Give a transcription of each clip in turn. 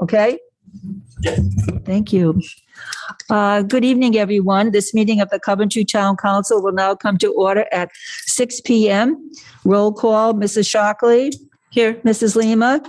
okay? Thank you. Good evening, everyone. This meeting of the Coventry Town Council will now come to order at 6 PM. Roll call, Mrs. Shockley. Here. Mrs. Lima.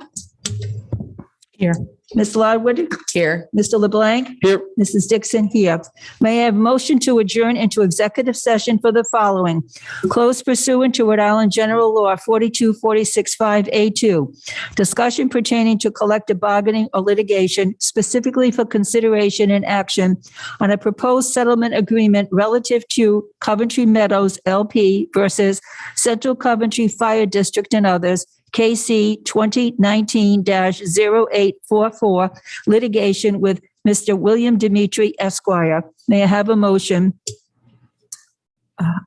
Here. Ms. Ludwig. Here. Mr. LeBlanc. Here. Mrs. Dickson here. May I have a motion to adjourn into executive session for the following? Closed pursuant to Rhode Island General Law 42465A2. Discussion pertaining to collective bargaining or litigation specifically for consideration and action on a proposed settlement agreement relative to Coventry Meadows LP versus Central Coventry Fire District and others, KC 2019-0844, litigation with Mr. William Dimitri Esquire. May I have a motion?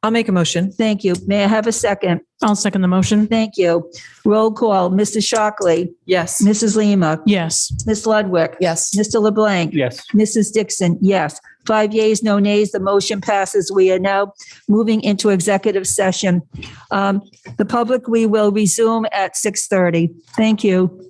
I'll make a motion. Thank you. May I have a second? I'll second the motion. Thank you. Roll call, Mr. Shockley, Yes. Mrs. Lima, Yes. Ms. Ludwig, Yes. Mr. LeBlanc, Yes. Mrs. Dickson, yes. 5 yeas, no nays, the motion passes. We are now moving into executive session. The public, we will resume at 6:30. Thank you.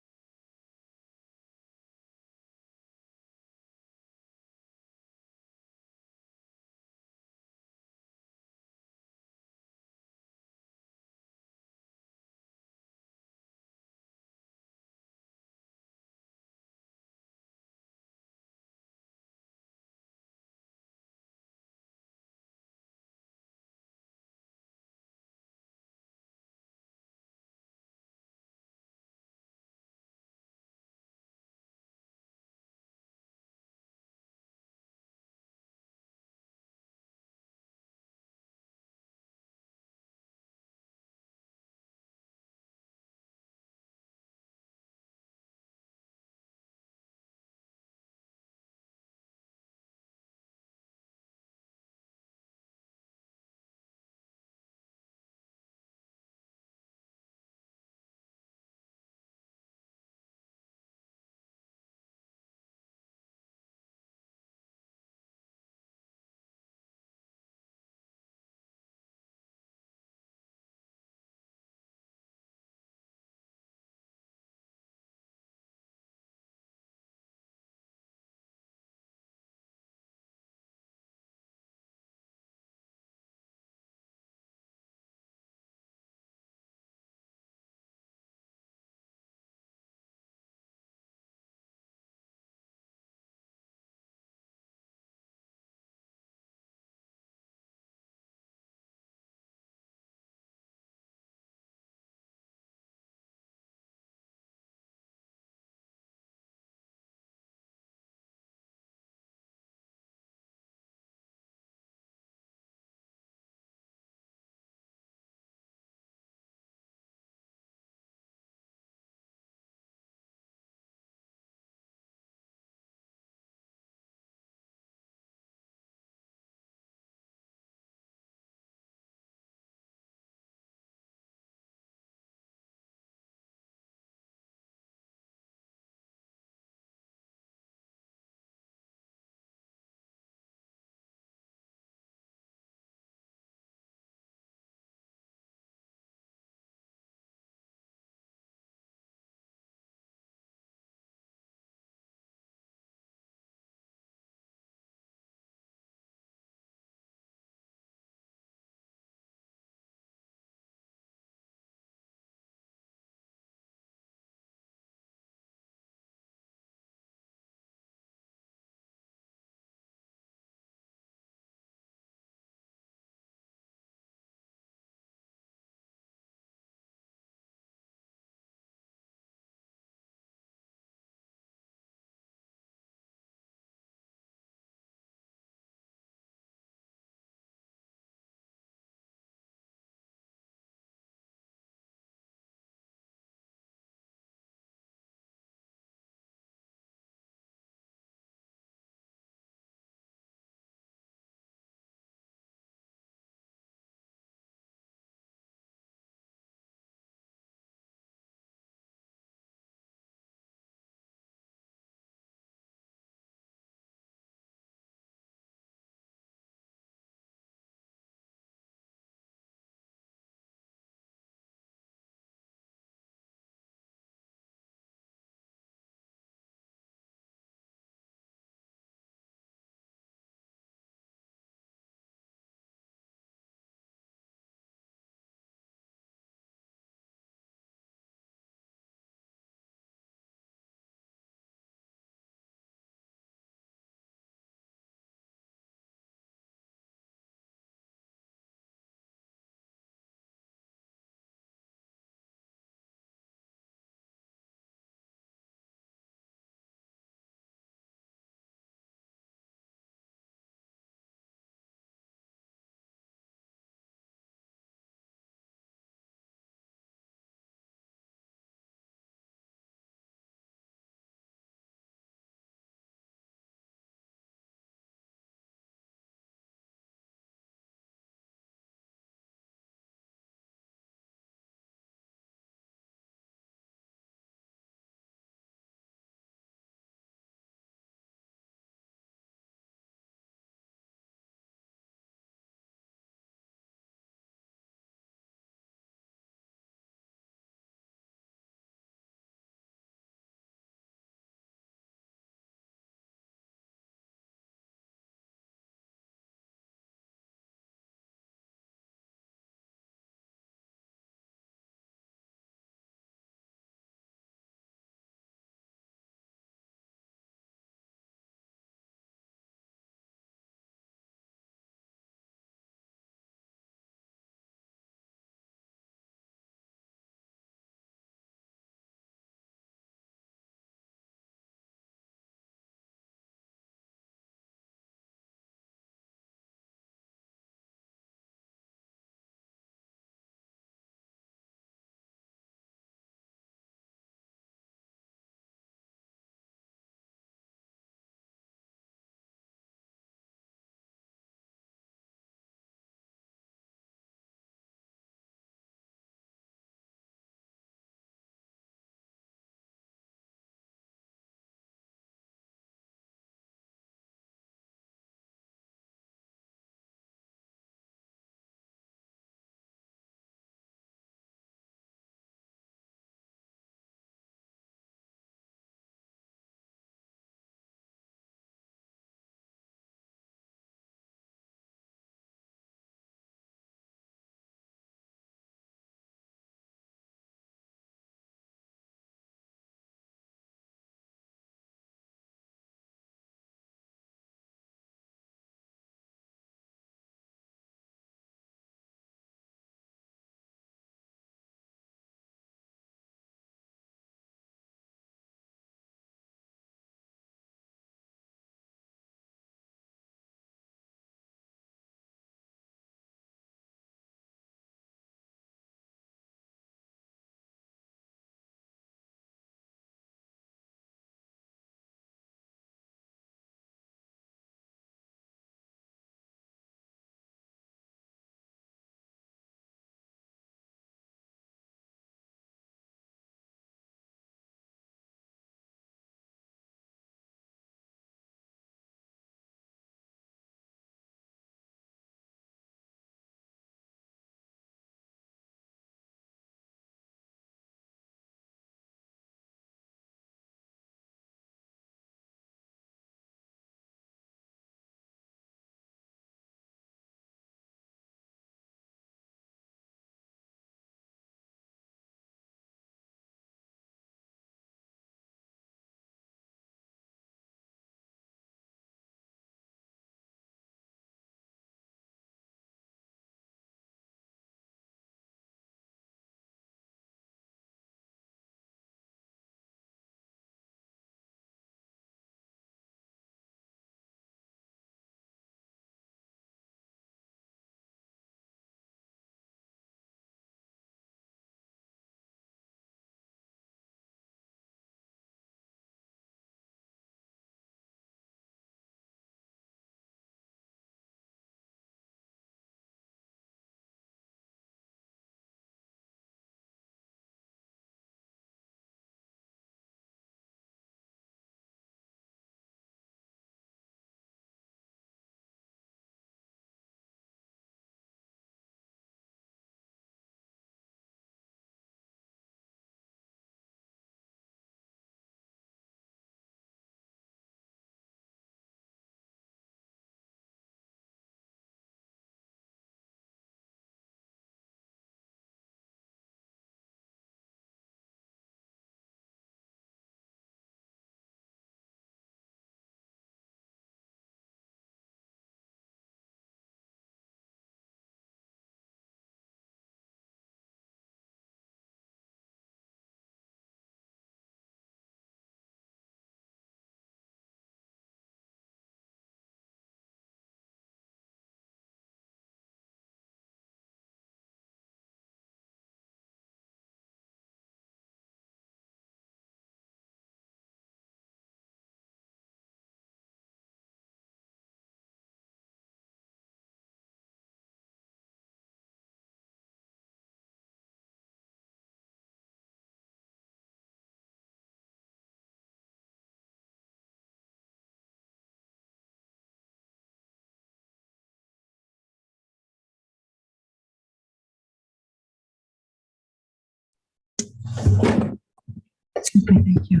Thank you.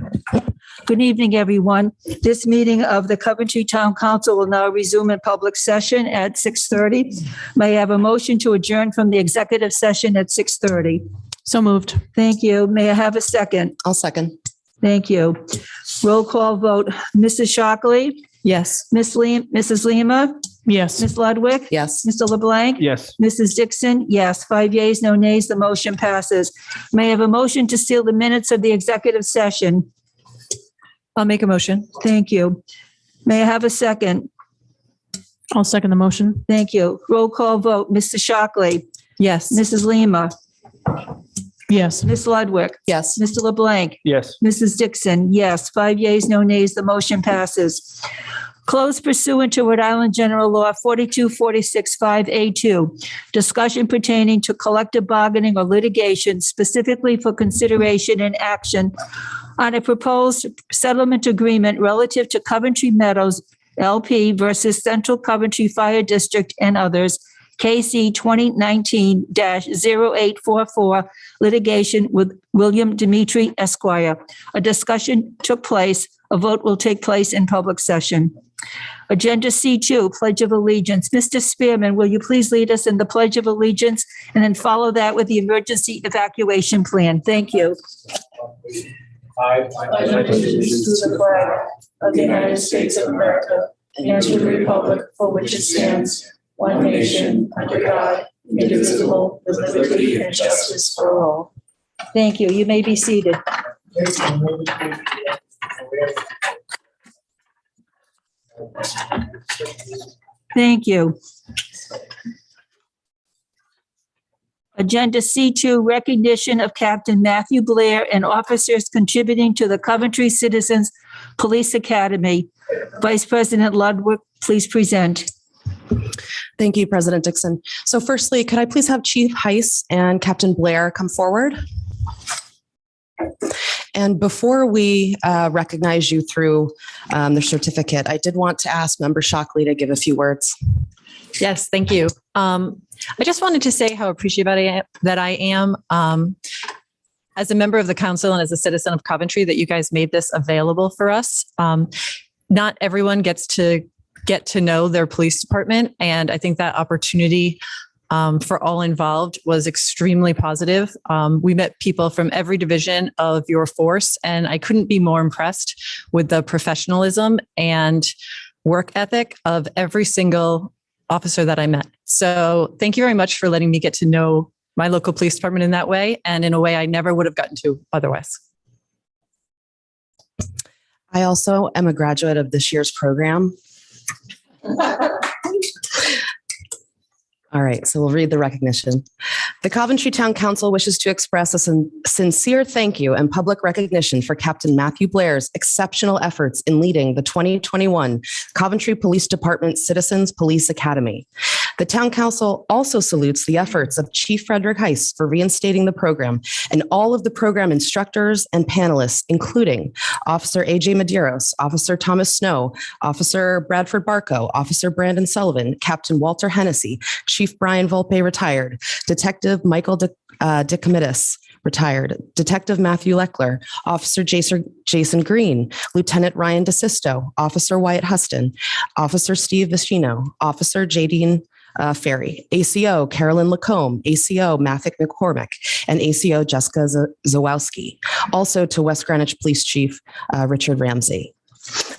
Good evening, everyone. This meeting of the Coventry Town Council will now resume in public session at 6:30. May I have a motion to adjourn from the executive session at 6:30? So moved. Thank you. May I have a second? I'll second. Thank you. Roll call vote. Mrs. Shockley? Yes. Mrs. Lima? Yes. Ms. Ludwig? Yes. Mr. LeBlanc? Yes. Mrs. Dickson? Yes. 5 yeas, no nays. The motion passes. May I have a motion to seal the minutes of the executive session? I'll make a motion. Thank you. May I have a second? I'll second the motion. Thank you. Roll call vote. Mr. Shockley? Yes. Mrs. Lima? Yes. Ms. Ludwig? Yes. Mr. LeBlanc? Yes. Mrs. Dickson? Yes. 5 yeas, no nays. The motion passes. Closed pursuant to Rhode Island General Law 42465A2. Discussion pertaining to collective bargaining or litigation specifically for consideration and action on a proposed settlement agreement relative to Coventry Meadows LP versus Central Coventry Fire District and others, KC 2019-0844, litigation with William Dimitri Esquire. A discussion took place. A vote will take place in public session. Agenda C2, Pledge of Allegiance. Mr. Spearman, will you please lead us in the Pledge of Allegiance and then follow that with the emergency evacuation plan? Thank you. I pledge allegiance to the flag of the United States of America and to the republic for which it stands, one nation, under God, indivisible, with liberty and justice for all. Thank you. You may be seated. Thank you. Agenda C2, recognition of Captain Matthew Blair and officers contributing to the Coventry Citizens Police Academy. Vice President Ludwig, please present. Thank you, President Dickson. So firstly, could I please have Chief Heiss and Captain Blair come forward? And before we recognize you through the certificate, I did want to ask Member Shockley to give a few words. Yes, thank you. I just wanted to say how appreciative that I am as a member of the council and as a citizen of Coventry that you guys made this available for us. Not everyone gets to know their police department, and I think that opportunity for all involved was extremely positive. We met people from every division of your force, and I couldn't be more impressed with the professionalism and work ethic of every single officer that I met. So thank you very much for letting me get to know my local police department in that way, and in a way I never would have gotten to otherwise. I also am a graduate of this year's program. All right, so we'll read the recognition. The Coventry Town Council wishes to express a sincere thank you and public recognition for Captain Matthew Blair's exceptional efforts in leading the 2021 Coventry Police Department Citizens Police Academy. The Town Council also salutes the efforts of Chief Frederick Heiss for reinstating the program and all of the program instructors and panelists, including Officer AJ Medeiros, Officer Thomas Snow, Officer Bradford Barco, Officer Brandon Sullivan, Captain Walter Hennessy, Chief Brian Volpe, retired, Detective Michael DeComitis, retired, Detective Matthew Leckler, Officer Jason Green, Lieutenant Ryan DeSisto, Officer Wyatt Huston, Officer Steve Vicino, Officer Jadine Ferry, ACO Carolyn Lacombe, ACO Mathick McCormick, and ACO Jessica Zawowski. Also to West Greenwich Police Chief Richard Ramsey.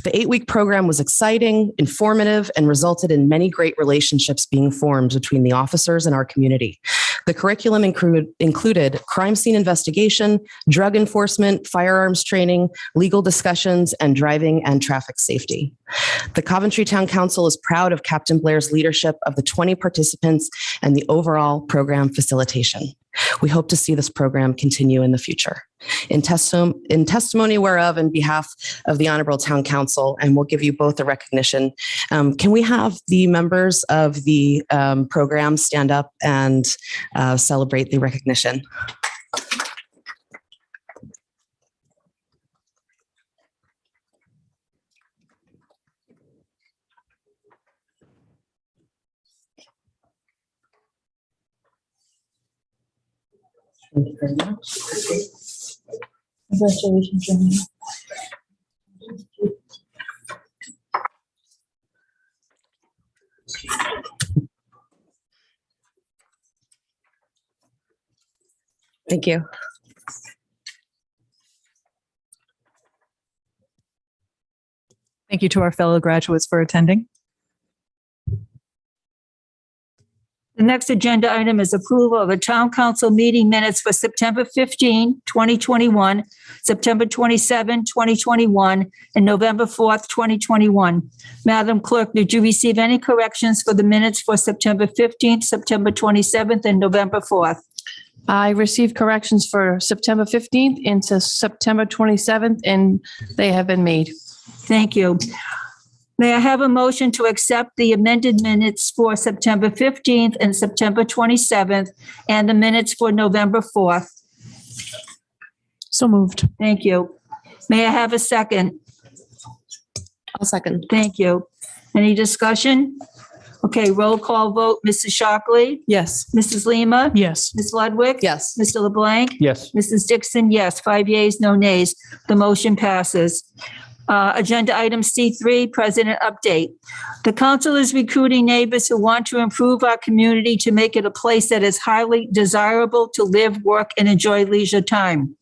The 8-week program was exciting, informative, and resulted in many great relationships being formed between the officers and our community. The curriculum included crime scene investigation, drug enforcement, firearms training, legal discussions, and driving and traffic safety. The Coventry Town Council is proud of Captain Blair's leadership of the 20 participants and the overall program facilitation. We hope to see this program continue in the future. In testimony whereof, in behalf of the Honorable Town Council, and we'll give you both a recognition, can we have the members of the program stand up and celebrate the recognition? Thank you very much. Congratulations, Jenny. Thank you. Thank you to our fellow graduates for attending. The next agenda item is approval of the town council meeting minutes for September 15, 2021, September 27, 2021, and November 4th, 2021. Madam Clerk, did you receive any corrections for the minutes for September 15th, September 27th, and November 4th? I received corrections for September 15th into September 27th, and they have been made. Thank you. May I have a motion to accept the amended minutes for September 15th and September 27th and the minutes for November 4th? So moved. Thank you. May I have a second? I'll second. Thank you. Any discussion? Okay, roll call vote. Mrs. Shockley? Yes. Mrs. Lima? Yes. Ms. Ludwig? Yes. Mr. LeBlanc? Yes. Mrs. Dickson, yes. 5 yeas, no nays. The motion passes. Agenda item C3, President update. The council is recruiting neighbors who want to improve our community to make it a place that is highly desirable to live, work, and enjoy leisure time.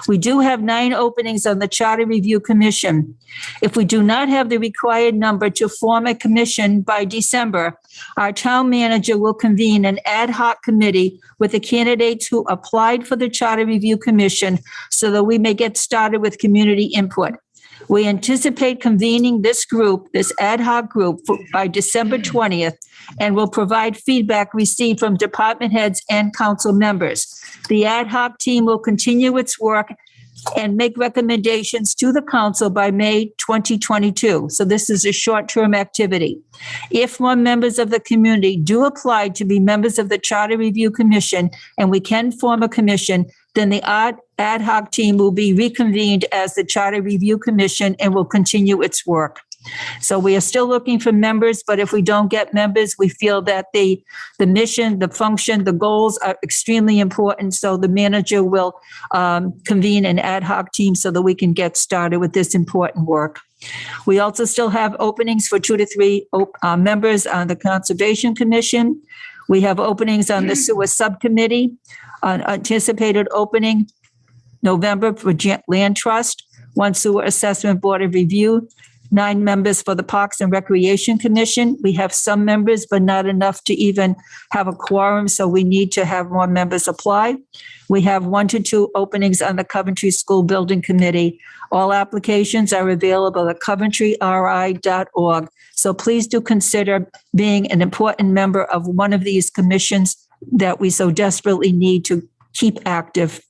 We do have 9 openings on the Charter Review Commission. If we do not have the required number to form a commission by December, our town manager will convene an ad hoc committee with the candidates who applied for the Charter Review Commission so that we may get started with community input. We anticipate convening this ad hoc group by December 20th, and will provide feedback received from department heads and council members. The ad hoc team will continue its work and make recommendations to the council by May 2022. So this is a short-term activity. If more members of the community do apply to be members of the Charter Review Commission and we can form a commission, then the ad hoc team will be reconvened as the Charter Review Commission and will continue its work. So we are still looking for members, but if we don't get members, we feel that the mission, the function, the goals are extremely important. So the manager will convene an ad hoc team so that we can get started with this important work. We also still have openings for 2 to 3 members on the Conservation Commission. We have openings on the Sewer Subcommittee, anticipated opening November for Land Trust, 1 Sewer Assessment Board of Review, 9 members for the Parks and Recreation Commission. We have some members, but not enough to even have a quorum, so we need to have more members apply. We have 1 to 2 openings on the Coventry School Building Committee. All applications are available at coventryri.org. So please do consider being an important member of one of these commissions that we so desperately need to keep active.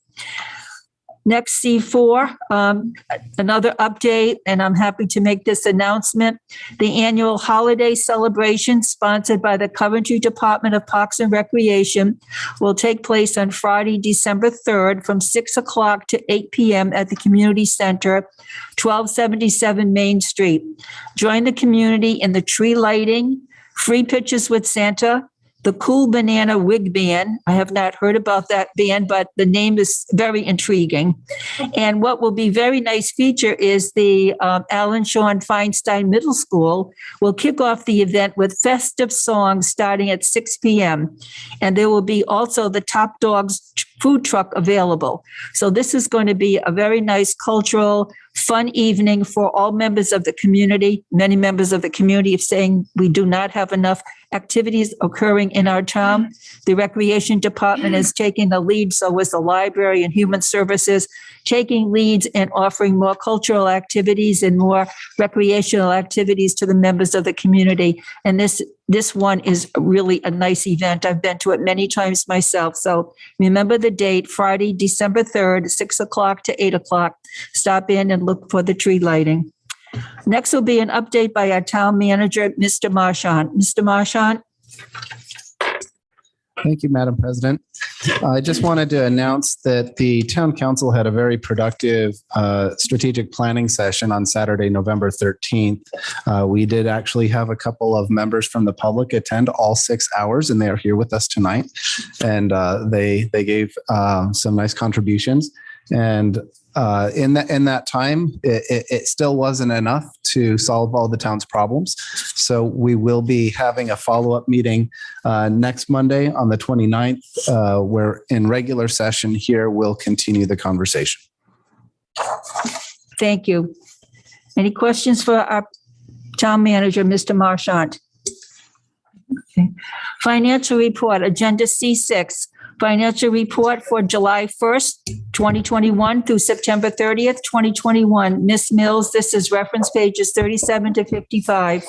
Next, C4, another update, and I'm happy to make this announcement. The annual holiday celebration sponsored by the Coventry Department of Parks and Recreation will take place on Friday, December 3rd from 6 o'clock to 8 p.m. at the Community Center, 1277 Main Street. Join the community in the tree lighting, free pictures with Santa, the Cool Banana Wig Band. I have not heard about that band, but the name is very intriguing. And what will be very nice feature is the Alan Shawn Feinstein Middle School will kick off the event with festive songs starting at 6 p.m. And there will be also the Top Dogs food truck available. So this is going to be a very nice cultural, fun evening for all members of the community. Many members of the community are saying we do not have enough activities occurring in our town. The Recreation Department is taking the lead, so is the Library and Human Services, taking leads and offering more cultural activities and more recreational activities to the members of the community. And this one is really a nice event. I've been to it many times myself. So remember the date, Friday, December 3rd, 6 o'clock to 8 o'clock. Stop in and look for the tree lighting. Next will be an update by our town manager, Mr. Marchant. Mr. Marchant. Thank you, Madam President. I just wanted to announce that the town council had a very productive strategic planning session on Saturday, November 13th. We did actually have a couple of members from the public attend all 6 hours, and they are here with us tonight. And they gave some nice contributions. And in that time, it still wasn't enough to solve all the town's problems. So we will be having a follow-up meeting next Monday on the 29th, where in regular session here, we'll continue the conversation. Thank you. Any questions for our town manager, Mr. Marchant? Okay. Financial report, agenda C6, financial report for July 1st, 2021 through September 30th, 2021. Ms. Mills, this is reference pages 37 to 55.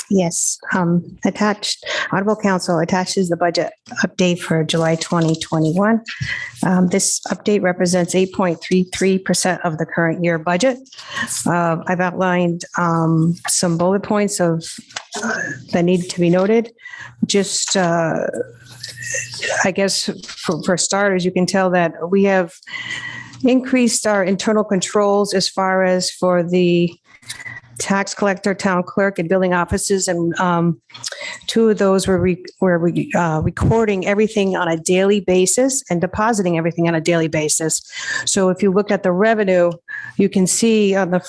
Yes, attached, Audible Council attaches the budget update for July 2021. This update represents 8.33% of the current year budget. I've outlined some bullet points of that need to be noted. Just, I guess, for starters, you can tell that we have increased our internal controls as far as for the tax collector, town clerk, and building offices, and two of those were recording everything on a daily basis and depositing everything on a daily basis. So if you look at the revenue, you can see on the,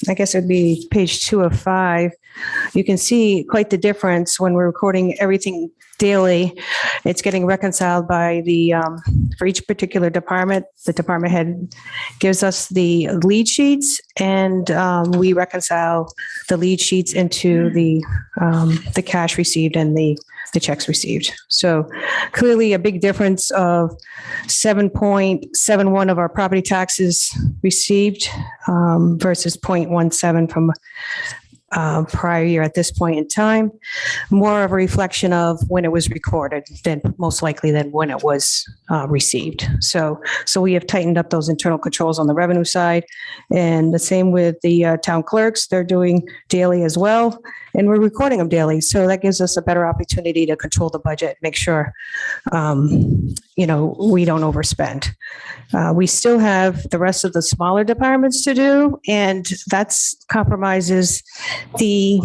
I guess it'd be page 2 of 5, you can see quite the difference when we're recording everything daily. It's getting reconciled by the, for each particular department, the department head gives us the lead sheets, and we reconcile the lead sheets into the cash received and the checks received. So clearly a big difference of 7.71 of our property taxes received versus 0.17 from prior year at this point in time. More of a reflection of when it was recorded than most likely than when it was received. So we have tightened up those internal controls on the revenue side, and the same with the town clerks. They're doing daily as well, and we're recording them daily. So that gives us a better opportunity to control the budget, make sure, we don't overspend. We still have the rest of the smaller departments to do, and that's compromises the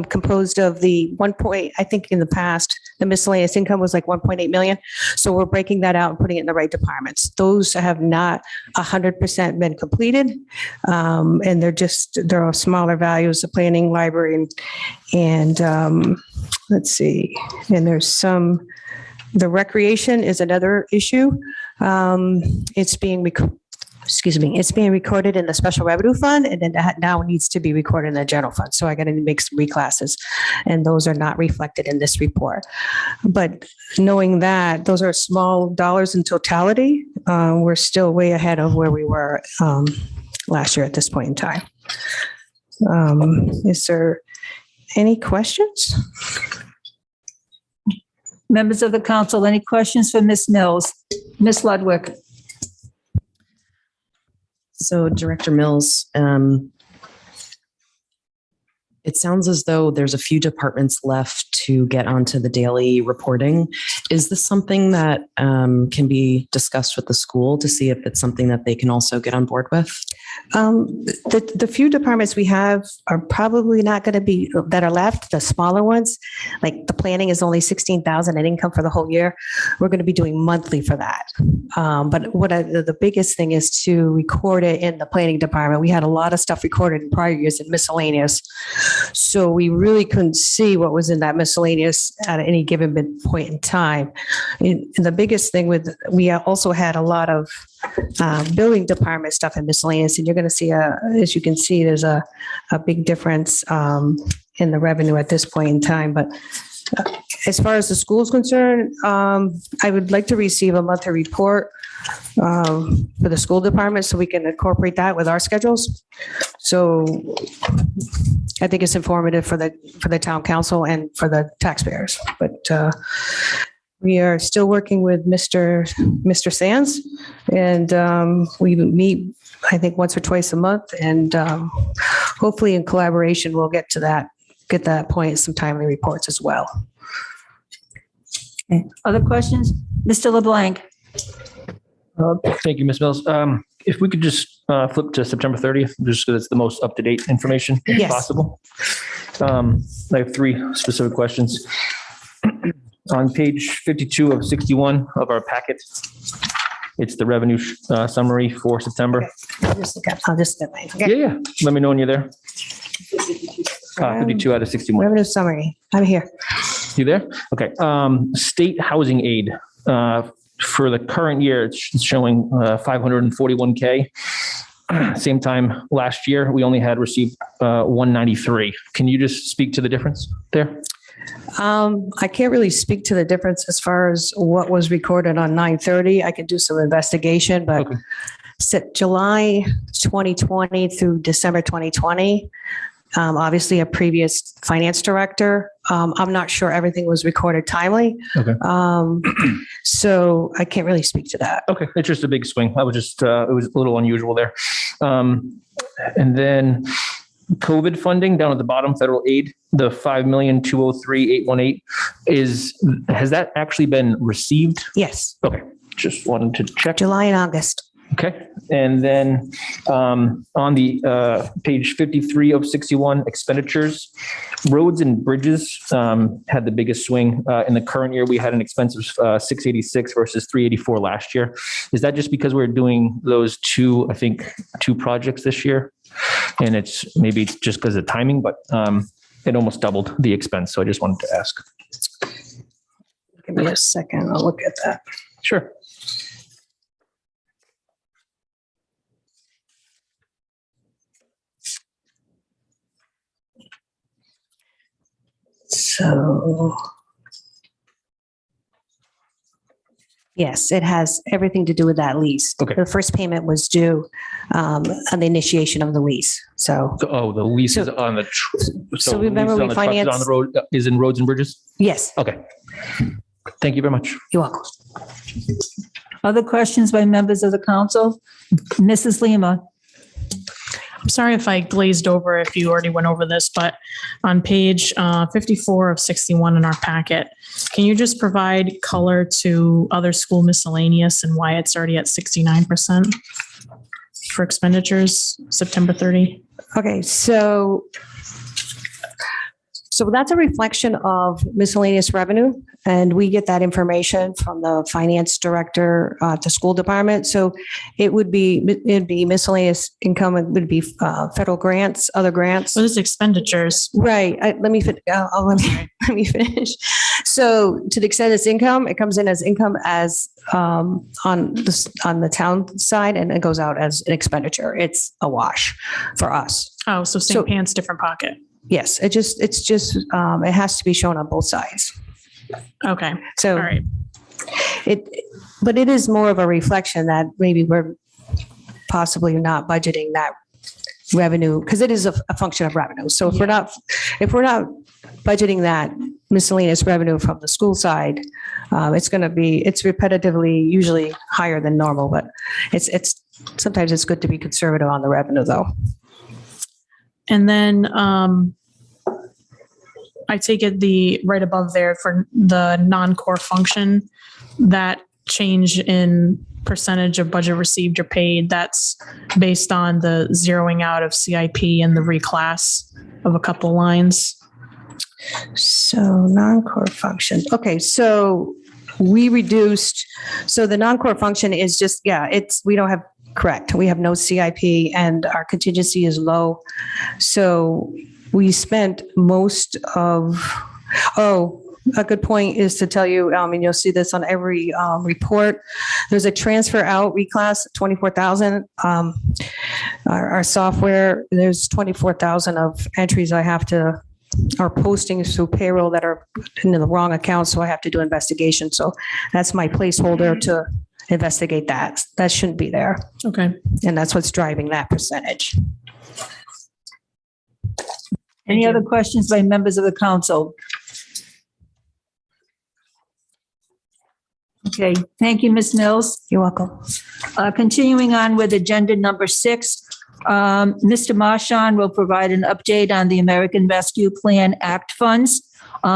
composed of the I think in the past, the miscellaneous income was like 1.8 million. So we're breaking that out and putting it in the right departments. Those have not 100% been completed. And there are smaller values, the planning, library, and let's see, and there's the recreation is another issue. It's being recorded in the special revenue fund, and then that now needs to be recorded in the general fund. So I got to make some reclasses, and those are not reflected in this report. But knowing that those are small dollars in totality, we're still way ahead of where we were last year at this point in time. Is there any questions? Members of the council, any questions for Ms. Mills? Ms. Ludwig? So Director Mills, it sounds as though there's a few departments left to get onto the daily reporting. Is this something that can be discussed with the school to see if it's something that they can also get on board with? The few departments we have are probably not going to be, that are left, the smaller ones, like the planning is only 16,000 in income for the whole year. We're going to be doing monthly for that. But the biggest thing is to record it in the planning department. We had a lot of stuff recorded in prior years in miscellaneous. So we really couldn't see what was in that miscellaneous at any given point in time. And the biggest thing we also had a lot of building department stuff in miscellaneous, and you're going to see, as you can see, there's a big difference in the revenue at this point in time. But as far as the school is concerned, I would like to receive a monthly report for the school department so we can incorporate that with our schedules. So I think it's informative for the town council and for the taxpayers. But we are still working with Mr. Sands, and we meet, I think, once or twice a month, and hopefully in collaboration we'll get that point, some timely reports as well. Okay. Other questions? Mr. LeBlanc? Thank you, Ms. Mills. If we could just flip to September 30th, just because it's the most up-to-date information Yes. possible. I have 3 specific questions. On page 52 of 61 of our packet, It's the revenue summary for September. I'll just get mine. Okay. Yeah. Let me know when you're there. 52 out of 61. Revenue summary. I'm here. You there? Okay. State housing aid. For the current year, it's showing 541K. Same time last year, we only had received 193. Can you just speak to the difference there? I can't really speak to the difference as far as what was recorded on 9/30. I could do some investigation, but Okay. July 2020 through December 2020, obviously a previous finance director. I'm not sure everything was recorded timely. Okay. So I can't really speak to that. Okay. It's just a big swing. I was just, it was a little unusual there. And then COVID funding down at the bottom, federal aid, the 5,203,818 has that actually been received? Yes, Okay. Just wanted to check. July and August. Okay. And then on the page 53 of 61 expenditures, roads and bridges had the biggest swing. In the current year, we had an expense of 686 versus 384 last year. Is that just because we're doing those two projects this year? And it's maybe just because of timing, but it almost doubled the expense. So I just wanted to ask. Give me a second. I'll look at that. Sure. So, yes, it has everything to do with that lease. Okay. The first payment was due on the initiation of the lease. So, The lease is on the. so remember the we lease on the trucks financed- on the road is in roads and bridges. yes, Okay. Thank you very much. you're welcome. Other questions by members of the council? Mrs. Lima? I'm sorry if I glazed over if you already went over this, but on page 54 of 61 in our packet, can you just provide color to other school miscellaneous and why it's already at 69% for expenditures, September 30? Okay, so that's a reflection of miscellaneous revenue, and we get that information from the finance director, the school department. So it'd be miscellaneous income, it would be federal grants, other grants. So this is expenditures. Right. Let me let me finish. So to the extent it's income, it comes in as income as on the town side, and it goes out as an expenditure. It's a wash for us. Oh, so same pants, different pocket. Yes, it has to be shown on both sides. Okay. So All right. but it is more of a reflection that maybe we're possibly not budgeting that revenue, because it is a function of revenue. So if we're not budgeting that miscellaneous revenue from the school side, it's repetitively usually higher than normal, but it's sometimes it's good to be conservative on the revenue though. And then I take it the right above there for the non-core function, that change in percentage of budget received or paid, that's based on the zeroing out of CIP and the reclass of a couple lines. So non-core function. Okay, so we reduced, so the non-core function is just, we don't have, correct. We have no CIP and our contingency is low. So we spent most of, a good point is to tell you, and you'll see this on every report, there's a transfer out reclass, 24,000. Our software, there's 24,000 of entries I have to, are postings through payroll that are in the wrong account. So I have to do investigation. So that's my placeholder to investigate that. That shouldn't be there. Okay. And that's what's driving that percentage. Any other questions by members of the council? Okay, thank you, Ms. Mills. You're welcome. Continuing on with agenda number 6, Mr. Marchant will provide an update on the American Rescue Plan Act funds.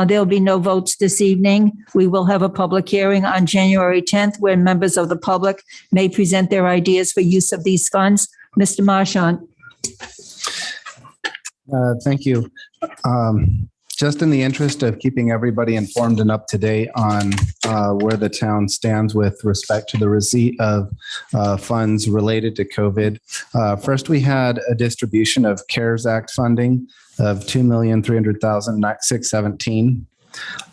There'll be no votes this evening. We will have a public hearing on January 10th where members of the public may present their ideas for use of these funds. Mr. Marchant. Thank you. just in the interest of keeping everybody informed and up to date on where the town stands with respect to the receipt of funds related to COVID. First, we had a distribution of CARES Act funding of $2,300,617.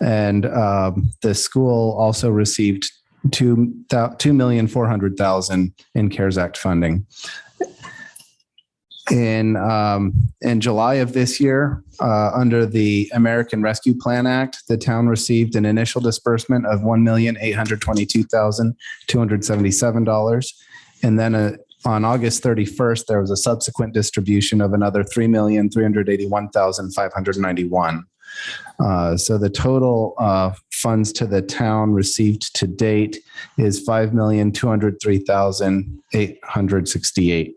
And the school also received $2,400,000 in CARES Act funding. In July of this year, under the American Rescue Plan Act, the town received an initial disbursement of $1,822,277. And then on August 31st, there was a subsequent distribution of another $3,381,591. So the total funds to the town received to date is $5,203,868.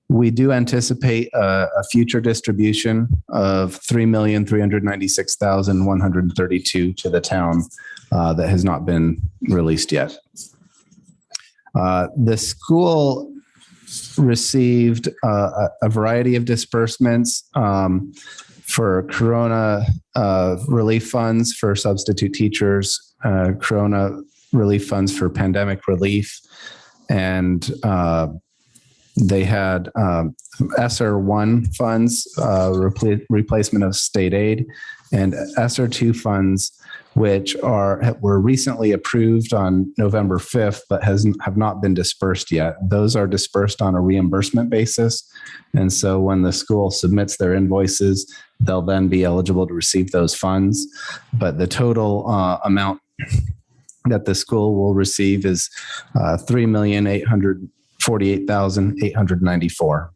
We do anticipate a future distribution of $3,396,132 to the town that has not been released yet. The school received a variety of disbursements for Corona relief funds for substitute teachers, Corona relief funds for pandemic relief, and they had ESSER 1 funds, replacement of state aid, and ESSER 2 funds, which were recently approved on November 5th, but have not been dispersed yet. Those are dispersed on a reimbursement basis. And so when the school submits their invoices, they'll then be eligible to receive those funds. But the total amount that the school will receive is $3,848,894.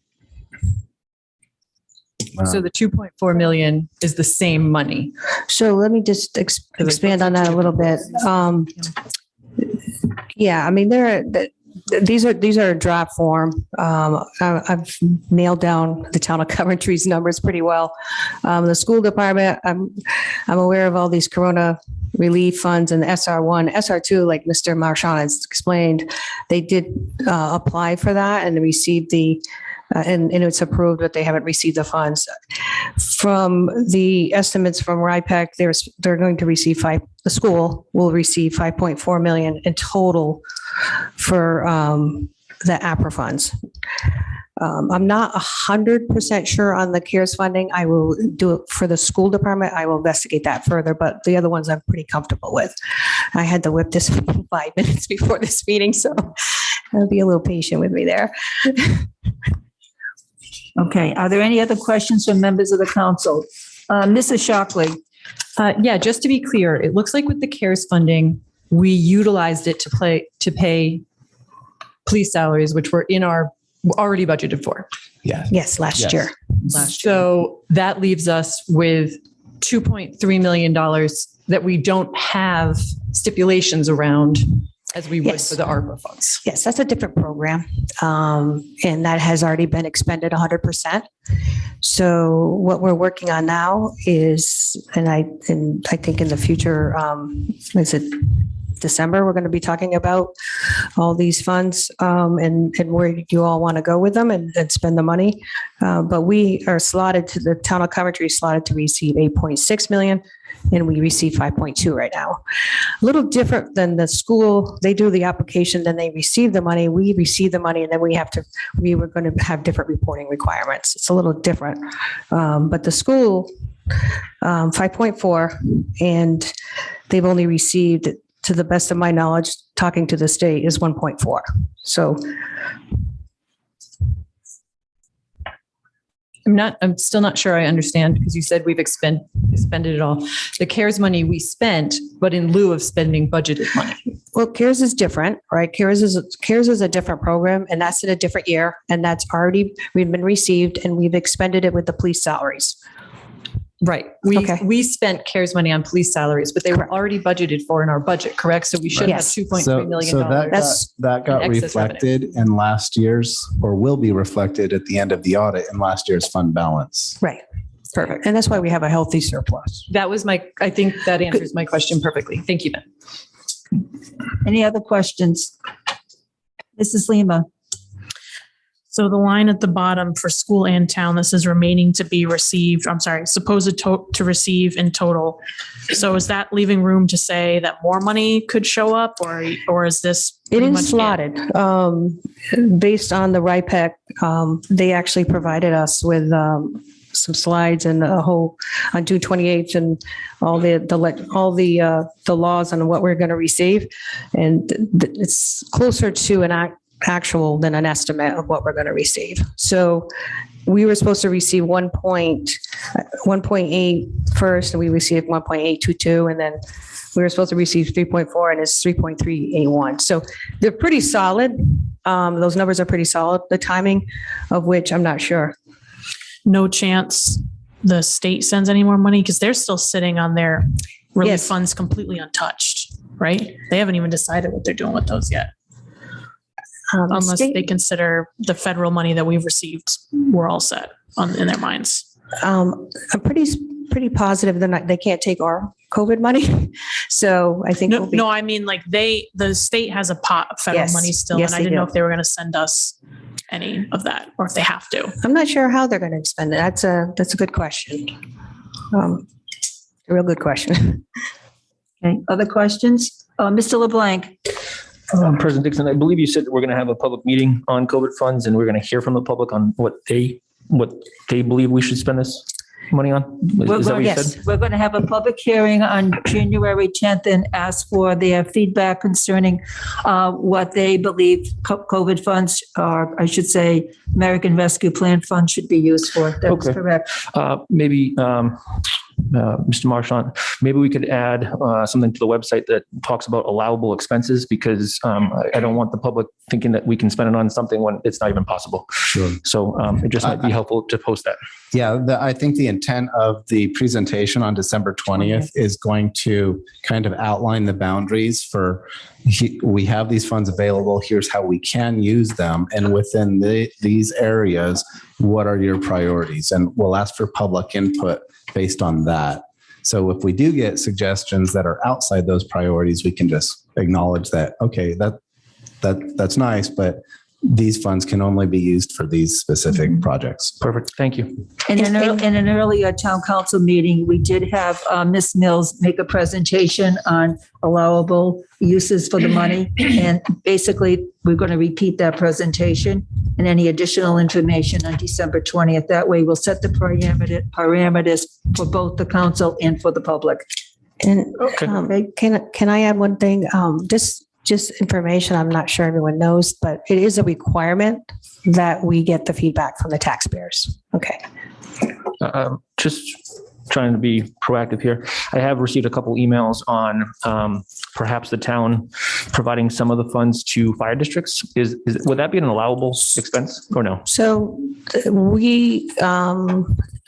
So the 2.4 million is the same money. So let me just expand on that a little bit. Yeah, I mean, these are a draft form. I've nailed down the town of Coventry's numbers pretty well. The school department, I'm aware of all these Corona relief funds and the SR1, SR2, like Mr. Marchant has explained, they did apply for that and received and it's approved, but they haven't received the funds. From the estimates from RIPEC, they're going to receive the school will receive 5.4 million in total for the ARPA funds. I'm not 100% sure on the CARES funding. I will do it for the school department. I will investigate that further, but the other ones I'm pretty comfortable with. I had to whip this 5 minutes before this meeting, so I'll be a little patient with me there. Okay, are there any other questions from members of the council? Mrs. Shockley. Yeah, just to be clear, it looks like with the CARES funding, we utilized it to pay police salaries, which were already budgeted for. Yes, last year. So that leaves us with $2.3 million that we don't have stipulations around as we would for the ARPA funds. Yes, that's a different program. And that has already been expended 100%. So what we're working on now is, and I think in the future, is it December, we're going to be talking about all these funds and where you all want to go with them and spend the money. But we are the town of Coventry is slotted to receive 8.6 million. And we receive 5.2 right now. A little different than the school. They do the application, then they receive the money. We receive the money, and then we were going to have different reporting requirements. It's a little different. But the school, 5.4, and they've only received, to the best of my knowledge, talking to the state, is 1.4. So I'm still not sure I understand, because you said we've expended it all. The CARES money we spent, but in lieu of spending budgeted money. Well, CARES is different, right? CARES is a different program, and that's in a different year, and we've been received, and we've expended it with the police salaries. Right. We spent CARES money on police salaries, but they were already budgeted for in our budget, correct? So we should have $2.3 million. So that got reflected in last year's, or will be reflected at the end of the audit in last year's fund balance. Right. Perfect. And that's why we have a healthy surplus. I think that answers my question perfectly. Thank you, Ben. Any other questions? Mrs. Lima. So the line at the bottom for school and town, this is remaining to be received, I'm sorry, supposed to receive in total. So is that leaving room to say that more money could show up, or is this? It pretty is much slotted. Based on the RIPEC, they actually provided us with some slides and a whole on June 28th and all the laws on what we're going to receive. And it's closer to an actual than an estimate of what we're going to receive. So we were supposed to receive 1.8 first, and we received 1.822, and then we were supposed to receive 3.4, and it's 3.381. So they're pretty solid. Those numbers are pretty solid. The timing of which I'm not sure. No chance the state sends any more money, because they're still sitting on their relief Yes. funds completely untouched, right? They haven't even decided what they're doing with those yet. Unless they consider the federal money that we've received, we're all set in their minds. I'm pretty positive they can't take our COVID money. So I think No, I mean, like the state has a pot of federal Yes. money still, Yes, and I they didn't know do. if they were going to send us any of that, or if they have to. I'm not sure how they're going to expend it. That's a good question. A real good question. Okay, other questions? Mr. LeBlanc? President Dickson, I believe you said that we're going to have a public meeting on COVID funds, and we're going to hear from the public on what they believe we should spend this money on. Is that what you said? We're going to have a public hearing on January 10th and ask for their feedback concerning what they believe COVID funds, or I should say, American Rescue Plan funds should be used for. That's Okay. correct. Maybe, Mr. Marchant, maybe we could add something to the website that talks about allowable expenses, because I don't want the public thinking that we can spend it on something when it's not even possible. Sure. So it just might be helpful to post that. Yeah, I think the intent of the presentation on December 20th is going to kind of outline the boundaries for, we have these funds available, here's how we can use them. And within these areas, what are your priorities? And we'll ask for public input based on that. So if we do get suggestions that are outside those priorities, we can just acknowledge that, okay, that's nice, but these funds can only be used for these specific projects. Perfect. Thank you. In an earlier town council meeting, we did have Ms. Mills make a presentation on allowable uses for the money. And basically, we're going to repeat that presentation and any additional information on December 20th. That way, we'll set the parameters for both the council and for the public. And Okay. can I add one thing? Just information, I'm not sure everyone knows, but it is a requirement that we get the feedback from the taxpayers. Okay. Just trying to be proactive here. I have received a couple emails on perhaps the town providing some of the funds to fire districts. Would that be an allowable expense or no? So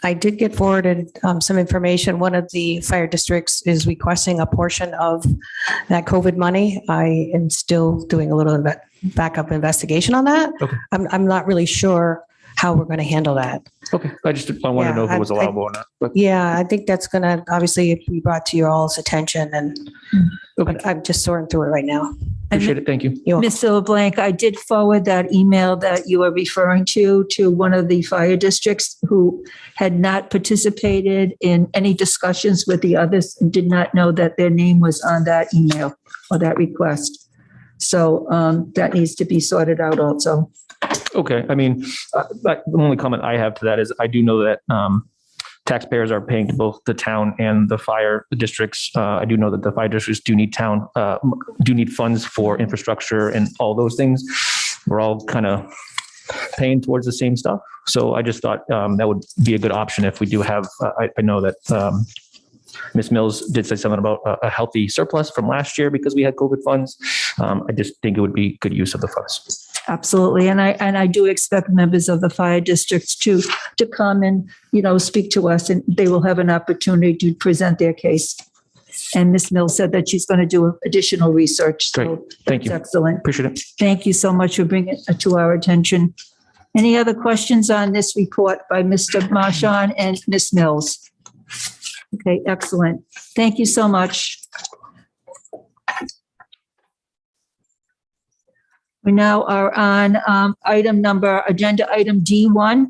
I did get forwarded some information. One of the fire districts is requesting a portion of that COVID money. I am still doing a little backup investigation on that. Okay. I'm not really sure how we're going to handle that. Okay. I wanted to know if it was allowable or not. But Yeah, I think that's going to obviously be brought to your all's attention, and Okay. but I'm just sorting through it right now. appreciate it. Thank you. You're welcome. Mr. LeBlanc, I did forward that email that you were referring to one of the fire districts who had not participated in any discussions with the others and did not know that their name was on that email or that request. So that needs to be sorted out also. Okay. I mean, the only comment I have to that is I do know that taxpayers are paying to both the town and the fire districts. I do know that the fire districts do need funds for infrastructure and all those things. We're all kind of paying towards the same stuff. So I just thought that would be a good option if we do have, I know that Ms. Mills did say something about a healthy surplus from last year because we had COVID funds. I just think it would be good use of the funds. Absolutely. And I do expect members of the fire districts to come and, speak to us, and they will have an opportunity to present their case. And Ms. Mills said that she's going to do additional research. Great. So Thank you. that's excellent. Appreciate it. Thank you so much for bringing it to our attention. Any other questions on this report by Mr. Marchant and Ms. Mills? Okay, excellent. Thank you so much. We now are on agenda item D1.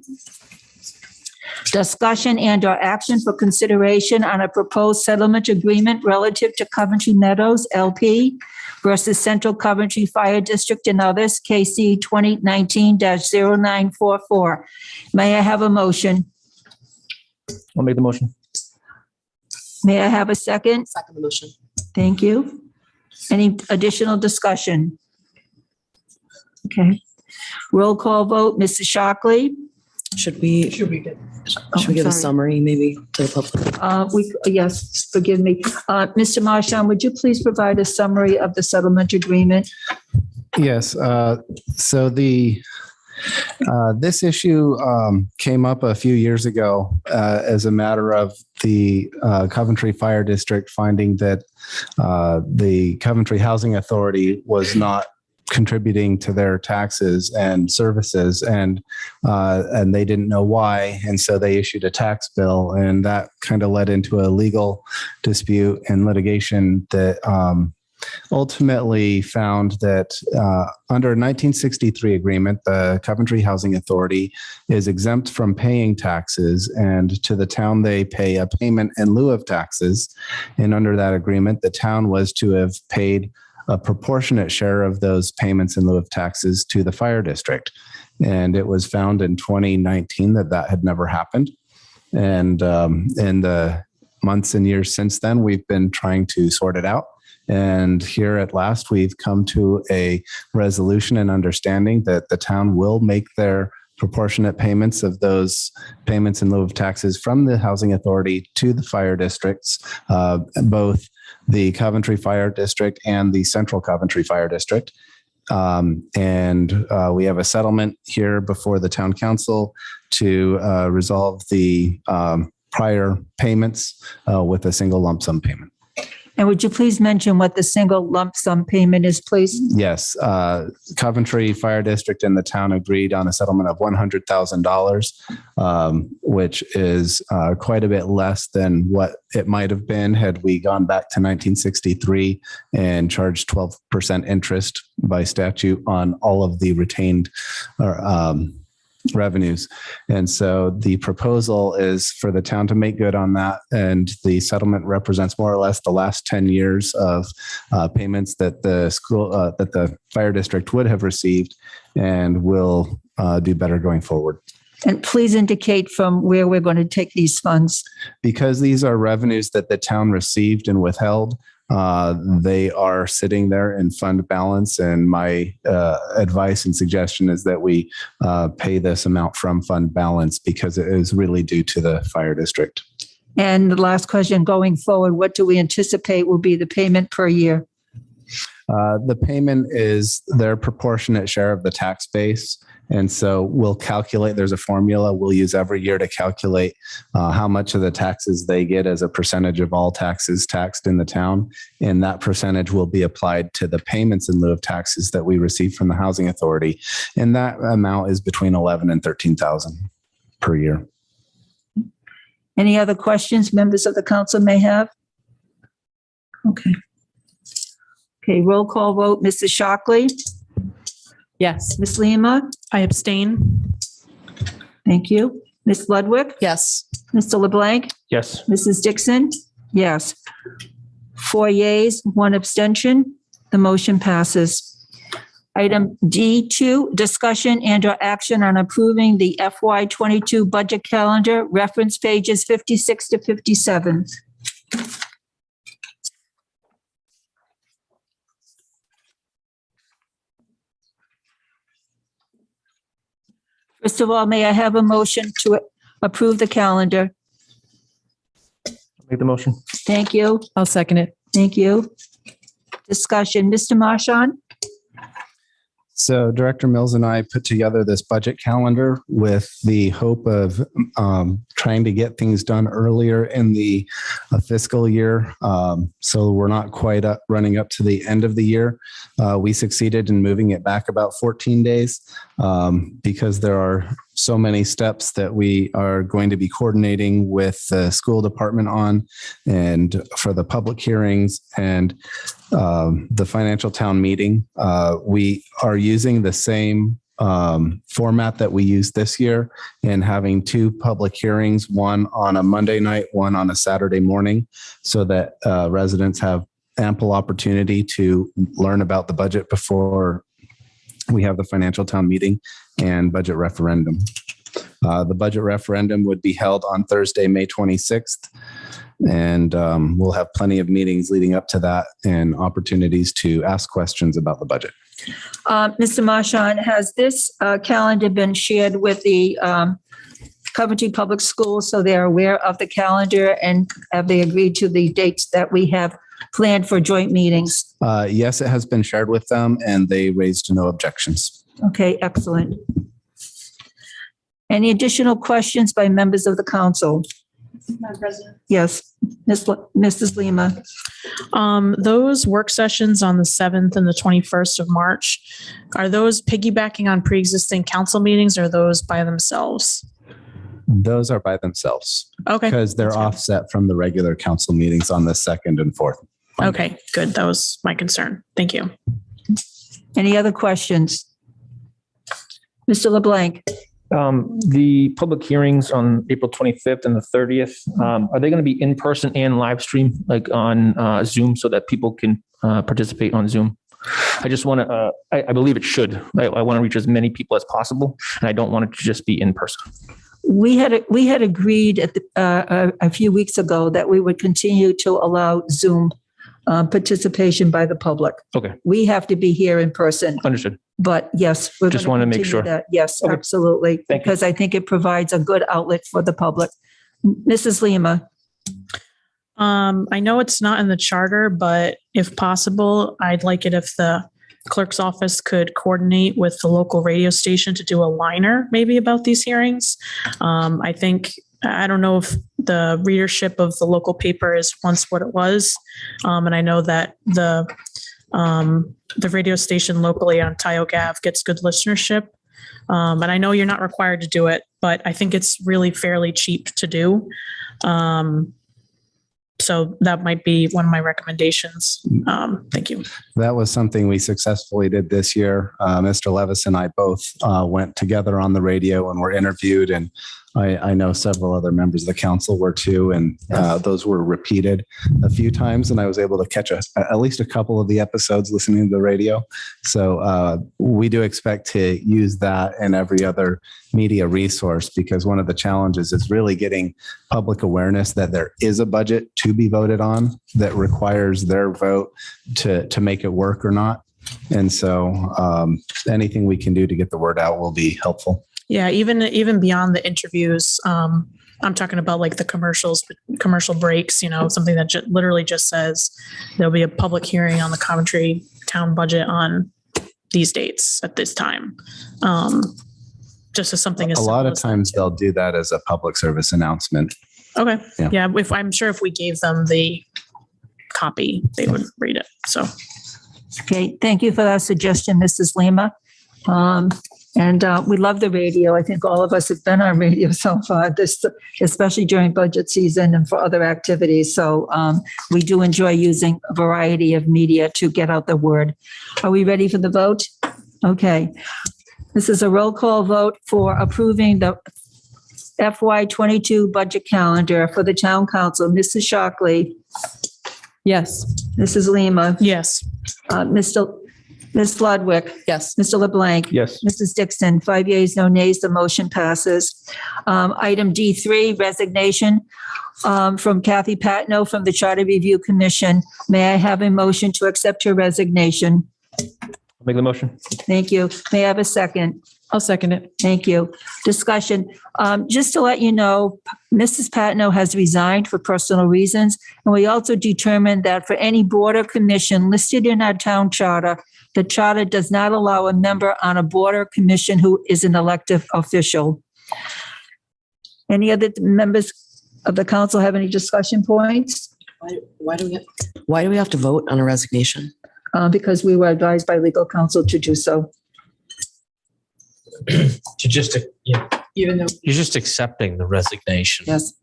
Discussion and/or action for consideration on a proposed settlement agreement relative to Coventry Meadows LP versus Central Coventry Fire District and others, KC 2019-0944. May I have a motion? I'll make the motion. May I have a second? Second motion. Thank you. Any additional discussion? Okay. Roll call vote, Mrs. Shockley? Should we give a summary maybe to the public? Yes, forgive me. Mr. Marchant, would you please provide a summary of the settlement agreement? Yes. So this issue came up a few years ago as a matter of the Coventry Fire District finding that the Coventry Housing Authority was not contributing to their taxes and services, and they didn't know why, and so they issued a tax bill, and that kind of led into a legal dispute and litigation that ultimately found that under a 1963 agreement, the Coventry Housing Authority is exempt from paying taxes, and to the town they pay a payment in lieu of taxes. And under that agreement, the town was to have paid a proportionate share of those payments in lieu of taxes to the fire district. And it was found in 2019 that that had never happened. And in the months and years since then, we've been trying to sort it out. And here at last, we've come to a resolution and understanding that the town will make their proportionate payments of those payments in lieu of taxes from the housing authority to the fire districts, both the Coventry Fire District and the Central Coventry Fire District. And we have a settlement here before the town council to resolve the prior payments with a single lump sum payment. And would you please mention what the single lump sum payment is, please? Yes. Coventry Fire District and the town agreed on a settlement of $100,000, which is quite a bit less than what it might have been had we gone back to 1963 and charged 12% interest by statute on all of the retained revenues. And so the proposal is for the town to make good on that. And the settlement represents more or less the last 10 years of payments that the that the fire district would have received and will do better going forward. And please indicate from where we're going to take these funds. Because these are revenues that the town received and withheld, they are sitting there in fund balance. And my advice and suggestion is that we pay this amount from fund balance because it is really due to the fire district. And the last question, going forward, what do we anticipate will be the payment per year? The payment is their proportionate share of the tax base. And so we'll calculate, there's a formula we'll use every year to calculate how much of the taxes they get as a percentage of all taxes taxed in the town. And that percentage will be applied to the payments in lieu of taxes that we receive from the housing authority. And that amount is between 11 and 13,000 per year. Any other questions members of the council may have? Okay. Okay, roll call vote, Mrs. Shockley, Yes. Ms. Lima, I abstain. thank you. Ms. Ludwig, Yes. Mr. LeBlanc, Yes. Mrs. Dickson, yes. 4 yeas, 1 abstention. The motion passes. Item D2, discussion and/or action on approving the FY22 budget calendar, reference pages 56 to 57. First of all, may I have a motion to approve the calendar? Make the motion. Thank you. I'll second it. Thank you. Discussion, Mr. Marchant? So Director Mills and I put together this budget calendar with the hope of trying to get things done earlier in the fiscal year. So we're not quite running up to the end of the year. We succeeded in moving it back about 14 days because there are so many steps that we are going to be coordinating with the school department on, and for the public hearings and the financial town meeting. We are using the same format that we used this year, and having 2 public hearings, one on a Monday night, one on a Saturday morning, so that residents have ample opportunity to learn about the budget before we have the financial town meeting and budget referendum. The budget referendum would be held on Thursday, May 26th. And we'll have plenty of meetings leading up to that and opportunities to ask questions about the budget. Mr. Marchant, has this calendar been shared with the Coventry Public Schools so they're aware of the calendar, and have they agreed to the dates that we have planned for joint meetings? Yes, it has been shared with them, and they raised no objections. Okay, excellent. Any additional questions by members of the council? Madam President. Yes, Mrs. Lima. Those work sessions on the 7th and the 21st of March, are those piggybacking on pre-existing council meetings, or are those by themselves? Those are by themselves Okay. because they're That's good. offset from the regular council meetings on the 2nd and 4th. Okay, good. That was my concern. Thank you. Any other questions? Mr. LeBlanc. The public hearings on April 25th and the 30th, are they going to be in person and live stream, like on Zoom, so that people can participate on Zoom? I just want to, I believe it should. I want to reach as many people as possible, and I don't want it to just be in person. We had agreed at a few weeks ago that we would continue to allow Zoom participation by the public. Okay, We have to be here in person, understood. but yes, we're Just gonna wanted to make continue sure. that. Yes, Okay. absolutely. Thank you. Because I think it provides a good outlet for the public. Mrs. Lima. I know it's not in the charter, but if possible, I'd like it if the clerk's office could coordinate with the local radio station to do a liner maybe about these hearings. I don't know if the readership of the local paper is once what it was. And I know that the radio station locally on Tioga Ave gets good listenership. And I know you're not required to do it, but I think it's really fairly cheap to do. So that might be one of my recommendations. Thank you. That was something we successfully did this year. Mr. Levis and I both went together on the radio and were interviewed, and I know several other members of the council were too, and those were repeated a few times, and I was able to catch at least a couple of the episodes listening to the radio. So we do expect to use that and every other media resource, because one of the challenges is really getting public awareness that there is a budget to be voted on that requires their vote to make it work or not. And so anything we can do to get the word out will be helpful. Yeah, even beyond the interviews, I'm talking about like the commercial breaks, something that literally just says there'll be a public hearing on the Coventry town budget on these dates at this time. Just as something as a lot simple of as times they'll do that as a public service announcement. Okay. Yeah. Yeah. I'm sure if we gave them the copy, they would read it. So. Okay, thank you for that suggestion, Mrs. Lima. And we love the radio. I think all of us have been on radio so far, especially during budget season and for other activities. So we do enjoy using a variety of media to get out the word. Are we ready for the vote? Okay. This is a roll call vote for approving the FY22 budget calendar for the town council. Mrs. Shockley, Yes. Mrs. Lima, Yes. Ms. Ludwig, Yes. Mr. LeBlanc, Yes. Mrs. Dickson, 5 yeas, no nays, the motion passes. Item D3, resignation from Kathy Patno from the Charter Review Commission. May I have a motion to accept her resignation? I'll make the motion. Thank you. May I have a second? I'll second it. Thank you. Discussion. Just to let you know, Mrs. Patno has resigned for personal reasons. And we also determined that for any board or commission listed in our town charter, the charter does not allow a member on a board or commission who is an elected official. Any other members of the council have any discussion points? Why do we have to vote on a resignation? Because we were advised by legal counsel to do so. Even though. You're just accepting the resignation. Yes.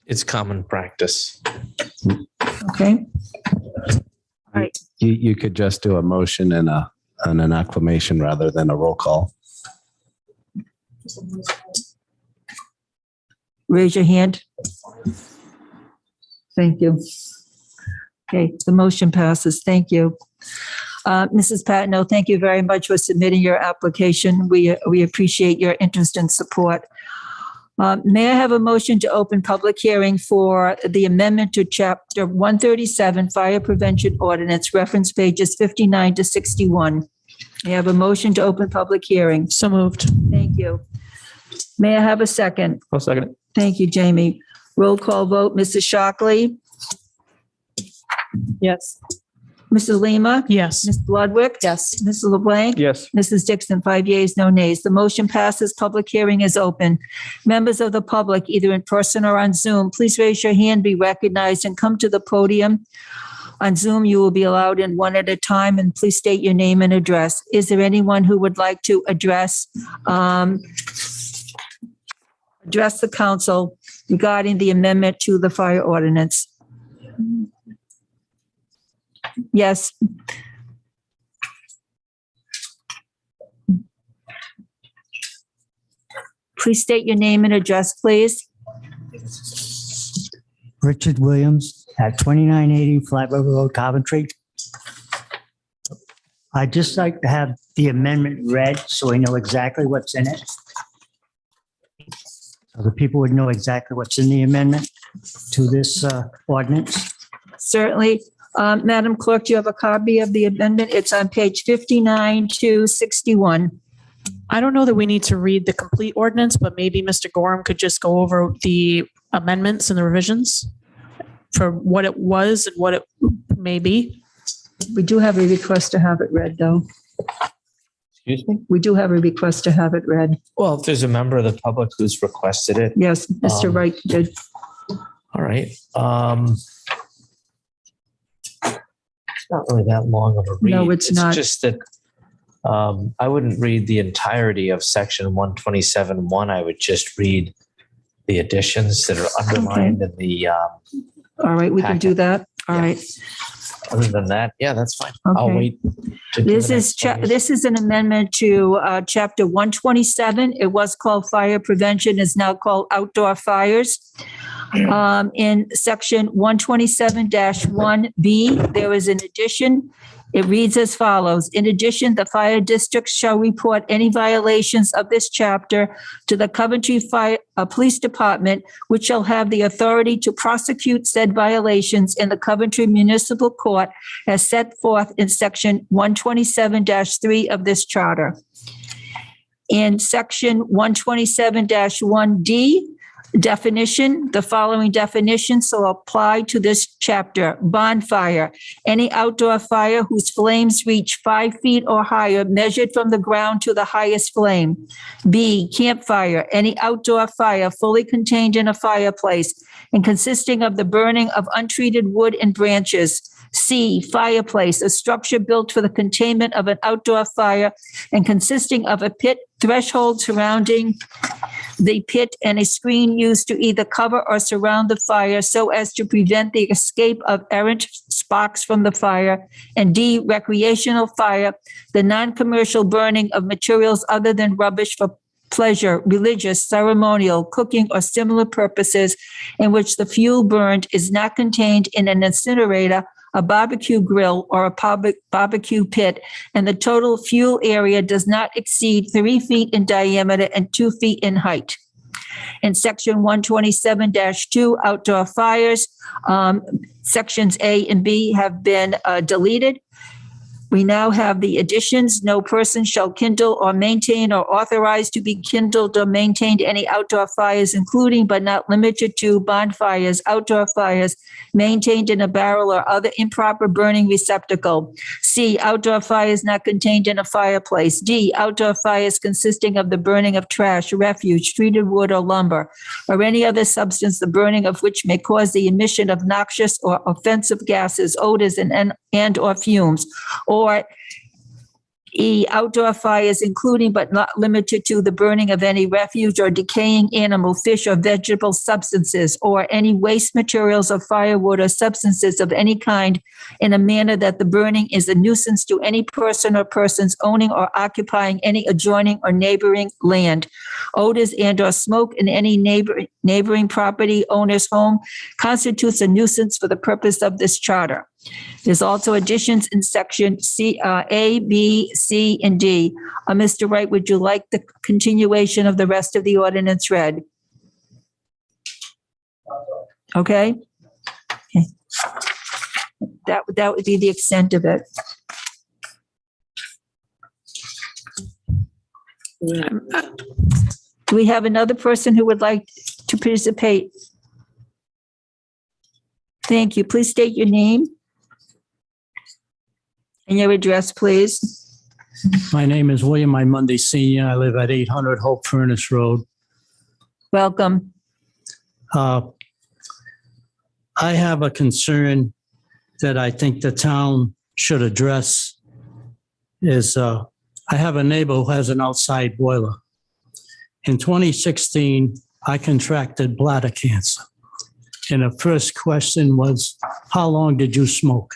It's common practice. Okay. You could just do a motion and an acclamation rather than a roll call. Raise your hand. Thank you. Okay, the motion passes. Thank you. Mrs. Patino, thank you very much for submitting your application. We appreciate your interest and support. May I have a motion to open public hearing for the amendment to Chapter 137 Fire Prevention Ordinance, reference pages 59 to 61? May I have a motion to open public hearing? So moved. Thank you. May I have a second? I'll second it. Thank you, Jamie. Roll call vote, Mrs. Shockley, Yes. Mrs. Lima, Yes. Ms. Ludwig. Yes. Mrs. LeBlanc. Yes. Mrs. Dickson, 5 yeas, no nays. The motion passes. Public hearing is open. Members of the public, either in person or on Zoom, please raise your hand, be recognized, and come to the podium. On Zoom, you will be allowed in one at a time, and please state your name and address. Is there anyone who would like to address the council regarding the amendment to the fire ordinance? Yes. Please state your name and address, please. Richard Williams at 2980 Flat River Road, Coventry. I'd just like to have the amendment read so we know exactly what's in it. So the people would know exactly what's in the amendment to this ordinance. Certainly. Madam Clerk, do you have a copy of the amendment? It's on page 59 to 61. I don't know that we need to read the complete ordinance, but maybe Mr. Gorham could just go over the amendments and the revisions for what it was and what it may be. We do have a request to have it read, though. Excuse me? We do have a request to have it read. Well, if there's a member of the public who's requested it. Yes, Mr. Wright did. All right. It's not really that long of a read. No, it's not. It's just that I wouldn't read the entirety of section 127.1. I would just read the additions that are underlined in the, All right, we can do that. All Yeah. right. other than that, yeah, that's fine. I'll Okay. wait. to do This the is, next one. this is an amendment to Chapter 127. It was called Fire Prevention, is now called Outdoor Fires. In Section 127-1B, there is an addition. It reads as follows. In addition, the fire district shall report any violations of this chapter to the Coventry Police Department, which shall have the authority to prosecute said violations in the Coventry Municipal Court as set forth in Section 127-3 of this charter. In Section 127-1D, definition, the following definitions shall apply to this chapter. Bonfire, any outdoor fire whose flames reach 5 feet or higher, measured from the ground to the highest flame. B, campfire, any outdoor fire fully contained in a fireplace and consisting of the burning of untreated wood and branches. C, fireplace, a structure built for the containment of an outdoor fire and consisting of a pit, threshold surrounding the pit, and a screen used to either cover or surround the fire so as to prevent the escape of errant sparks from the fire. And D, recreational fire, the non-commercial burning of materials other than rubbish for pleasure, religious, ceremonial, cooking, or similar purposes in which the fuel burned is not contained in an incinerator, a barbecue grill, or a barbecue pit, and the total fuel area does not exceed 3 feet in diameter and 2 feet in height. In Section 127-2, outdoor fires, Sections A and B have been deleted. We now have the additions. No person shall kindle or maintain or authorize to be kindled or maintained any outdoor fires, including but not limited to bonfires, outdoor fires maintained in a barrel or other improper burning receptacle. C, outdoor fires not contained in a fireplace. D, outdoor fires consisting of the burning of trash, refuse, treated wood or lumber, or any other substance, the burning of which may cause the emission of noxious or offensive gases, odors, and or fumes. Or E, outdoor fires, including but not limited to the burning of any refuse or decaying animal, fish, or vegetable substances, or any waste materials of firewood or substances of any kind in a manner that the burning is a nuisance to any person or persons owning or occupying any adjoining or neighboring land. Odors and/or smoke in any neighboring property owner's home constitutes a nuisance for the purpose of this charter. There's also additions in section C, A, B, C, and D. Mr. Wright, would you like the continuation of the rest of the ordinance read? Okay. That would be the extent of it. Do we have another person who would like to participate? Thank you. Please state your name and your address, please. My name is William I. Mundy Sr. I live at 800 Hope Furnace Road. Welcome. I have a concern that I think the town should address is I have a neighbor who has an outside boiler. In 2016, I contracted bladder cancer. And the first question was, how long did you smoke?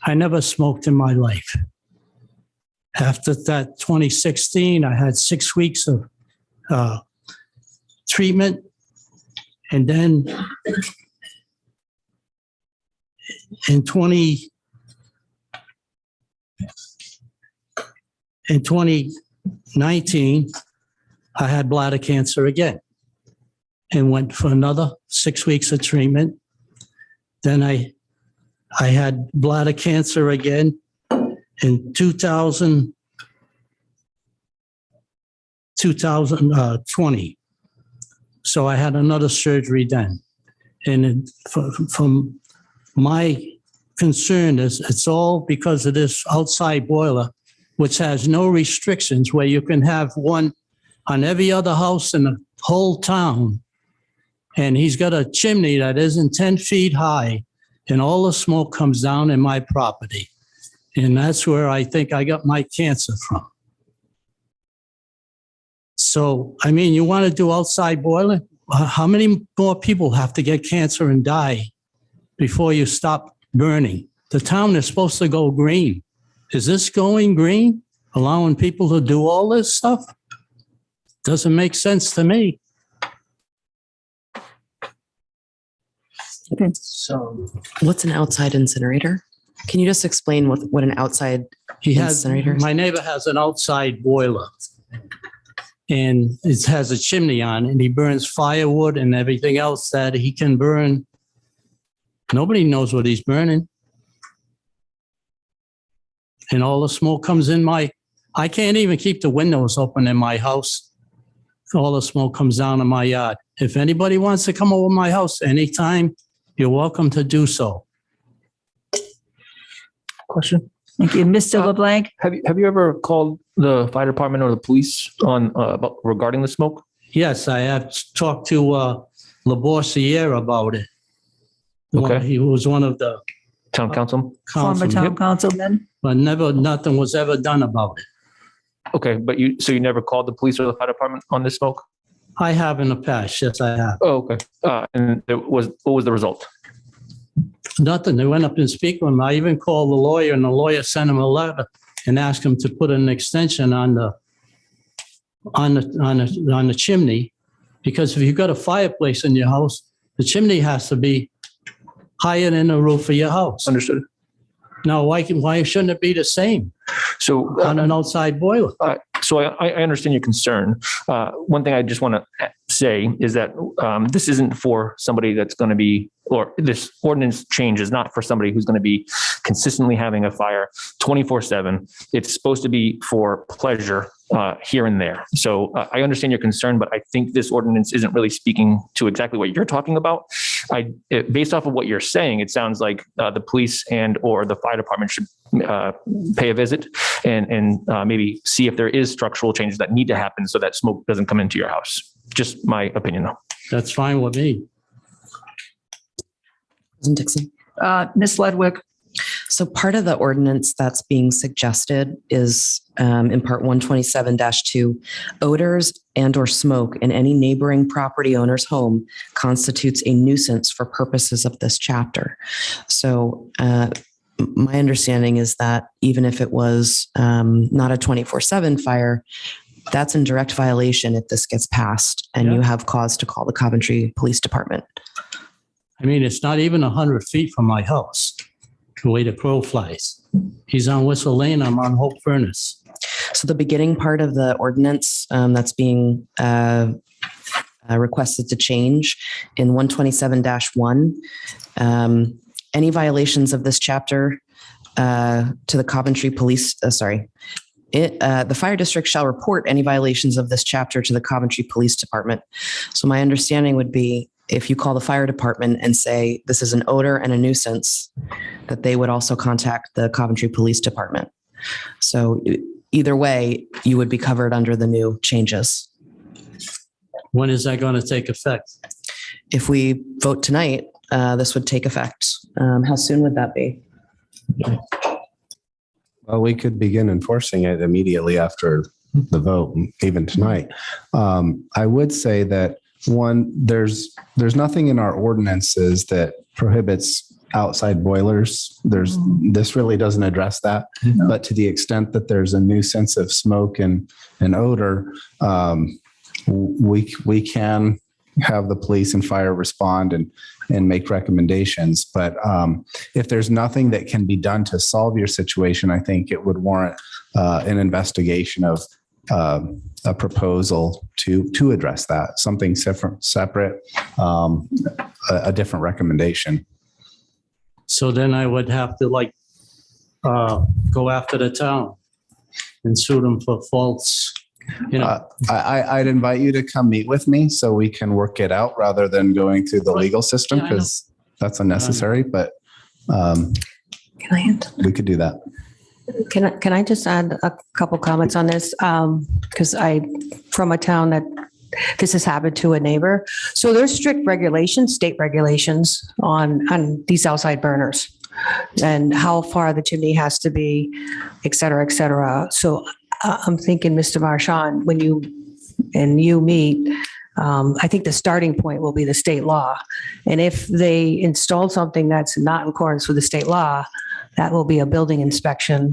I never smoked in my life. After that 2016, I had 6 weeks of treatment. And then in 2019, I had bladder cancer again and went for another 6 weeks of treatment. Then I had bladder cancer again in 2020. So I had another surgery then. And from my concern is it's all because of this outside boiler, which has no restrictions, where you can have one on every other house in the whole town. And he's got a chimney that isn't 10 feet high, and all the smoke comes down in my property. And that's where I think I got my cancer from. So, I mean, you want to do outside boiler? How many more people have to get cancer and die before you stop burning? The town is supposed to go green. Is this going green? Allowing people to do all this stuff? Doesn't make sense to me. So what's an outside incinerator? Can you just explain what an outside incinerator is? My neighbor has an outside boiler. And it has a chimney on it, and he burns firewood and everything else that he can burn. Nobody knows what he's burning. And all the smoke comes in I can't even keep the windows open in my house. All the smoke comes down in my yard. If anybody wants to come over my house anytime, you're welcome to do so. Question? Thank you. Mr. LeBlanc? Have you ever called the fire department or the police on regarding the smoke? Yes, I have talked to Labossiere about it. Okay. He was one of the Town council? Former town councilman? But nothing was ever done about it. Okay, but you never called the police or the fire department on this smoke? I have in the past, yes, I have. Oh, okay. And what was the result? Nothing. They went up and speak with him. I even called the lawyer, and the lawyer sent him a letter and asked him to put an extension on the chimney, because if you've got a fireplace in your house, the chimney has to be higher than the roof of your house. Understood. Now, why shouldn't it be the same So on an outside boiler? So I understand your concern. One thing I just want to say is that this isn't for somebody that's going to be, or this ordinance change is not for somebody who's going to be consistently having a fire 24/7. It's supposed to be for pleasure here and there. So I understand your concern, but I think this ordinance isn't really speaking to exactly what you're talking about. Based off of what you're saying, it sounds like the police and or the fire department should pay a visit and maybe see if there is structural changes that need to happen so that smoke doesn't come into your house. Just my opinion, though. That's fine with me. Dickson. Ms. Ludwig? So part of the ordinance that's being suggested is in part 127-2, odors and or smoke in any neighboring property owner's home constitutes a nuisance for purposes of this chapter. So my understanding is that even if it was not a 24/7 fire, that's in direct violation if this gets passed and you have cause to call the Coventry Police Department. I mean, it's not even 100 feet from my house, the way the crow flies. He's on Whistle Lane, I'm on Hope Furnace. So the beginning part of the ordinance that's being requested to change in 127-1, any violations of this chapter to the Coventry Police, the fire district shall report any violations of this chapter to the Coventry Police Department. So my understanding would be if you call the fire department and say this is an odor and a nuisance, that they would also contact the Coventry Police Department. So either way, you would be covered under the new changes. When is that going to take effect? If we vote tonight, this would take effect. How soon would that be? Well, we could begin enforcing it immediately after the vote, even tonight. I would say that one, there's nothing in our ordinances that prohibits outside boilers. This really doesn't address that. But to the extent that there's a nuisance of smoke and odor, we can have the police and fire respond and make recommendations. But if there's nothing that can be done to solve your situation, I think it would warrant an investigation of a proposal to address that, something separate, a different recommendation. So then I would have to go after the town and sue them for false, I'd invite you to come meet with me so we can work it out rather than going through the legal system, because that's unnecessary, but we could do that. Can I just add a couple comments on this? Because from a town that this has happened to a neighbor. So there's strict regulations, state regulations on these outside burners and how far the chimney has to be, et cetera, et cetera. So I'm thinking, Mr. Marchant, when you meet, I think the starting point will be the state law. And if they installed something that's not in accordance with the state law, that will be a building inspection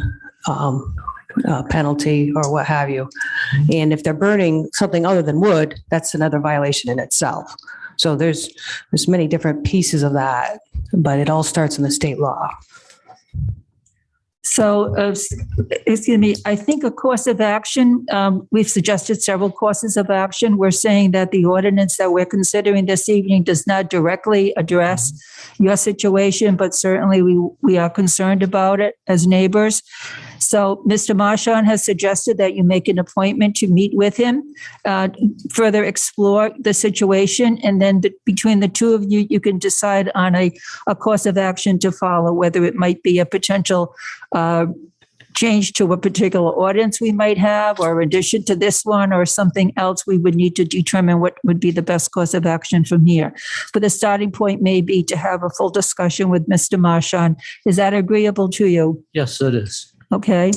penalty or what have you. And if they're burning something other than wood, that's another violation in itself. So there's many different pieces of that, but it all starts in the state law. So, excuse me, I think a course of action, we've suggested several courses of action. We're saying that the ordinance that we're considering this evening does not directly address your situation, but certainly we are concerned about it as neighbors. So Mr. Marchant has suggested that you make an appointment to meet with him, further explore the situation, and then between the two of you, you can decide on a course of action to follow, whether it might be a potential change to a particular ordinance we might have, or addition to this one, or something else. We would need to determine what would be the best course of action from here. But the starting point may be to have a full discussion with Mr. Marchant. Is that agreeable to you? Yes, it is. Okay.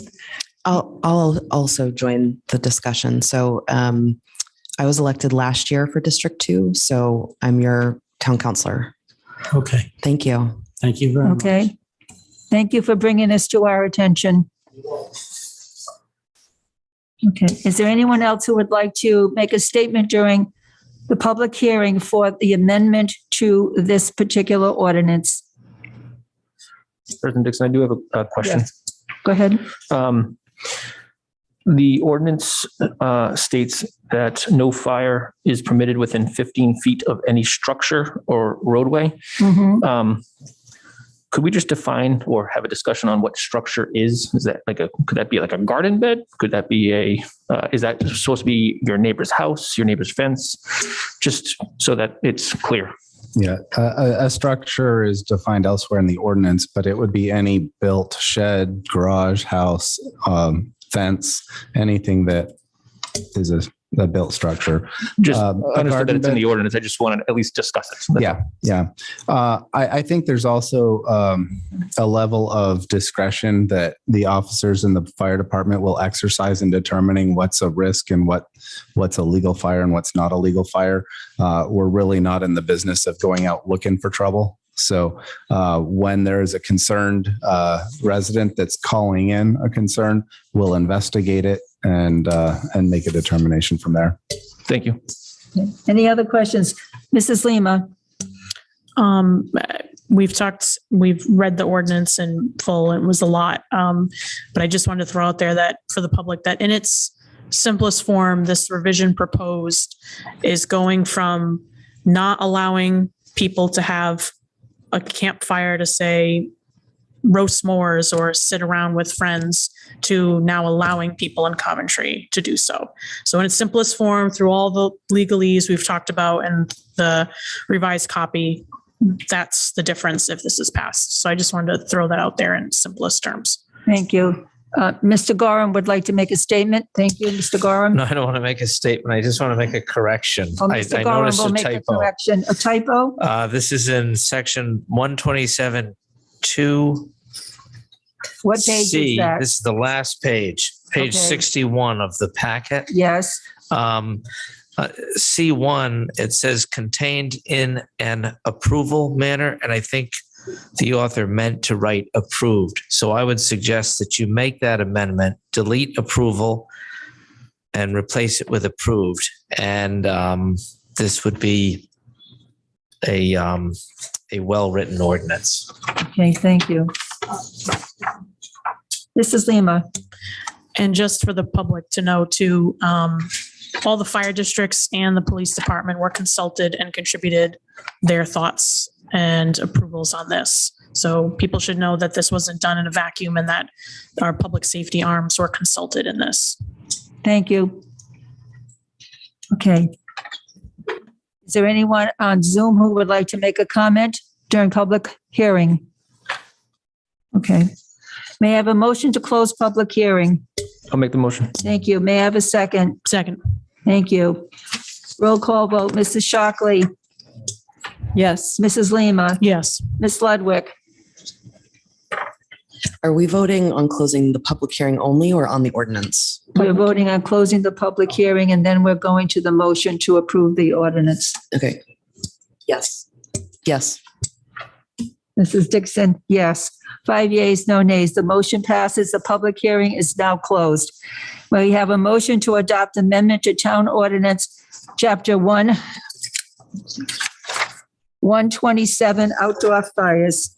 I'll also join the discussion. So I was elected last year for District 2, so I'm your town councilor. Okay. Thank you. Thank you very much. Okay. Thank you for bringing this to our attention. Okay. Is there anyone else who would like to make a statement during the public hearing for the amendment to this particular ordinance? President Dickson, I do have a question. Yes. Go ahead. The ordinance states that no fire is permitted within 15 feet of any structure or roadway. Mm-hmm. Could we just define or have a discussion on what structure is? Is that could that be like a garden bed? Could that be is that supposed to be your neighbor's house, your neighbor's fence? Just so that it's clear. Yeah, a structure is defined elsewhere in the ordinance, but it would be any built shed, garage, house, fence, anything that is the built structure. Just A understood that garden it's in bed- the ordinance. I just want to at least discuss it. That's all. Yeah. I think there's also a level of discretion that the officers in the fire department will exercise in determining what's a risk and what's a legal fire and what's not a legal fire. We're really not in the business of going out looking for trouble. So when there is a concerned resident that's calling in a concern, we'll investigate it and make a determination from there. Thank you. Any other questions? Mrs. Lima? We've read the ordinance in full. It was a lot. But I just wanted to throw out there that for the public, that in its simplest form, this revision proposed is going from not allowing people to have a campfire to say roast s'mores or sit around with friends to now allowing people in Coventry to do so. So in its simplest form, through all the legalese we've talked about and the revised copy, that's the difference if this is passed. So I just wanted to throw that out there in simplest terms. Thank you. Mr. Gorham would like to make a statement. Thank you, Mr. Gorham. No, I don't want to make a statement. I just want to make a correction. Mr. I Gorham noticed will a make a typo. correction. A typo? This is in section 127.2. What page C. is that? This is the last page, page Okay. 61 of the packet. Yes. C1, it says contained in an approval manner, and I think the author meant to write approved. So I would suggest that you make that amendment, delete approval, and replace it with approved. And this would be a well-written ordinance. Okay, thank you. Mrs. Lima? And just for the public to know too, all the fire districts and the police department were consulted and contributed their thoughts and approvals on this. So people should know that this wasn't done in a vacuum and that our public safety arms were consulted in this. Thank you. Okay. Is there anyone on Zoom who would like to make a comment during public hearing? Okay. May I have a motion to close public hearing? I'll make the motion. Thank you. May I have a second? Second. Thank you. Roll call vote. Mrs. Shockley? Yes. Mrs. Lima? Yes. Ms. Ludwig? Are we voting on closing the public hearing only or on the ordinance? We're voting on closing the public hearing, and then we're going to the motion to approve the ordinance. Okay. Yes. Yes. Mrs. Dickson, yes. 5 yeas, no nays. The motion passes. The public hearing is now closed. We have a motion to adopt amendment to Town Ordinance, Chapter 127, outdoor fires.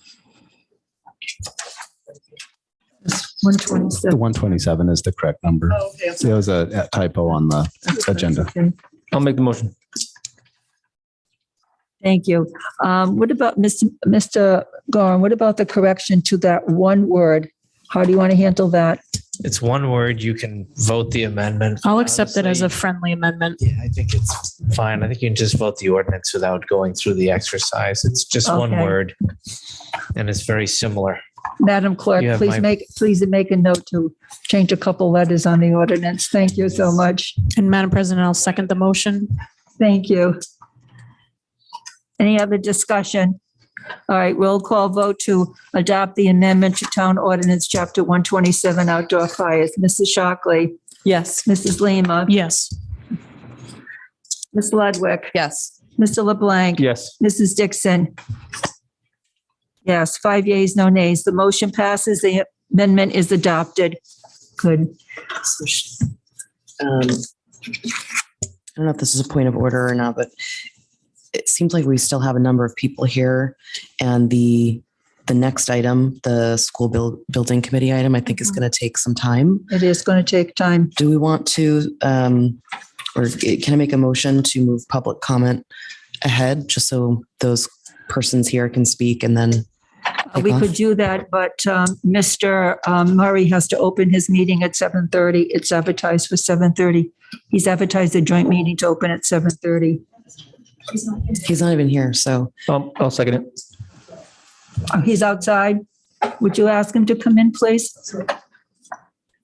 127. The 127 is the correct number. There was a typo on the agenda. I'll make the motion. Thank you. What about Mr. Gorham? What about the correction to that one word? How do you want to handle that? It's one word. You can vote the amendment. I'll accept it as a Honestly, friendly amendment. Yeah, I think it's fine. I think you can just vote the ordinance without going through the exercise. It's just one Okay. word, and it's very similar. Madam Clerk, You have please my- make a note to change a couple letters on the ordinance. Thank you so much. And Madam President, I'll second the motion. Thank you. Any other discussion? All right, roll call vote to adopt the amendment to Town Ordinance, Chapter 127, outdoor fires. Mrs. Shockley? Yes. Mrs. Lima? Yes. Ms. Ludwig? Yes. Mr. LeBlanc? Yes. Mrs. Dickson? Yes, 5 yeas, no nays. The motion passes. The amendment is adopted. Good. I don't know if this is a point of order or not, but it seems like we still have a number of people here. And the next item, the school building committee item, I think is going to take some time. It is going to take time. Do we want to, or can I make a motion to move public comment ahead, just so those persons here can speak and then take We off? could do that, but Mr. Murray has to open his meeting at 7:30. It's advertised for 7:30. He's advertised the joint meeting to open at 7:30. He's not even here, so I'll second it. He's outside. Would you ask him to come in, please?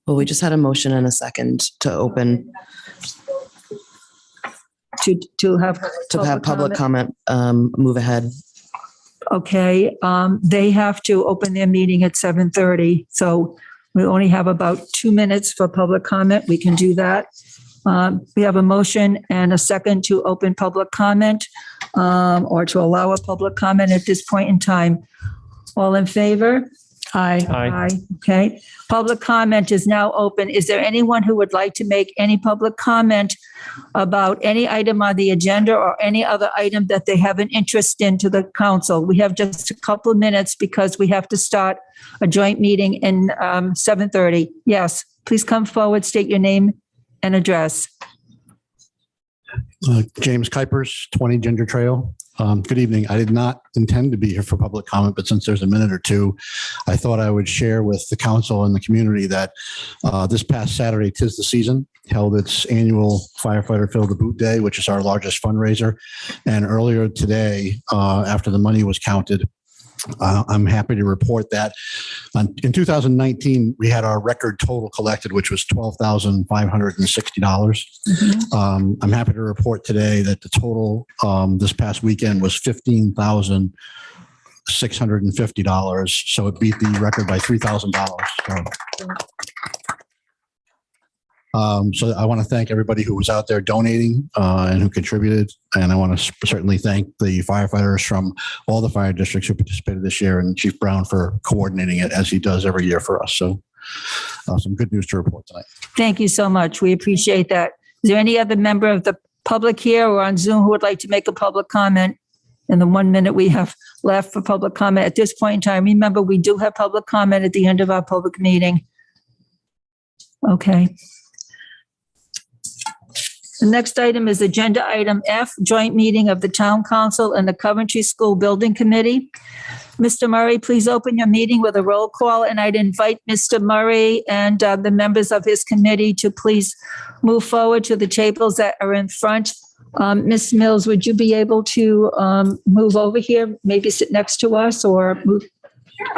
well, we just had a motion and a second to open. to have. To have public comment, move ahead. Okay, they have to open their meeting at 7:30, so we only have about 2 minutes for public comment. We can do that. We have a motion and a second to open public comment, or to allow a public comment at this point in time. All in favor? Aye. Aye. Okay. Public comment is now open. Is there anyone who would like to make any public comment about any item on the agenda or any other item that they have an interest in to the council? We have just a couple of minutes because we have to start a joint meeting in 7:30. Yes, please come forward, state your name and address. James Kuipers, 20 Ginger Trail. Good evening. I did not intend to be here for public comment, but since there's a minute or two, I thought I would share with the council and the community that this past Saturday, 'Tis the Season, held its annual Firefighter Fill the Boot Day, which is our largest fundraiser. And earlier today, after the money was counted, I'm happy to report that in 2019, we had our record total collected, which was $12,560. I'm happy to report today that the total this past weekend was $15,650. So it beat the record by $3,000. So I want to thank everybody who was out there donating and who contributed. And I want to certainly thank the firefighters from all the fire districts who participated this year and Chief Brown for coordinating it as he does every year for us. So some good news to report tonight. Thank you so much. We appreciate that. Is there any other member of the public here or on Zoom who would like to make a public comment in the 1 minute we have left for public comment at this point in time? Remember, we do have public comment at the end of our public meeting. Okay. The next item is agenda item F, joint meeting of the Town Council and the Coventry School Building Committee. Mr. Murray, please open your meeting with a roll call, and I'd invite Mr. Murray and the members of his committee to please move forward to the tables that are in front. Ms. Mills, would you be able to move over here, maybe sit next to us or move?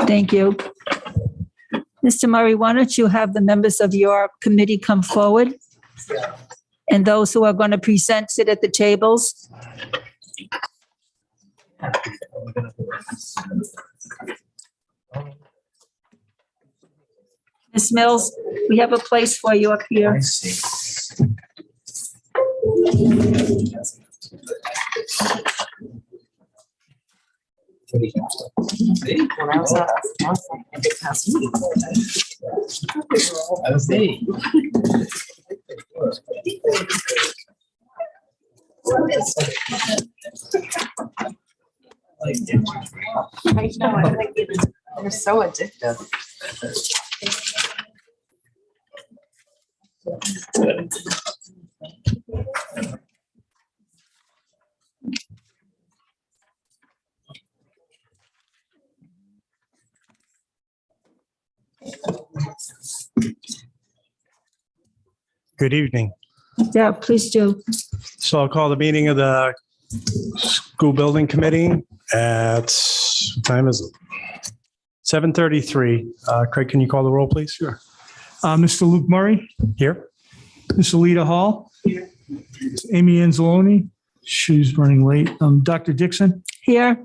Thank you. Mr. Murray, why don't you have the members of your committee come forward? And those who are going to present sit at the tables. Ms. Mills, we have a place for you up here. They're so addictive. Good evening. Yeah, please do. So I'll call the meeting of the School Building Committee at, what time is it? 7:33. Craig, can you call the roll, please? Sure. Mr. Luke Murray, Here. Ms. Alita Hall, Amy Anzalone, she's running late. Dr. Dickson, Here.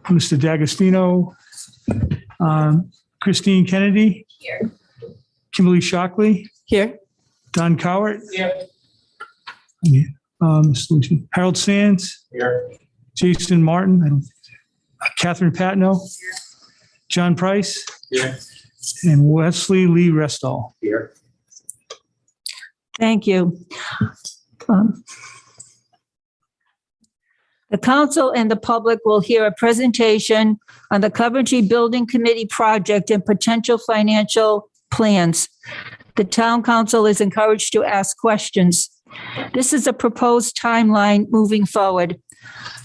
Mr. D'Agostino, Christine Kennedy, Kimberly Shockley, Here. Don Cowart, Harold Sands, Jason Martin, Catherine Patno, John Price, and Wesley Lee Restall. Thank you. The council and the public will hear a presentation on the Coventry Building Committee project and potential financial plans. The town council is encouraged to ask questions. This is a proposed timeline moving forward.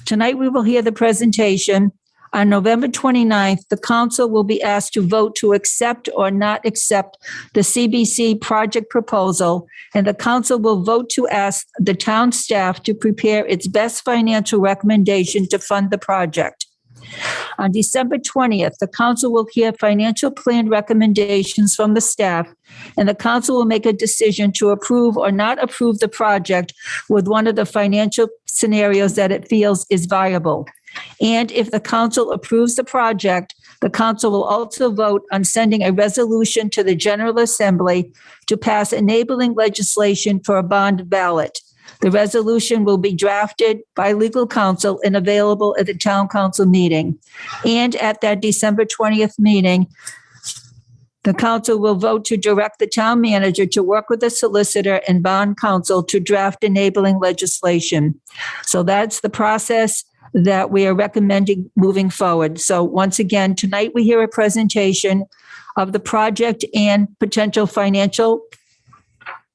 Tonight, we will hear the presentation. On November 29th, the council will be asked to vote to accept or not accept the CBC project proposal, and the council will vote to ask the town staff to prepare its best financial recommendation to fund the project. On December 20th, the council will hear financial plan recommendations from the staff, and the council will make a decision to approve or not approve the project with one of the financial scenarios that it feels is viable. And if the council approves the project, the council will also vote on sending a resolution to the General Assembly to pass enabling legislation for a bond ballot. The resolution will be drafted by legal counsel and available at the town council meeting. And at that December 20th meeting, the council will vote to direct the town manager to work with the solicitor and bond counsel to draft enabling legislation. So that's the process that we are recommending moving forward. So once again, tonight we hear a presentation of the project and potential financial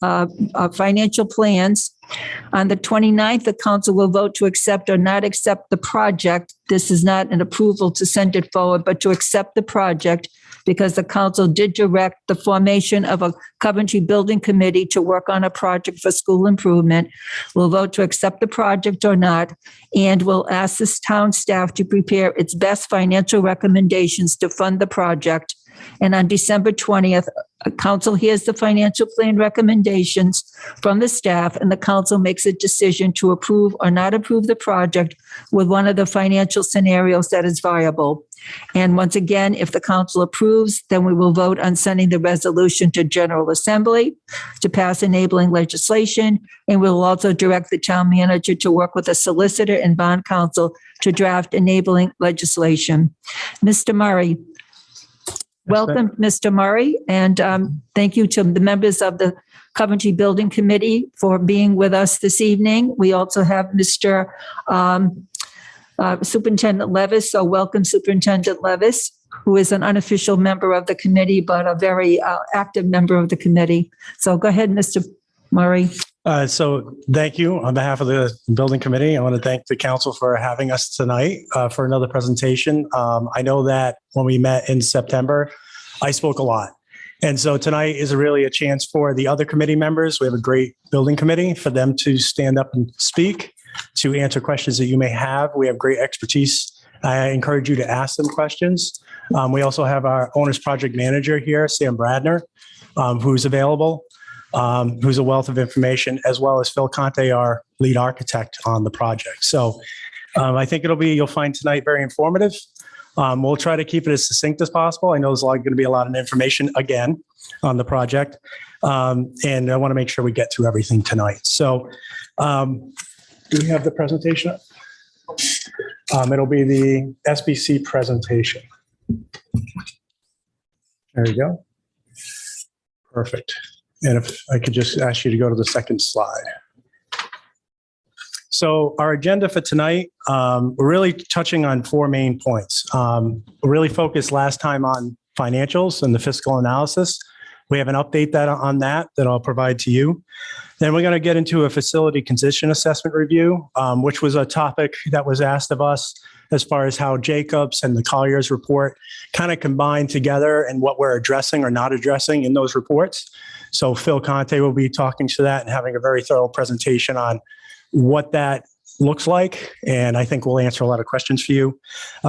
plans. On the 29th, the council will vote to accept or not accept the project. This is not an approval to send it forward, but to accept the project, because the council did direct the formation of a Coventry Building Committee to work on a project for school improvement. We'll vote to accept the project or not, and we'll ask this town staff to prepare its best financial recommendations to fund the project. And on December 20th, council hears the financial plan recommendations from the staff, and the council makes a decision to approve or not approve the project with one of the financial scenarios that is viable. And once again, if the council approves, then we will vote on sending the resolution to General Assembly to pass enabling legislation. And we will also direct the town manager to work with a solicitor and bond counsel to draft enabling legislation. Mr. Murray. Welcome, Mr. Murray, and thank you to the members of the Coventry Building Committee for being with us this evening. We also have Mr. Superintendent Levis, so welcome, Superintendent Levis, who is an unofficial member of the committee, but a very active member of the committee. So go ahead, Mr. Murray. So thank you on behalf of the building committee. I want to thank the council for having us tonight for another presentation. I know that when we met in September, I spoke a lot. And so tonight is really a chance for the other committee members. We have a great building committee for them to stand up and speak, to answer questions that you may have. We have great expertise. I encourage you to ask them questions. We also have our owner's project manager here, Sam Bradner, who's available. Who's a wealth of information, as well as Phil Conte, our lead architect on the project. So I think you'll find tonight very informative. We'll try to keep it as succinct as possible. I know there's going to be a lot of information again on the project. And I want to make sure we get through everything tonight. So do we have the presentation up? It'll be the SBC presentation. There you go. Perfect. And if I could just ask you to go to the second slide. So our agenda for tonight, we're really touching on four main points. We really focused last time on financials and the fiscal analysis. We have an update on that I'll provide to you. Then we're going to get into a facility condition assessment review, which was a topic that was asked of us as far as how Jacobs and the Collier's report kind of combine together and what we're addressing or not addressing in those reports. So Phil Conte will be talking to that and having a very thorough presentation on what that looks like. And I think we'll answer a lot of questions for you.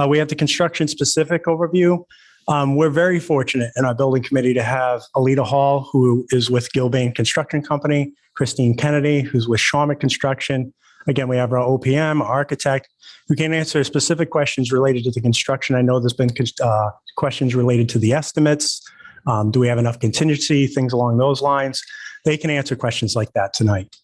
We have the construction specific overview. We're very fortunate in our building committee to have Alita Hall, who is with Gilbane Construction Company, Christine Kennedy, who's with Sharma Construction. Again, we have our OPM, our architect, who can answer specific questions related to the construction. I know there's been questions related to the estimates. Do we have enough contingency? Things along those lines. They can answer questions like that tonight.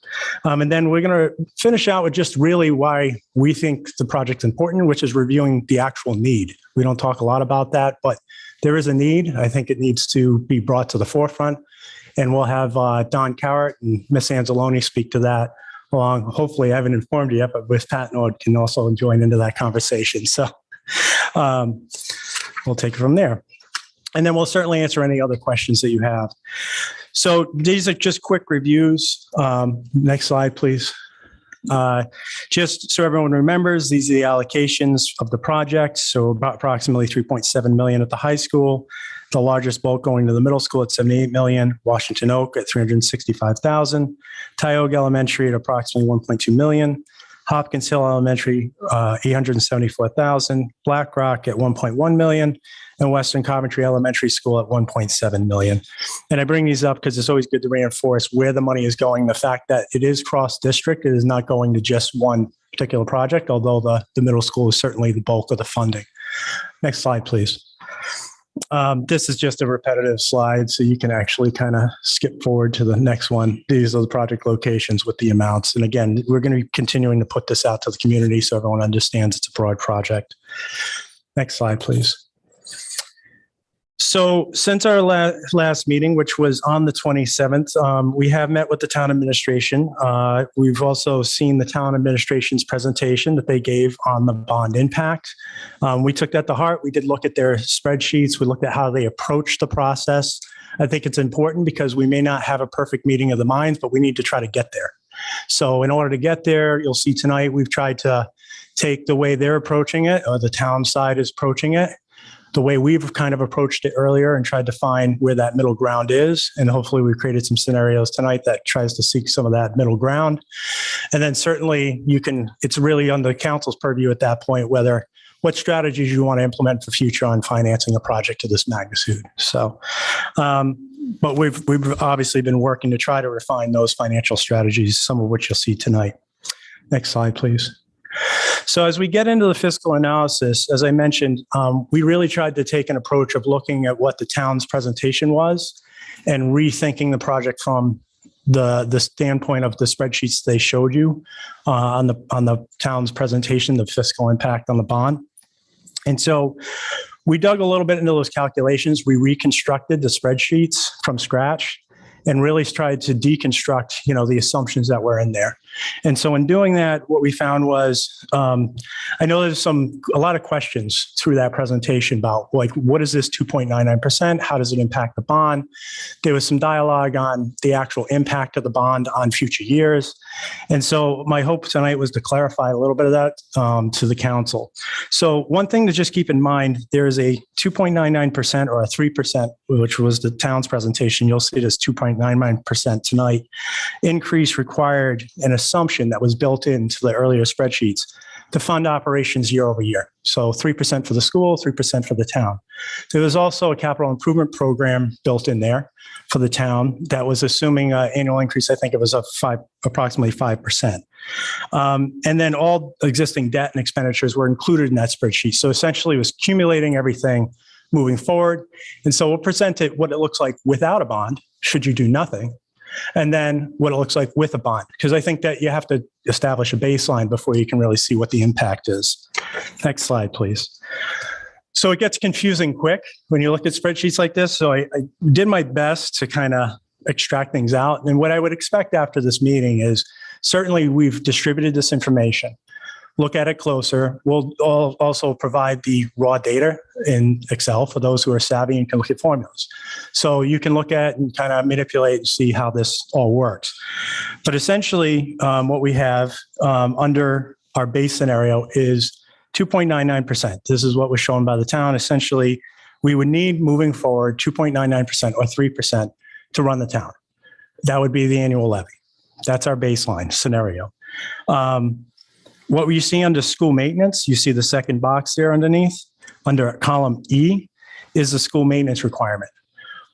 And then we're going to finish out with just really why we think the project's important, which is reviewing the actual need. We don't talk a lot about that, but there is a need. I think it needs to be brought to the forefront. And we'll have Don Cowart and Miss Anzalone speak to that along. Hopefully, I haven't informed you yet, but Miss Pat Nord can also join into that conversation. So we'll take it from there. And then we'll certainly answer any other questions that you have. So these are just quick reviews. Next slide, please. Just so everyone remembers, these are the allocations of the project. So about approximately 3.7 million at the high school, the largest bulk going to the middle school at 78 million, Washington Oak at 365,000, Tioga Elementary at approximately 1.2 million, Hopkins Hill Elementary, 874,000, Black Rock at 1.1 million, and Western Coventry Elementary School at 1.7 million. And I bring these up because it's always good to reinforce where the money is going. The fact that it is cross-district, it is not going to just one particular project, although the middle school is certainly the bulk of the funding. Next slide, please. This is just a repetitive slide, so you can actually kind of skip forward to the next one. These are the project locations with the amounts. And again, we're going to be continuing to put this out to the community so everyone understands it's a broad project. Next slide, please. So since our last meeting, which was on the 27th, we have met with the town administration. We've also seen the town administration's presentation that they gave on the bond impact. We took that to heart. We did look at their spreadsheets. We looked at how they approach the process. I think it's important because we may not have a perfect meeting of the minds, but we need to try to get there. So in order to get there, you'll see tonight, we've tried to take the way they're approaching it, or the town side is approaching it, the way we've kind of approached it earlier and tried to find where that middle ground is. And hopefully we've created some scenarios tonight that tries to seek some of that middle ground. And then certainly it's really on the council's purview at that point, what strategies you want to implement for future on financing a project of this magnitude. So, but we've obviously been working to try to refine those financial strategies, some of which you'll see tonight. Next slide, please. So as we get into the fiscal analysis, as I mentioned, we really tried to take an approach of looking at what the town's presentation was and rethinking the project from the standpoint of the spreadsheets they showed you on the town's presentation, the fiscal impact on the bond. And so we dug a little bit into those calculations. We reconstructed the spreadsheets from scratch and really tried to deconstruct, the assumptions that were in there. And so in doing that, what we found was, I know there's a lot of questions through that presentation about what is this 2.99%? How does it impact the bond? There was some dialogue on the actual impact of the bond on future years. And so my hope tonight was to clarify a little bit of that to the council. So one thing to just keep in mind, there is a 2.99% or a 3%, which was the town's presentation. You'll see it as 2.99% tonight. Increase required an assumption that was built into the earlier spreadsheets to fund operations year over year. So 3% for the school, 3% for the town. There was also a capital improvement program built in there for the town that was assuming an annual increase. I think it was approximately 5%. And then all existing debt and expenditures were included in that spreadsheet. So essentially it was accumulating everything moving forward. And so we'll present it what it looks like without a bond, should you do nothing, and then what it looks like with a bond, because I think that you have to establish a baseline before you can really see what the impact is. Next slide, please. So it gets confusing quick when you look at spreadsheets like this. So I did my best to kind of extract things out. And what I would expect after this meeting is certainly we've distributed this information. Look at it closer. We'll also provide the raw data in Excel for those who are savvy and can look at formulas. So you can look at and kind of manipulate and see how this all works. But essentially, what we have under our base scenario is 2.99%. This is what was shown by the town. Essentially, we would need moving forward 2.99% or 3% to run the town. That would be the annual levy. That's our baseline scenario. What you see under school maintenance, you see the second box there underneath. Under column E is the school maintenance requirement.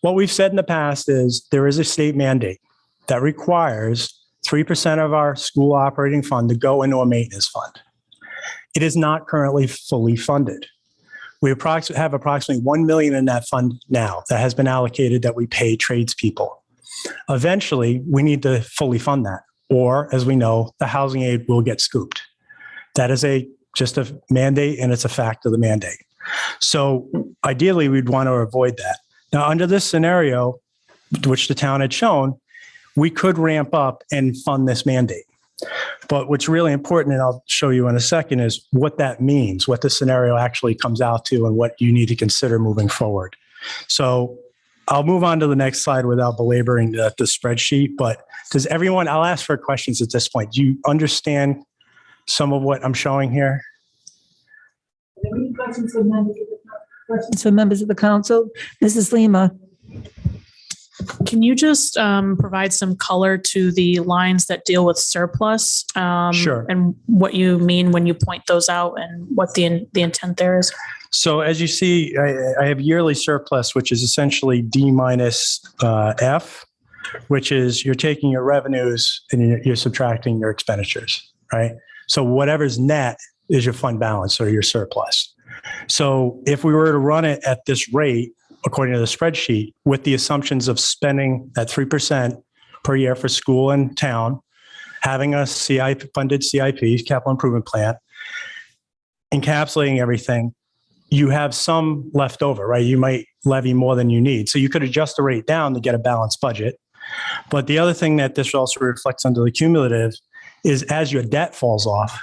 What we've said in the past is there is a state mandate that requires 3% of our school operating fund to go into a maintenance fund. It is not currently fully funded. We have approximately 1 million in that fund now that has been allocated that we pay tradespeople. Eventually, we need to fully fund that, or as we know, the housing aid will get scooped. That is just a mandate, and it's a fact of the mandate. So ideally, we'd want to avoid that. Now, under this scenario, which the town had shown, we could ramp up and fund this mandate. But what's really important, and I'll show you in a second, is what that means, what the scenario actually comes out to, and what you need to consider moving forward. So I'll move on to the next slide without belaboring the spreadsheet. But I'll ask for questions at this point. Do you understand some of what I'm showing here? Are there any questions for members of the council? Mrs. Lima? Can you just provide some color to the lines that deal with surplus? Sure. And what you mean when you point those out and what the intent there is? So as you see, I have yearly surplus, which is essentially D minus F, which is you're taking your revenues and you're subtracting your expenditures, right? So whatever's net is your fund balance or your surplus. So if we were to run it at this rate, according to the spreadsheet, with the assumptions of spending at 3% per year for school and town, having a funded CIP, capital improvement plan, encapsulating everything, you have some left over, right? You might levy more than you need. So you could adjust the rate down to get a balanced budget. But the other thing that this also reflects under the cumulative is as your debt falls off,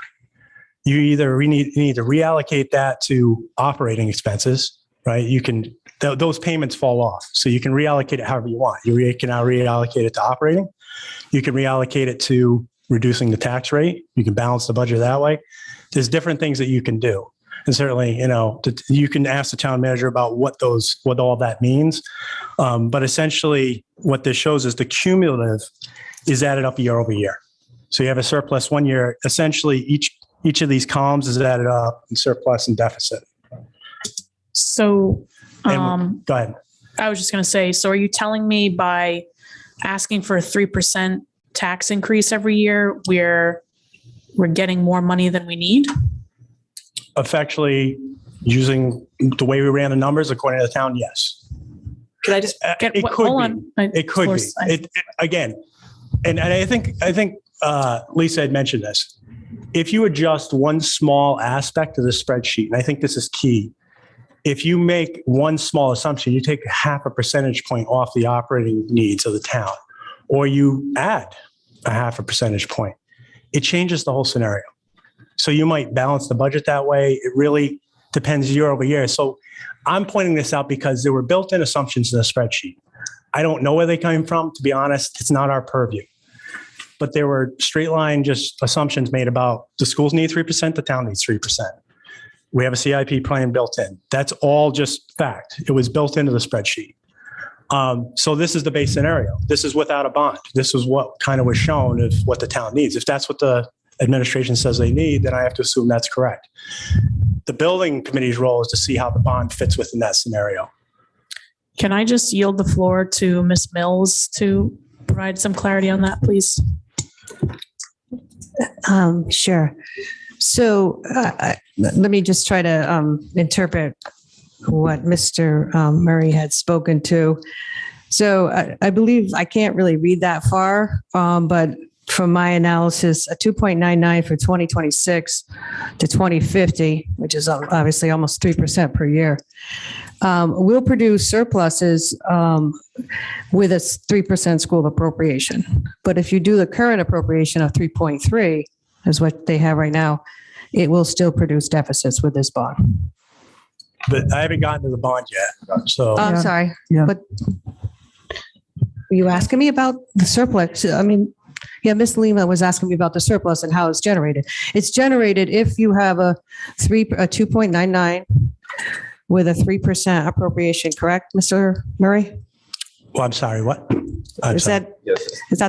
you need to reallocate that to operating expenses, right? You can, those payments fall off. So you can reallocate it however you want. You can now reallocate it to operating. You can reallocate it to reducing the tax rate. You can balance the budget that way. There's different things that you can do. And certainly, you can ask the town manager about what all that means. But essentially what this shows is the cumulative is added up year over year. So you have a surplus one year, essentially each of these columns is added up in surplus and deficit. So, go ahead. I was just going to say, so are you telling me by asking for a 3% tax increase every year, we're getting more money than we need? Effectively, using the way we ran the numbers according to the town, yes. Could I just It could be. It could be. Again, and I think Lisa had mentioned this. If you adjust one small aspect of the spreadsheet, and I think this is key, if you make one small assumption, you take half a percentage point off the operating needs of the town, or you add a half a percentage point, it changes the whole scenario. So you might balance the budget that way. It really depends year over year. So I'm pointing this out because there were built-in assumptions in the spreadsheet. I don't know where they came from. To be honest, it's not our purview. But there were straight line just assumptions made about the schools need 3%, the town needs 3%. We have a CIP plan built in. That's all just fact. It was built into the spreadsheet. So this is the base scenario. This is without a bond. This is what kind of was shown of what the town needs. If that's what the administration says they need, then I have to assume that's correct. The building committee's role is to see how the bond fits within that scenario. Can I just yield the floor to Ms. Mills to provide some clarity on that, please? Sure. So let me just try to interpret what Mr. Murray had spoken to. So I believe I can't really read that far, but from my analysis, a 2.99 for 2026 to 2050, which is obviously almost 3% per year, will produce surpluses with a 3% school appropriation. But if you do the current appropriation of 3.3, is what they have right now, it will still produce deficits with this bond. But I haven't gotten to the bond yet. So I'm sorry, Yeah. but were you asking me about the surplus? I mean, yeah, Ms. Lima was asking me about the surplus and how it's generated. It's generated if you have a 2.99 with a 3% appropriation, correct, Mr. Murray? Well, I'm sorry, what? Is that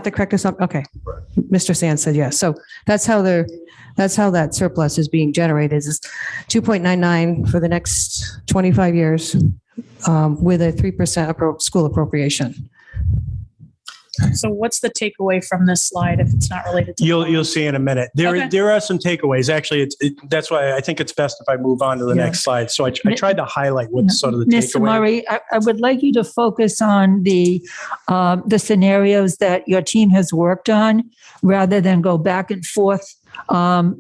the correct assumption? Okay. Mr. Sands said yes. So that's how that surplus is being generated, is 2.99 for the next 25 years with a 3% school appropriation. So what's the takeaway from this slide if it's not related to? You'll see in a minute. There are some takeaways. Actually, that's why I think it's best if I move on to the next slide. So I tried to highlight what's sort of the Mr. takeaway. Murray, I would like you to focus on the scenarios that your team has worked on rather than go back and forth,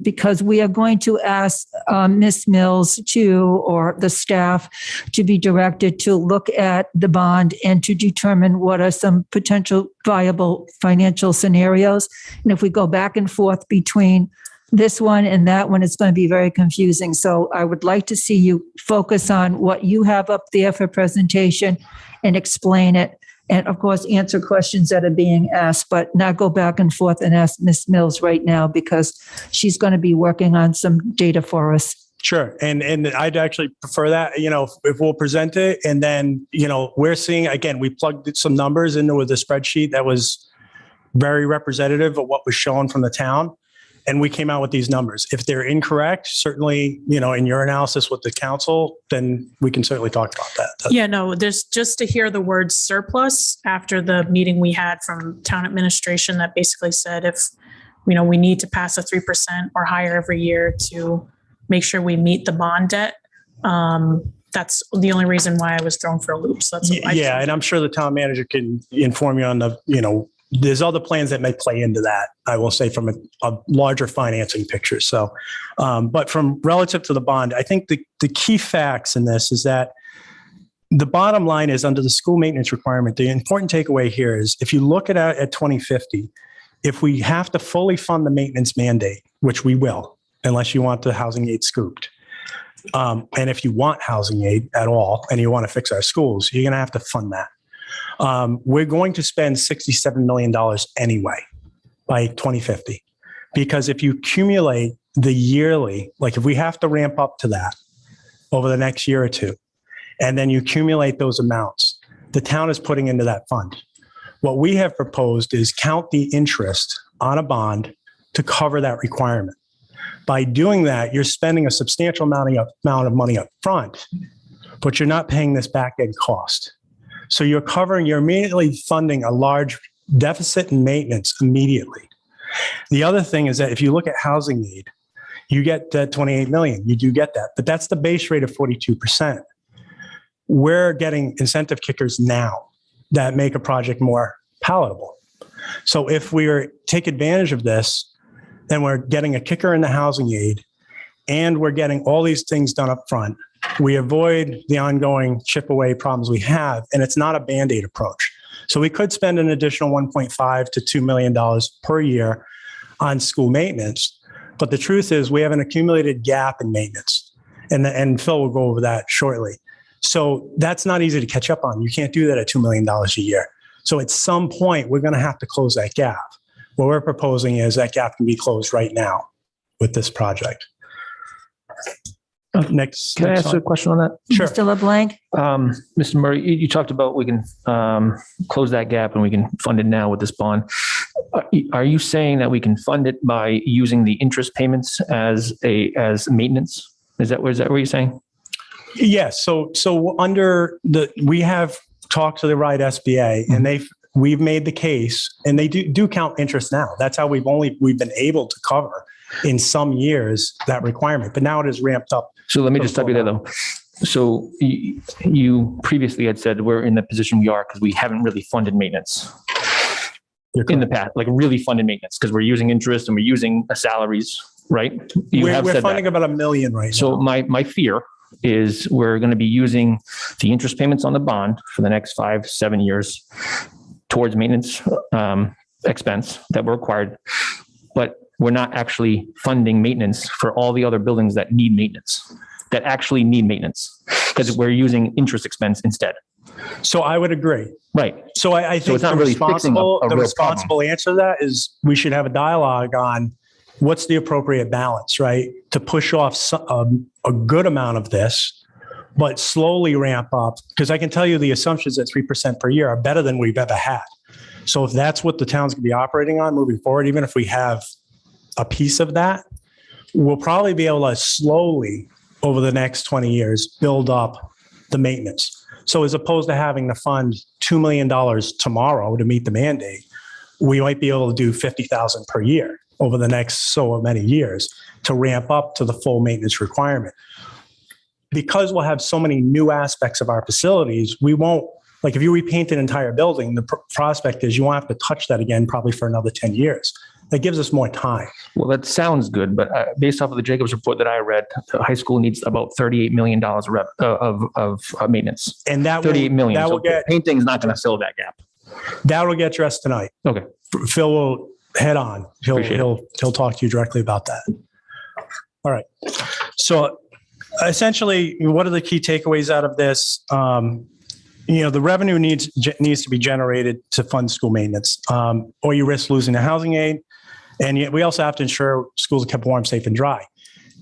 because we are going to ask Ms. Mills or the staff to be directed to look at the bond and to determine what are some potential viable financial scenarios. And if we go back and forth between this one and that one, it's going to be very confusing. So I would like to see you focus on what you have up there for presentation and explain it. And of course, answer questions that are being asked, but not go back and forth and ask Ms. Mills right now because she's going to be working on some data for us. Sure. And I'd actually prefer that, if we'll present it and then, we're seeing, again, we plugged some numbers into the spreadsheet that was very representative of what was shown from the town. And we came out with these numbers. If they're incorrect, certainly, in your analysis with the council, then we can certainly talk about that. Yeah, no, there's just to hear the word surplus after the meeting we had from town administration that basically said if, we need to pass a 3% or higher every year to make sure we meet the bond debt. That's the only reason why I was thrown for a loop. So that's yeah. And I'm sure the town manager can inform you on there's other plans that may play into that, I will say, from a larger financing picture. So, but from relative to the bond, I think the key facts in this is that the bottom line is under the school maintenance requirement. The important takeaway here is if you look at 2050, if we have to fully fund the maintenance mandate, which we will, unless you want the housing aid scooped. And if you want housing aid at all, and you want to fix our schools, you're going to have to fund that. We're going to spend $67 million anyway by 2050, because if you accumulate the yearly, like if we have to ramp up to that over the next year or two, and then you accumulate those amounts, the town is putting into that fund. What we have proposed is count the interest on a bond to cover that requirement. By doing that, you're spending a substantial amount of money up front, but you're not paying this back end cost. So you're immediately funding a large deficit in maintenance immediately. The other thing is that if you look at housing aid, you get that 28 million. You do get that, but that's the base rate of 42%. We're getting incentive kickers now that make a project more palatable. So if we take advantage of this, then we're getting a kicker in the housing aid and we're getting all these things done up front. We avoid the ongoing chip away problems we have, and it's not a Band-Aid approach. So we could spend an additional $1.5 to $2 million per year on school maintenance. But the truth is we have an accumulated gap in maintenance, and Phil will go over that shortly. So that's not easy to catch up on. You can't do that at $2 million a year. So at some point, we're going to have to close that gap. What we're proposing is that gap can be closed right now with this project. Next. Can I ask a question on that? Sure. Mr. LeBlanc? Mr. Murray, you talked about we can close that gap and we can fund it now with this bond. Are you saying that we can fund it by using the interest payments as maintenance? Is that what you're saying? Yes. So we have talked to the Ride SBA, and we've made the case, and they do count interest now. That's how we've been able to cover in some years that requirement, but now it is ramped up. So let me just stop you there though. So you previously had said we're in the position we are because we haven't really funded maintenance in the past, like really funded maintenance because we're using interest and we're using salaries, right? We're funding about $1 million right now. So my fear is we're going to be using the interest payments on the bond for the next 5-7 years towards maintenance expense that were required, but we're not actually funding maintenance for all the other buildings that need maintenance, that actually need maintenance, because we're using interest expense instead. So I would agree. Right. So I think the responsible answer to that is we should have a dialogue on what's the appropriate balance, right? To push off a good amount of this, but slowly ramp up. Because I can tell you the assumptions at 3% per year are better than we've ever had. So if that's what the town's going to be operating on moving forward, even if we have a piece of that, we'll probably be able to slowly over the next 20 years build up the maintenance. So as opposed to having to fund $2 million tomorrow to meet the mandate, we might be able to do $50,000 per year over the next so many years to ramp up to the full maintenance requirement. Because we'll have so many new aspects of our facilities, we won't, like if you repaint an entire building, the prospect is you won't have to touch that again probably for another 10 years. That gives us more time. Well, that sounds good, but based off of the Jacobs report that I read, the high school needs about $38 million of maintenance. And that $38 million. That will get painting is not going to fill that gap. That will get addressed tonight. Okay. Phil will head on. He'll talk to you directly about that. All right. So essentially, what are the key takeaways out of this? The revenue needs to be generated to fund school maintenance, or you risk losing the housing aid. And yet we also have to ensure schools are kept warm, safe, and dry.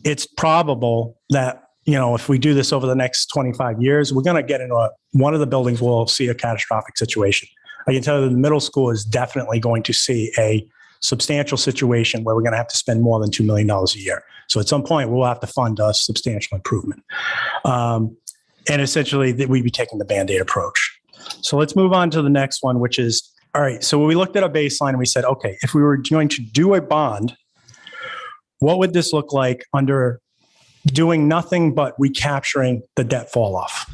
it's probable that, if we do this over the next 25 years, we're going to get into one of the buildings will see a catastrophic situation. I can tell you the middle school is definitely going to see a substantial situation where we're going to have to spend more than $2 million a year. So at some point, we'll have to fund a substantial improvement. And essentially, we'd be taking the Band-Aid approach. So let's move on to the next one, which is, all right, so we looked at a baseline and we said, okay, if we were going to do a bond, what would this look like under doing nothing but recapturing the debt fall off?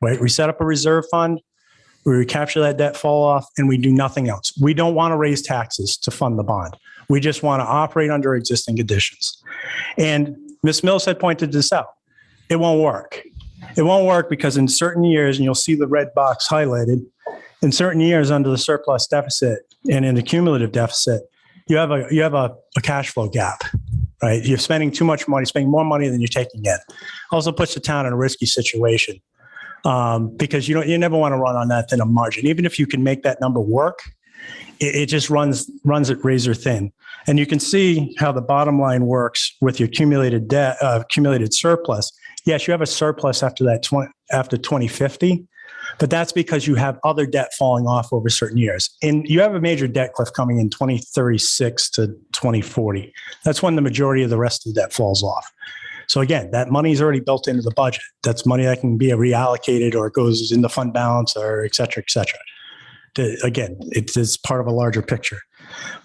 Right? We set up a reserve fund, we recapture that debt fall off, and we do nothing else. We don't want to raise taxes to fund the bond. We just want to operate under existing conditions. And Ms. Mills had pointed this out. It won't work. It won't work because in certain years, and you'll see the red box highlighted, in certain years under the surplus deficit and in the cumulative deficit, you have a cash flow gap. Right? You're spending too much money, spending more money than you're taking in. Also puts the town in a risky situation because you never want to run on that thin a margin. Even if you can make that number work, it just runs it razor thin. And you can see how the bottom line works with your accumulated debt, accumulated surplus. Yes, you have a surplus after 2050, but that's because you have other debt falling off over certain years. And you have a major debt cliff coming in 2036 to 2040. That's when the majority of the rest of the debt falls off. So again, that money is already built into the budget. That's money that can be reallocated or it goes in the fund balance or et cetera, et cetera. Again, it's part of a larger picture.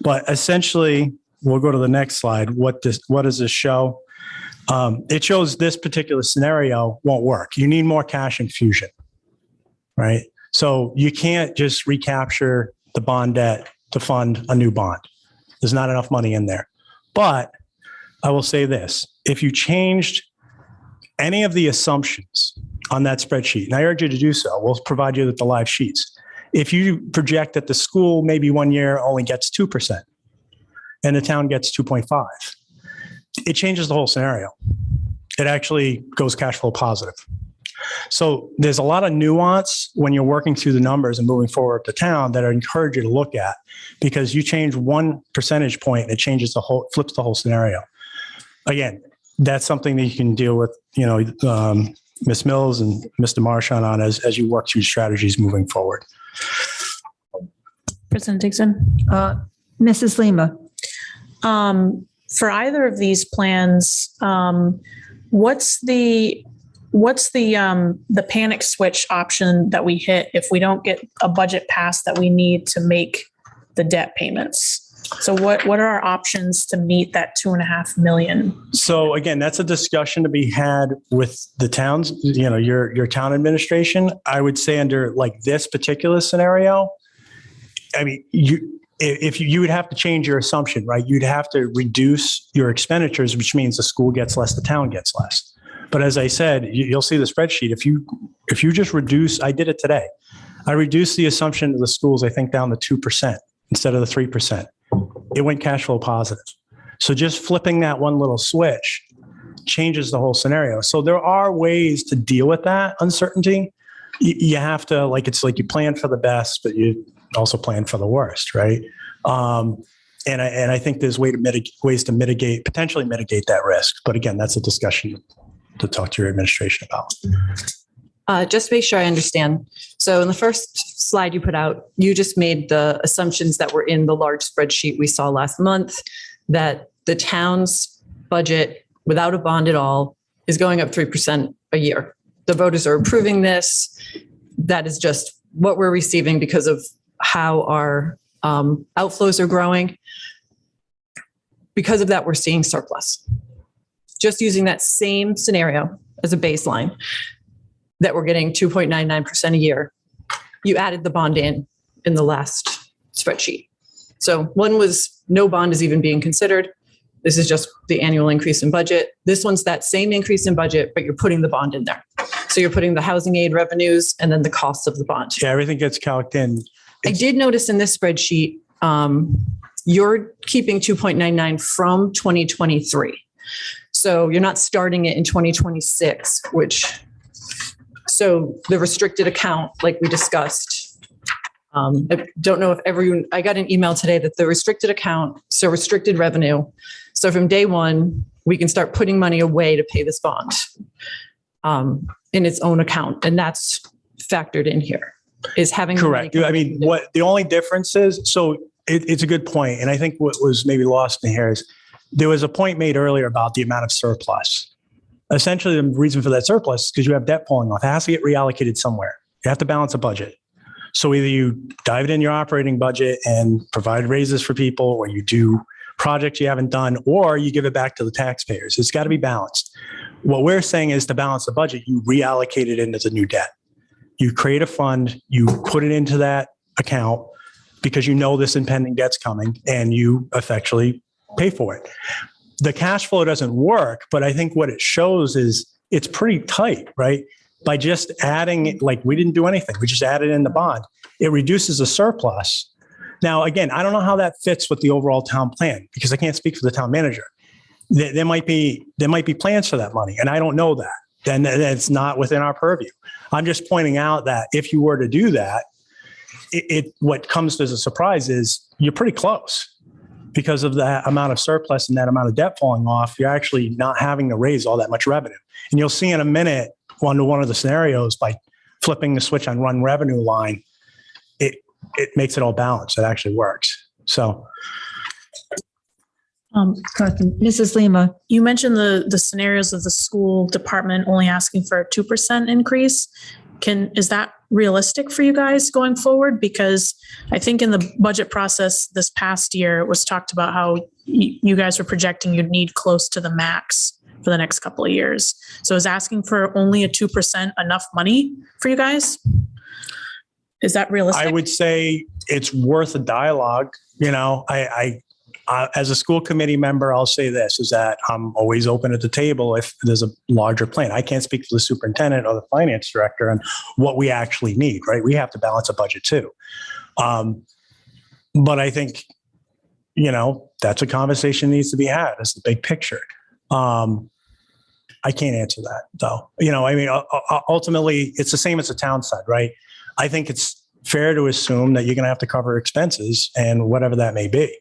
But essentially, we'll go to the next slide. What does this show? It shows this particular scenario won't work. You need more cash infusion. Right? So you can't just recapture the bond debt to fund a new bond. There's not enough money in there. But I will say this, if you changed any of the assumptions on that spreadsheet, and I urge you to do so, we'll provide you with the live sheets. If you project that the school maybe one year only gets 2% and the town gets 2.5, it changes the whole scenario. It actually goes cash flow positive. So there's a lot of nuance when you're working through the numbers and moving forward to town that I encourage you to look at because you change 1 percentage point, it changes flips the whole scenario. Again, that's something that you can deal with, Ms. Mills and Mr. Marchant on as you work through strategies moving forward. President Dickson? Mrs. Lima. For either of these plans, what's the panic switch option that we hit if we don't get a budget passed that we need to make the debt payments? So what are our options to meet that $2.5 million? So again, that's a discussion to be had with the towns, your town administration. I would say under like this particular scenario, I mean, you would have to change your assumption, right? You'd have to reduce your expenditures, which means the school gets less, the town gets less. But as I said, you'll see the spreadsheet. If you just reduce, I did it today. I reduced the assumption of the schools, I think, down to 2% instead of the 3%. It went cash flow positive. So just flipping that one little switch changes the whole scenario. So there are ways to deal with that uncertainty. You have to, it's like you plan for the best, but you also plan for the worst, right? And I think there's ways to potentially mitigate that risk. But again, that's a discussion to talk to your administration about. Just to make sure I understand. So in the first slide you put out, you just made the assumptions that were in the large spreadsheet we saw last month, that the town's budget without a bond at all is going up 3% a year. The voters are approving this. That is just what we're receiving because of how our outflows are growing. Because of that, we're seeing surplus. Just using that same scenario as a baseline, that we're getting 2.99% a year. You added the bond in the last spreadsheet. So one was no bond is even being considered. This is just the annual increase in budget. This one's that same increase in budget, but you're putting the bond in there. So you're putting the housing aid revenues and then the cost of the bond. Yeah, everything gets calced in. I did notice in this spreadsheet, you're keeping 2.99 from 2023. So you're not starting it in 2026, so the restricted account, like we discussed, I don't know if I got an email today that the restricted account, so restricted revenue. So from day one, we can start putting money away to pay this bond in its own account. And that's factored in here, is having. Correct. I mean, what the only difference is, so it's a good point. And I think what was maybe lost in here is there was a point made earlier about the amount of surplus. Essentially, the reason for that surplus is because you have debt falling off. It has to get reallocated somewhere. You have to balance a budget. So either you dive it in your operating budget and provide raises for people, or you do projects you haven't done, or you give it back to the taxpayers. It's got to be balanced. What we're saying is to balance the budget, you reallocate it into the new debt. You create a fund, you put it into that account because you know this impending debt's coming, and you effectually pay for it. The cash flow doesn't work, but I think what it shows is it's pretty tight, right? By just adding, like we didn't do anything, we just added in the bond. It reduces the surplus. Now, again, I don't know how that fits with the overall town plan because I can't speak for the town manager. There might be plans for that money, and I don't know that. Then that's not within our purview. I'm just pointing out that if you were to do that, what comes as a surprise is you're pretty close. Because of that amount of surplus and that amount of debt falling off, you're actually not having to raise all that much revenue. And you'll see in a minute under one of the scenarios, by flipping the switch on run revenue line, it makes it all balanced. It actually works. So. Mrs. Lima. You mentioned the scenarios of the school department only asking for a 2% increase. Is that realistic for you guys going forward? Because I think in the budget process this past year, it was talked about how you guys were projecting you'd need close to the max for the next couple of years. So is asking for only a 2% enough money for you guys? Is that realistic? I would say it's worth a dialogue. You know, I as a school committee member, I'll say this, is that I'm always open at the table if there's a larger plan. I can't speak for the superintendent or the finance director on what we actually need, right? We have to balance a budget too. But I think, you know, that's a conversation that needs to be had. It's the big picture. I can't answer that though. You know, I mean, ultimately it's the same as the town side, right? I think it's fair to assume that you're going to have to cover expenses and whatever that may be.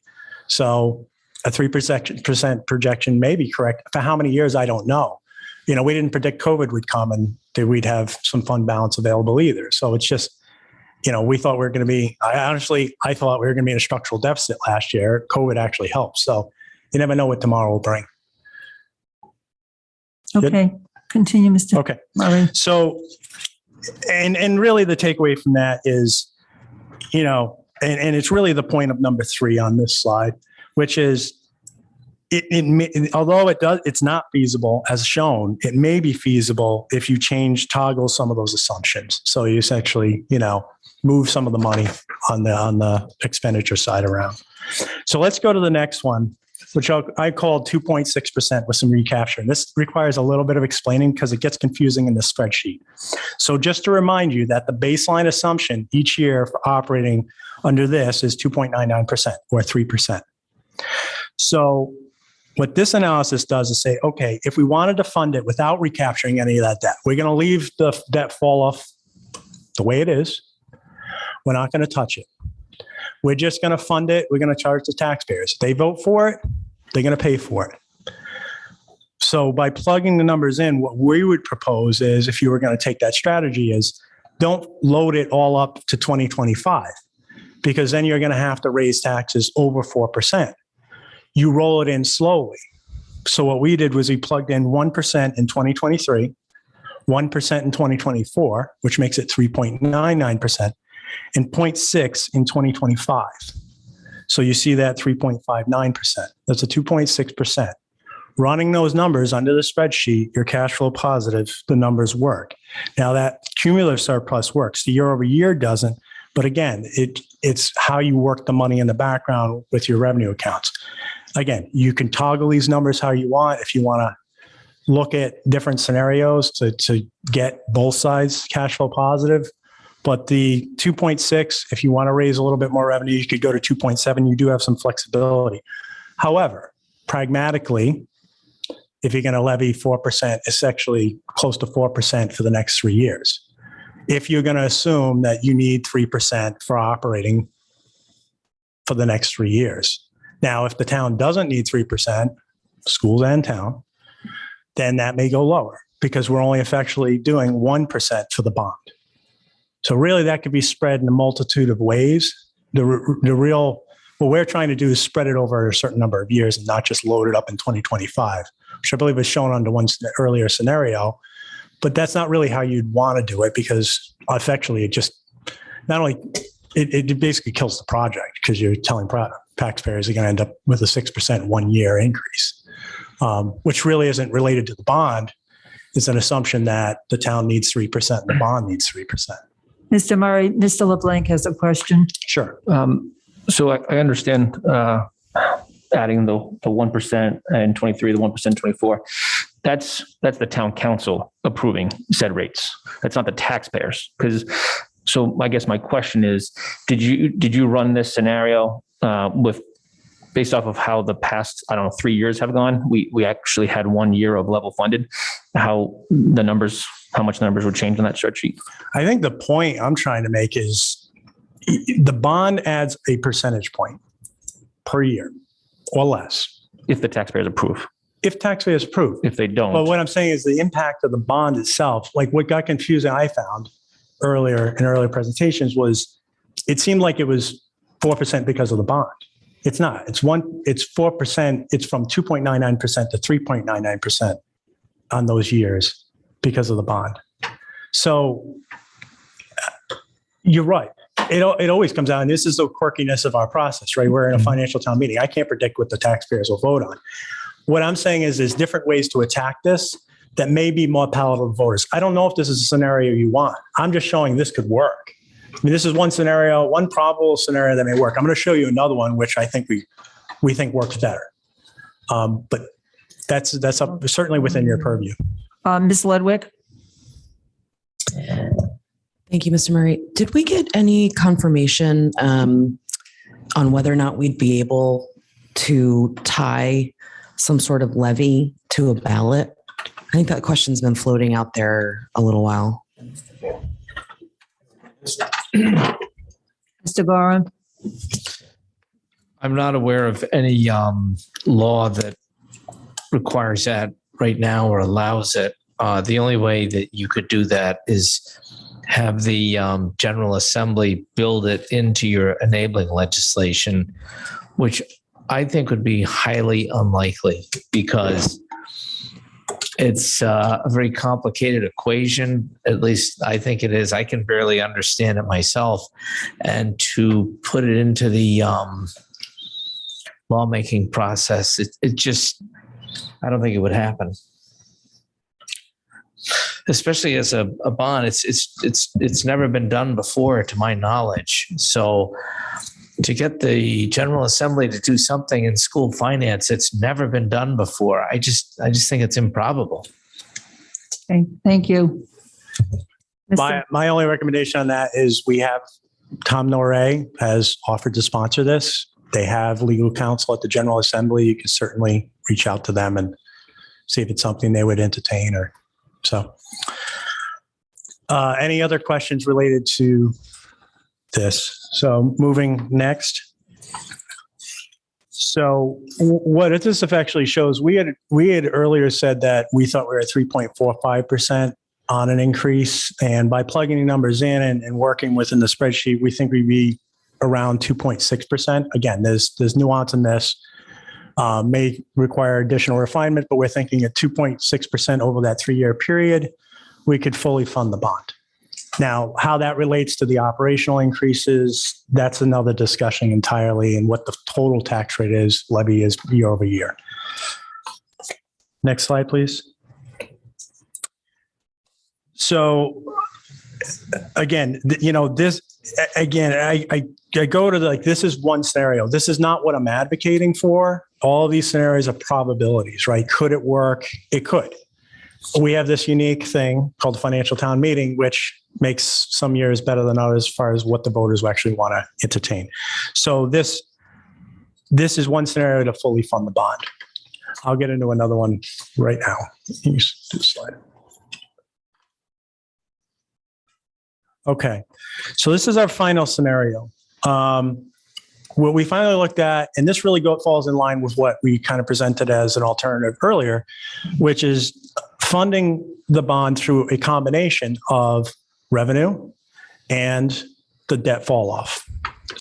So a 3% projection may be correct. For how many years, I don't know. You know, we didn't predict COVID would come and that we'd have some fund balance available either. So it's just, you know, we thought we were going to be, I thought we were going to be in a structural deficit last year. COVID actually helped. So you never know what tomorrow will bring. Okay. Good? Continue, Mr. Okay. Murray. So, and really the takeaway from that is, you know, and it's really the point of number 3 on this slide, which is although it's not feasible as shown, it may be feasible if you toggle some of those assumptions. So you essentially, you know, move some of the money on the expenditure side around. So let's go to the next one, which I called 2.6% with some recapture. And this requires a little bit of explaining because it gets confusing in the spreadsheet. So just to remind you that the baseline assumption each year for operating under this is 2.99% or 3%. So what this analysis does is say, okay, if we wanted to fund it without recapturing any of that debt, we're going to leave the debt fall off the way it is. We're not going to touch it. We're just going to fund it. We're going to charge the taxpayers. If they vote for it, they're going to pay for it. So by plugging the numbers in, what we would propose is, if you were going to take that strategy, is don't load it all up to 2025, because then you're going to have to raise taxes over 4%. You roll it in slowly. So what we did was we plugged in 1% in 2023, 1% in 2024, which makes it 3.99%, and 0.6 in 2025. So you see that 3.59%. That's a 2.6%. Running those numbers under the spreadsheet, your cash flow positive, the numbers work. Now that cumulative surplus works. The year over year doesn't. But again, it's how you work the money in the background with your revenue accounts. Again, you can toggle these numbers how you want. If you want to look at different scenarios to get both sides cash flow positive. But the 2.6, if you want to raise a little bit more revenue, you could go to 2.7. You do have some flexibility. However, pragmatically, if you're going to levy 4%, it's actually close to 4% for the next 3 years. If you're going to assume that you need 3% for operating for the next 3 years. Now, if the town doesn't need 3%, schools and town, then that may go lower because we're only effectually doing 1% for the bond. So really that could be spread in a multitude of ways. What we're trying to do is spread it over a certain number of years and not just load it up in 2025, which I believe was shown under one earlier scenario. But that's not really how you'd want to do it because effectively it just not only it basically kills the project because you're telling taxpayers are going to end up with a 6% 1 year increase, which really isn't related to the bond. It's an assumption that the town needs 3% and the bond needs 3%. Mr. Murray, Mr. LeBlanc has a question. Sure. So I understand adding the 1% and 23, the 1% 24. That's the town council approving said rates. That's not the taxpayers. So I guess my question is, did you run this scenario based off of how the past, 3 years have gone? We actually had 1 year of level funded. How much the numbers would change on that spreadsheet? I think the point I'm trying to make is the bond adds a percentage point per year or less. If the taxpayers approve. If taxpayers approve. If they don't. But what I'm saying is the impact of the bond itself, like what got confusing I found earlier in earlier presentations was it seemed like it was 4% because of the bond. It's not. It's 4%. It's from 2.99% to 3.99% on those years because of the bond. So you're right. It always comes out, and this is the quirkiness of our process, right? We're in a financial town meeting. I can't predict what the taxpayers will vote on. What I'm saying is there's different ways to attack this that may be more palatable to voters. I don't know if this is a scenario you want. I'm just showing this could work. I mean, this is one scenario, one probable scenario that may work. I'm going to show you another one, which I think we think works better. But that's up, certainly within your purview. Ms. Ludwig? Thank you, Mr. Murray. Did we get any confirmation on whether or not we'd be able to tie some sort of levy to a ballot? I think that question's been floating out there a little while. Mr. Gorham? I'm not aware of any law that requires that right now or allows it. The only way that you could do that is have the General Assembly build it into your enabling legislation, which I think would be highly unlikely because it's a very complicated equation. At least I think it is. I can barely understand it myself. And to put it into the lawmaking process, it just, I don't think it would happen. Especially as a bond, it's never been done before, to my knowledge. So to get the General Assembly to do something in school finance, it's never been done before. I just think it's improbable. Okay, thank you. My only recommendation on that is we have Tom Noré has offered to sponsor this. They have legal counsel at the General Assembly. You can certainly reach out to them and see if it's something they would entertain or so. Any other questions related to this? So moving next. So what this actually shows, we had earlier said that we thought we were at 3.45% on an increase. And by plugging numbers in and working within the spreadsheet, we think we'd be around 2.6%. Again, there's nuance in this. May require additional refinement, but we're thinking at 2.6% over that 3-year period, we could fully fund the bond. Now, how that relates to the operational increases, that's another discussion entirely, and what the total tax rate is, levy is year over year. Next slide, please. So again, this, again, I go to this is one scenario. This is not what I'm advocating for. All of these scenarios are probabilities, right? Could it work? It could. We have this unique thing called the financial town meeting, which makes some years better than others as far as what the voters actually want to entertain. So this is one scenario to fully fund the bond. I'll get into another one right now. Can you do the slide? Okay, so this is our final scenario. what we finally looked at, and this really falls in line with what we kind of presented as an alternative earlier, which is funding the bond through a combination of revenue and the debt fall off.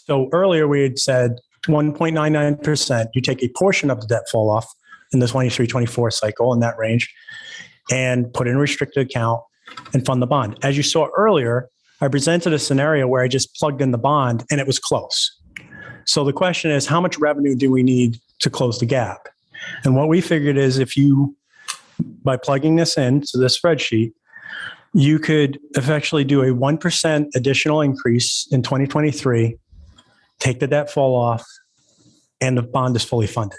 So earlier we had said 1.99%, you take a portion of the debt fall off in the 23-24 cycle in that range and put in a restricted account and fund the bond. As you saw earlier, I presented a scenario where I just plugged in the bond and it was close. So the question is, how much revenue do we need to close the gap? And what we figured is if you, by plugging this into this spreadsheet, you could effectively do a 1% additional increase in 2023, take the debt fall off, and the bond is fully funded.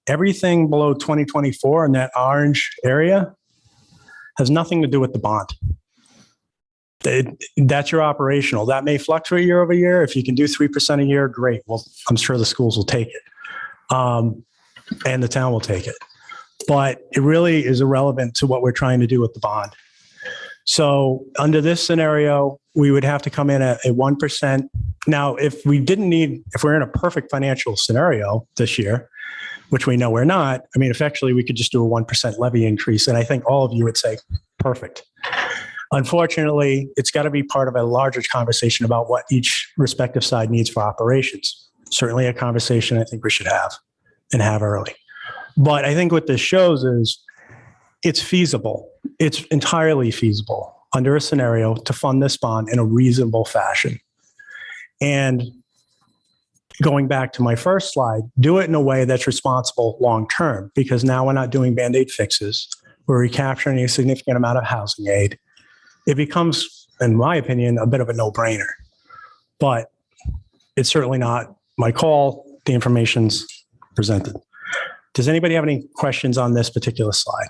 Everything below 2024 in that orange area has nothing to do with the bond. That's your operational. That may fluctuate year over year. If you can do 3% a year, great. Well, I'm sure the schools will take it. And the town will take it. But it really is irrelevant to what we're trying to do with the bond. So under this scenario, we would have to come in at a 1%. Now, if we're in a perfect financial scenario this year, which we know we're not, I mean, effectively, we could just do a 1% levy increase. And I think all of you would say, perfect. Unfortunately, it's got to be part of a larger conversation about what each respective side needs for operations. Certainly a conversation I think we should have and have early. But I think what this shows is it's feasible. It's entirely feasible under a scenario to fund this bond in a reasonable fashion. And going back to my first slide, do it in a way that's responsible long-term, because now we're not doing Band-Aid fixes. We're recapturing a significant amount of housing aid. It becomes, in my opinion, a bit of a no-brainer. But it's certainly not my call. The information's presented. Does anybody have any questions on this particular slide?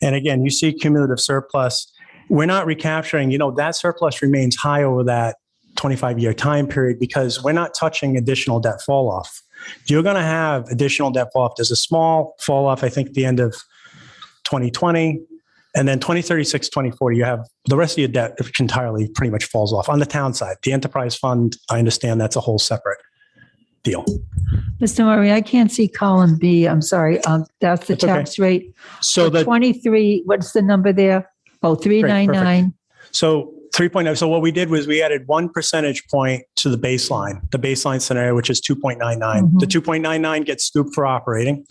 And again, you see cumulative surplus. We're not recapturing, that surplus remains high over that 25-year time period because we're not touching additional debt fall off. You're going to have additional debt fall off. There's a small fall off, I think, at the end of 2020. And then 2036, 2040, you have the rest of your debt entirely pretty much falls off on the town side. The enterprise fund, I understand that's a whole separate deal. Mr. Murray, I can't see column B. I'm sorry. That's the tax rate. So the 23, what's the number there? Oh, 399. So 3.9. So what we did was we added 1 percentage point to the baseline scenario, which is 2.99. Mm-hmm. The 2.99 gets scooped for operating.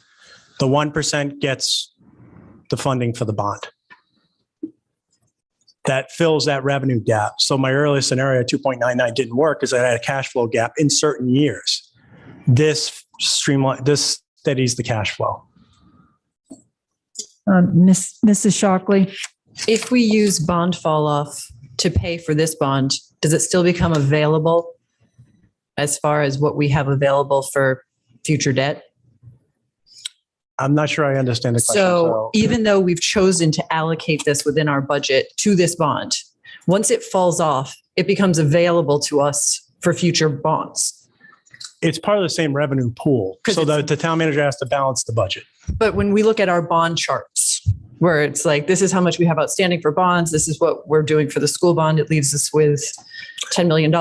The 1% gets the funding for the bond. That fills that revenue gap. So my earlier scenario, 2.99 didn't work because I had a cash flow gap in certain years. This steadies the cash flow. Mrs. Shockley. If we use bond fall off to pay for this bond, does it still become available as far as what we have available for future debt? I'm not sure I understand the question. So even though we've chosen to allocate this within our budget to this bond, once it falls off, it becomes available to us for future bonds. It's part of the same revenue pool. So the town manager has to balance the budget. But when we look at our bond charts, where it's like, this is how much we have outstanding for bonds, this is what we're doing for the school bond, it leaves us with $10 million.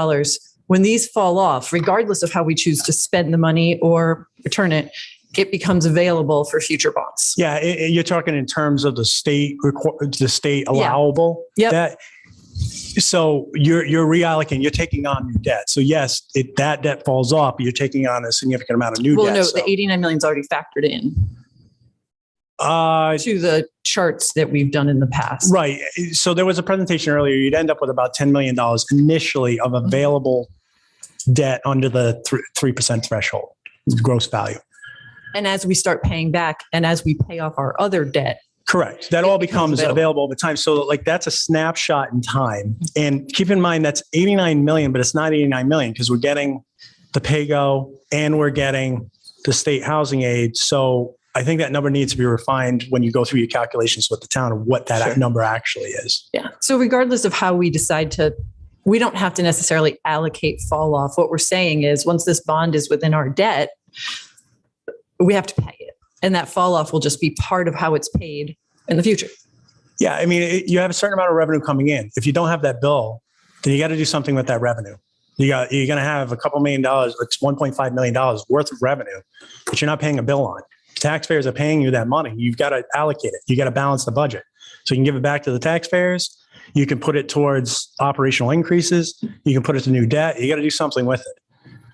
When these fall off, regardless of how we choose to spend the money or return it, it becomes available for future bonds. Yeah, you're talking in terms of the state allowable. Yeah. So you're reallocating, you're taking on new debt. So yes, that debt falls off, but you're taking on a significant amount of new debt. Well, no, the 89 million is already factored in to the charts that we've done in the past. Right. So there was a presentation earlier. You'd end up with about $10 million initially of available debt under the 3% threshold, gross value. And as we start paying back and as we pay off our other debt. Correct. That all becomes available over time. So that's a snapshot in time. And keep in mind, that's 89 million, but it's not 89 million because we're getting the pay-go and we're getting the state housing aid. So I think that number needs to be refined when you go through your calculations with the town of what that number actually is. Yeah. So regardless of how we decide we don't have to necessarily allocate fall off. What we're saying is once this bond is within our debt, we have to pay it. And that fall off will just be part of how it's paid in the future. Yeah. I mean, you have a certain amount of revenue coming in. If you don't have that bill, then you got to do something with that revenue. You're going to have a couple $1 million, it's $1.5 million worth of revenue, but you're not paying a bill on. Taxpayers are paying you that money. You've got to allocate it. You got to balance the budget. So you can give it back to the taxpayers. You can put it towards operational increases. You can put it to new debt. You got to do something with it.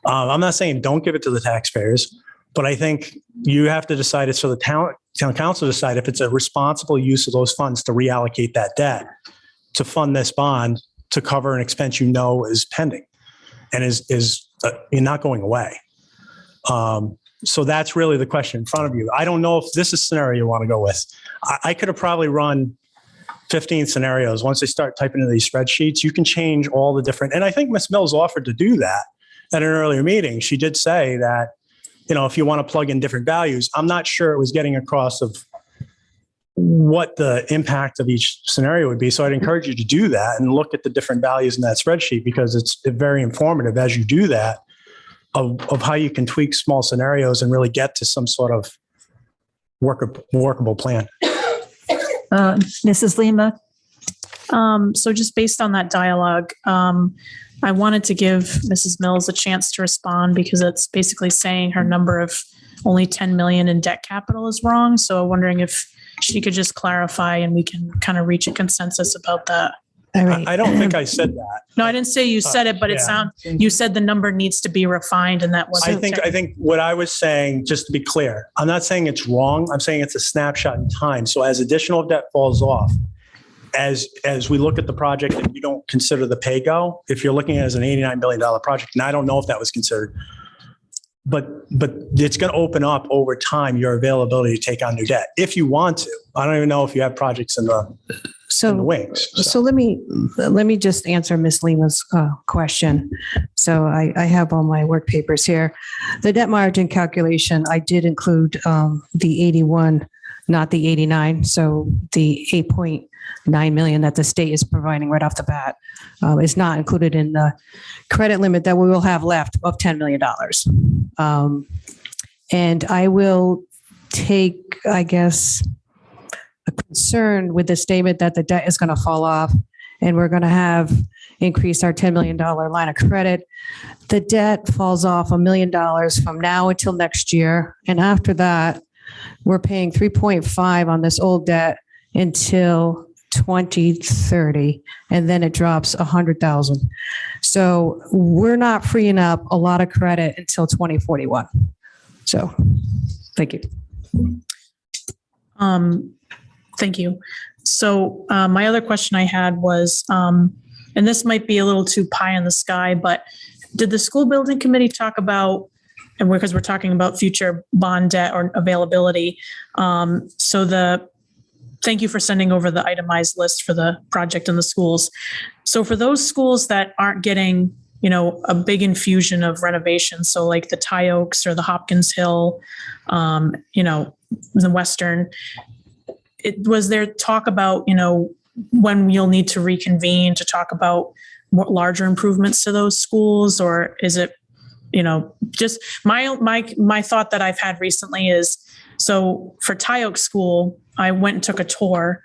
I'm not saying don't give it to the taxpayers, but I think you have to decide it's for the town council to decide if it's a responsible use of those funds to reallocate that debt to fund this bond to cover an expense is pending and is not going away. So that's really the question in front of you. I don't know if this is a scenario you want to go with. I could have probably run 15 scenarios. Once they start typing into these spreadsheets, you can change all the different, and I think Ms. Mills offered to do that at an earlier meeting. She did say that, if you want to plug in different values, I'm not sure it was getting across of what the impact of each scenario would be. So I'd encourage you to do that and look at the different values in that spreadsheet, because it's very informative as you do that of how you can tweak small scenarios and really get to some sort of workable plan. Mrs. Lima? So just based on that dialogue, I wanted to give Mrs. Mills a chance to respond, because it's basically saying her number of only 10 million in debt capital is wrong. So I'm wondering if she could just clarify and we can kind of reach a consensus about that. All right. I don't think I said that. No, I didn't say you said it, but you said the number needs to be refined, and that wasn't. I think what I was saying, just to be clear, I'm not saying it's wrong. I'm saying it's a snapshot in time. So as additional debt falls off, as we look at the project and you don't consider the pay-go, if you're looking at it as an $89 billion project, and I don't know if that was considered, but it's going to open up over time your availability to take on new debt if you want to. I don't even know if you have projects in the wings. So let me just answer Ms. Lima's question. So I have all my work papers here. The debt margin calculation, I did include the 81, not the 89. So the 8.9 million that the state is providing right off the bat is not included in the credit limit that we will have left of $10 million. And I will take, I guess, a concern with the statement that the debt is going to fall off and we're going to have increased our $10 million line of credit. The debt falls off $1 million from now until next year. And after that, we're paying 3.5 on this old debt until 2030, and then it drops 100,000. So we're not freeing up a lot of credit until 2041. So thank you. Thank you. So my other question I had was, and this might be a little too pie in the sky, but did the school building committee talk about, and because we're talking about future bond debt or availability, thank you for sending over the itemized list for the project in the schools. So for those schools that aren't getting, a big infusion of renovation, so like the Ty Oaks or the Hopkins Hill, the Western, was there talk about, when you'll need to reconvene to talk about more larger improvements to those schools? Or is it, just my thought that I've had recently is, so for Ty Oaks School, I went and took a tour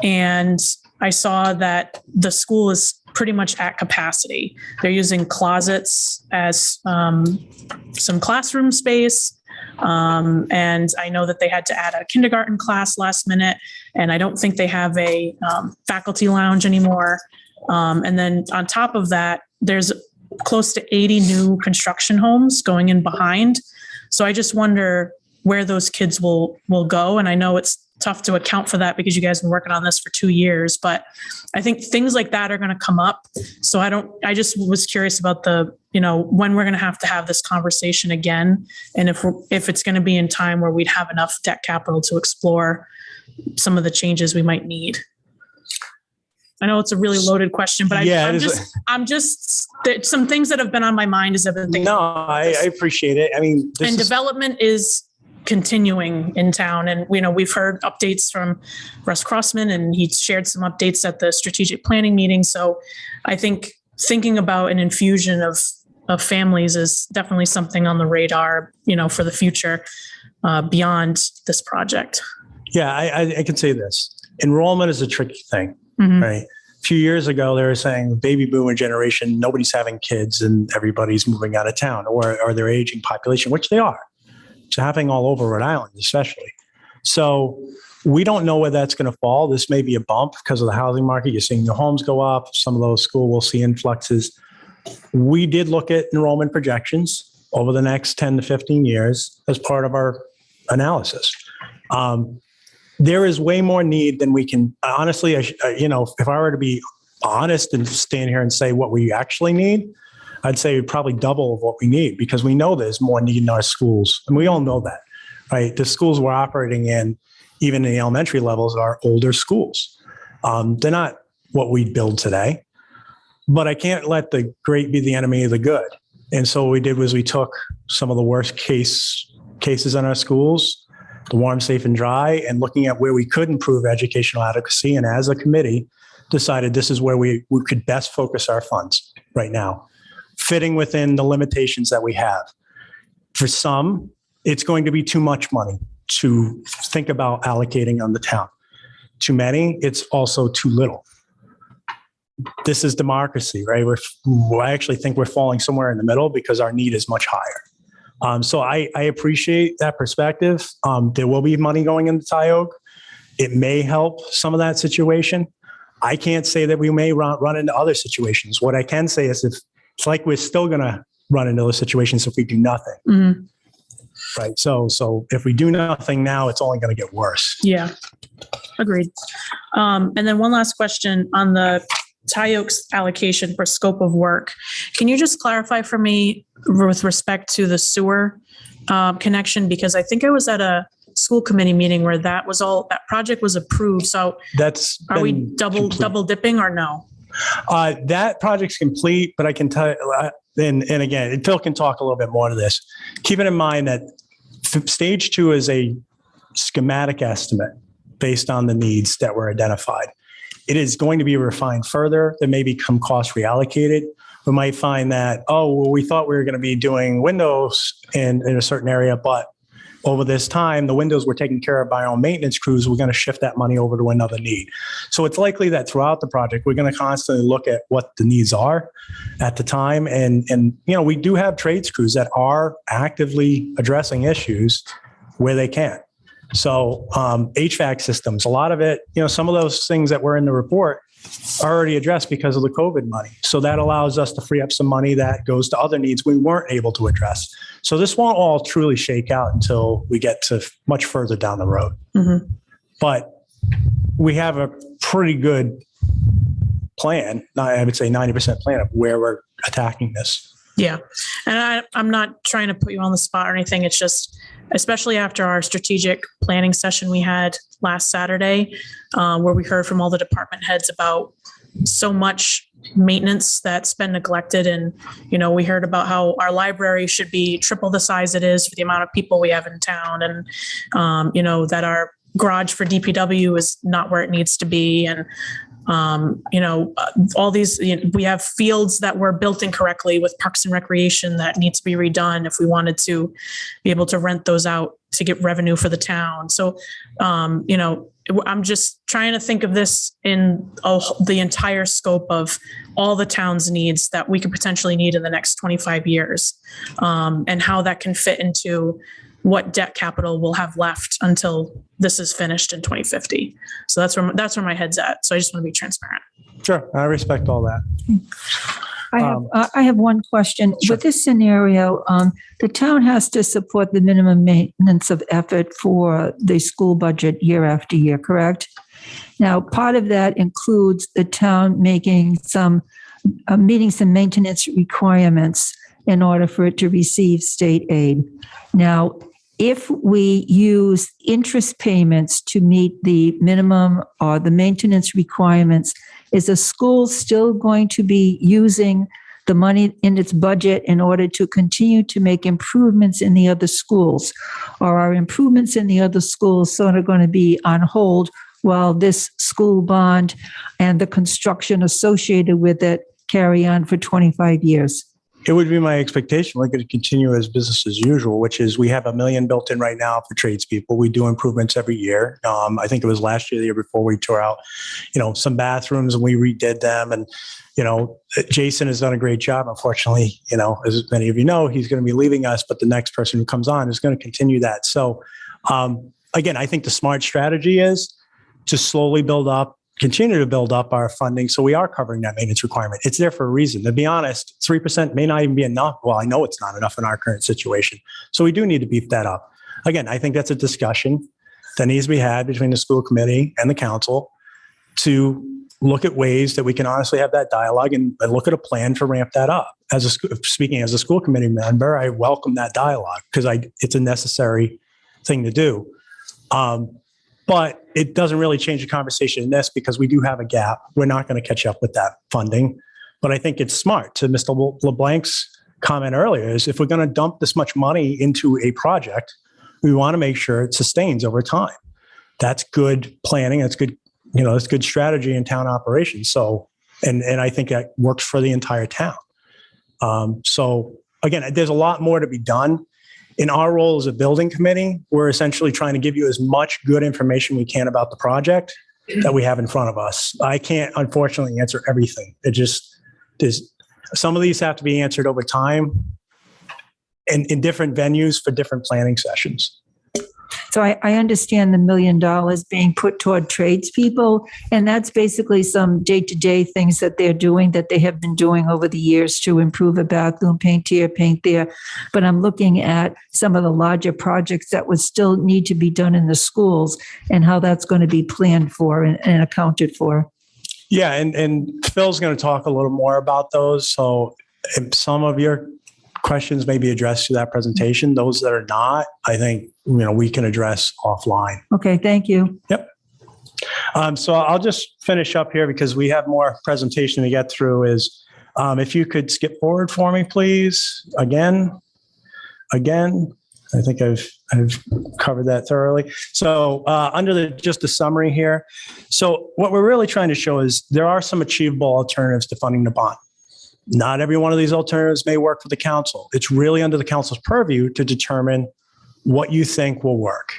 and I saw that the school is pretty much at capacity. They're using closets as some classroom space. And I know that they had to add a kindergarten class last minute, and I don't think they have a faculty lounge anymore. And then on top of that, there's close to 80 new construction homes going in behind. So I just wonder where those kids will go. And I know it's tough to account for that because you guys have been working on this for 2 years, but I think things like that are going to come up. So I just was curious about when we're going to have this conversation again. And if it's going to be in time where we'd have enough debt capital to explore some of the changes we might need. I know it's a really loaded question, but I'm just there's some things that have been on my mind as I've been thinking. No, I appreciate it. I mean, development is continuing in town. And, we've heard updates from Russ Crossman, and he shared some updates at the strategic planning meeting. So I think thinking about an infusion of families is definitely something on the radar, for the future beyond this project. Yeah, I can say this. Enrollment is a tricky thing, Mm-hmm. right? few years ago, they were saying the baby boomer generation, nobody's having kids and everybody's moving out of town, or their aging population, which they are. It's happening all over Rhode Island, especially. So we don't know where that's going to fall. This may be a bump because of the housing market. You're seeing new homes go up. Some of those schools will see influxes. We did look at enrollment projections over the next 10 to 15 years as part of our analysis. There is way more need than we can, honestly, if I were to be honest and stand here and say what we actually need, I'd say probably double of what we need, because we know there's more need in our schools. And we all know that, right? The schools we're operating in, even in the elementary levels, are older schools. They're not what we build today, but I can't let the great be the enemy of the good. And so what we did was we took some of the worst cases in our schools, the warm, safe, and dry, and looking at where we could improve educational adequacy. And as a committee, decided this is where we could best focus our funds right now, fitting within the limitations that we have. For some, it's going to be too much money to think about allocating on the town. Too many, it's also too little. This is democracy, right? I actually think we're falling somewhere in the middle because our need is much higher. So I appreciate that perspective. There will be money going into Tioga. It may help some of that situation. I can't say that we may run into other situations. What I can say is it's like we're still going to run into those situations if we do nothing. Mhm. Right. So if we do nothing now, it's only going to get worse. Yeah, agreed. And then one last question on the Tioga's allocation for scope of work. Can you just clarify for me with respect to the sewer connection? Because I think I was at a school committee meeting where that project was approved. So are we double dipping or no? That project's complete, but I can tell you, and again, Phil can talk a little bit more to this. Keeping in mind that stage 2 is a schematic estimate based on the needs that were identified. It is going to be refined further. There may become cost reallocated. We might find that, we thought we were going to be doing windows in a certain area, but over this time, the windows were taken care of by our own maintenance crews. We're going to shift that money over to another need. So it's likely that throughout the project, we're going to constantly look at what the needs are at the time. And we do have trades crews that are actively addressing issues where they can. So HVAC systems, a lot of it, some of those things that were in the report are already addressed because of the COVID money. So that allows us to free up some money that goes to other needs we weren't able to address. So this won't all truly shake out until we get to much further down the road. Mm-hmm. But we have a pretty good plan, I would say 90% plan of where we're attacking this. Yeah. And I'm not trying to put you on the spot or anything. It's just, especially after our strategic planning session we had last Saturday, where we heard from all the department heads about so much maintenance that's been neglected. And, we heard about how our library should be triple the size it is for the amount of people we have in town. And, that our garage for DPW is not where it needs to be. And, all these, we have fields that were built incorrectly with Parks and Recreation that need to be redone if we wanted to be able to rent those out to get revenue for the town. So, I'm just trying to think of this in the entire scope of all the town's needs that we could potentially need in the next 25 years, and how that can fit into what debt capital we'll have left until this is finished in 2050. So that's where my head's at. So I just want to be transparent. Sure. I respect all that. I have one question. Sure. With this scenario, the town has to support the minimum maintenance of effort for the school budget year after year, correct? Now, part of that includes the town making meeting some maintenance requirements in order for it to receive state aid. Now, if we use interest payments to meet the minimum or the maintenance requirements, is the school still going to be using the money in its budget in order to continue to make improvements in the other schools? Or are improvements in the other schools sort of going to be on hold while this school bond and the construction associated with it carry on for 25 years? It would be my expectation we're going to continue as business as usual, which is we have $1 million built in right now for tradespeople. We do improvements every year. I think it was last year, the year before, we tore out, some bathrooms and we redid them. And, Jason has done a great job. Unfortunately, as many of you know, he's going to be leaving us, but the next person who comes on is going to continue that. So, again, I think the smart strategy is to slowly continue to build up our funding. So we are covering that maintenance requirement. It's there for a reason. To be honest, 3% may not even be enough. Well, I know it's not enough in our current situation. So we do need to beef that up. Again, I think that's a discussion that needs to be had between the school committee and the council to look at ways that we can honestly have that dialogue and look at a plan to ramp that up. Speaking as a school committee member, I welcome that dialogue because it's a necessary thing to do. But it doesn't really change the conversation in this because we do have a gap. We're not going to catch up with that funding. But I think it's smart, to Mr. LeBlanc's comment earlier, is if we're going to dump this much money into a project, we want to make sure it sustains over time. That's good planning. That's good, that's good strategy in town operations. So, and I think that works for the entire town. So again, there's a lot more to be done. In our role as a building committee, we're essentially trying to give you as much good information we can about the project that we have in front of us. I can't, unfortunately, answer everything. Some of these have to be answered over time and in different venues for different planning sessions. So I understand the $1 million being put toward tradespeople, and that's basically some day-to-day things that they're doing, that they have been doing over the years to improve a bathroom, paint here, paint there. But I'm looking at some of the larger projects that would still need to be done in the schools and how that's going to be planned for and accounted for. Yeah, and Phil's going to talk a little more about those. So if some of your questions may be addressed through that presentation. Those that are not, I think, we can address offline. Okay, thank you. Yep. So I'll just finish up here because we have more presentation to get through. Is if you could skip forward for me, please. Again. I think I've covered that thoroughly. So under just a summary here. So what we're really trying to show is there are some achievable alternatives to funding the bond. Not every one of these alternatives may work for the council. It's really under the council's purview to determine what you think will work.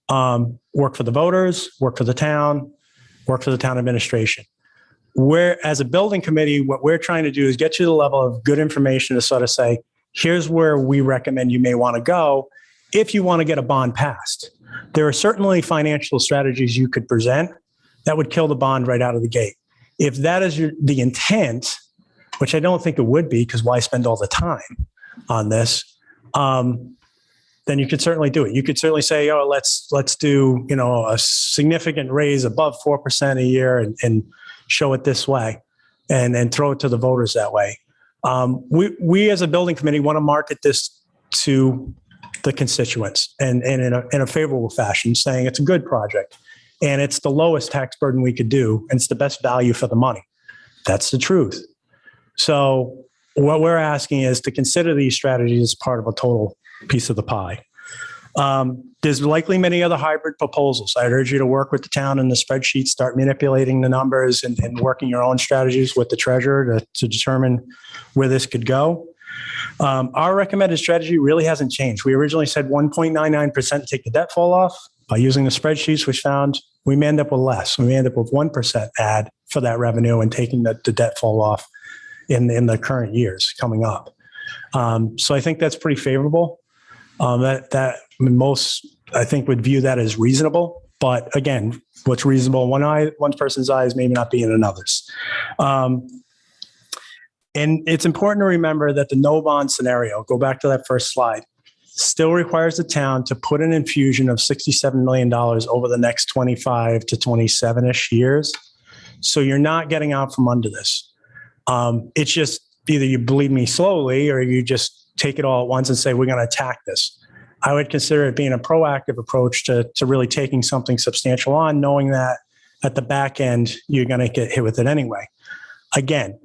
Work for the voters, work for the town, work for the town administration. As a building committee, what we're trying to do is get you to the level of good information to sort of say, here's where we recommend you may want to go if you want to get a bond passed. There are certainly financial strategies you could present that would kill the bond right out of the gate. If that is the intent, which I don't think it would be, because why spend all the time on this? Then you could certainly do it. You could certainly say, let's do, a significant raise above 4% a year and show it this way and throw it to the voters that way. We as a building committee want to market this to the constituents and in a favorable fashion, saying it's a good project and it's the lowest tax burden we could do and it's the best value for the money. That's the truth. So what we're asking is to consider these strategies as part of a total piece of the pie. There's likely many other hybrid proposals. I'd urge you to work with the town in the spreadsheet, start manipulating the numbers and working your own strategies with the treasurer to determine where this could go. Our recommended strategy really hasn't changed. We originally said 1.99% take the debt fall off. By using the spreadsheets, we found we may end up with less. We may end up with 1% add for that revenue and taking the debt fall off in the current years coming up. So I think that's pretty favorable. Most, I think, would view that as reasonable. But again, what's reasonable in one person's eyes may not be in another's. And it's important to remember that the no bond scenario, go back to that first slide, still requires the town to put an infusion of $67 million over the next 25 to 27-ish years. So you're not getting out from under this. It's just either you bleed me slowly or you just take it all at once and say, we're going to attack this. I would consider it being a proactive approach to really taking something substantial on, knowing that at the back end, you're going to get hit with it anyway. Again,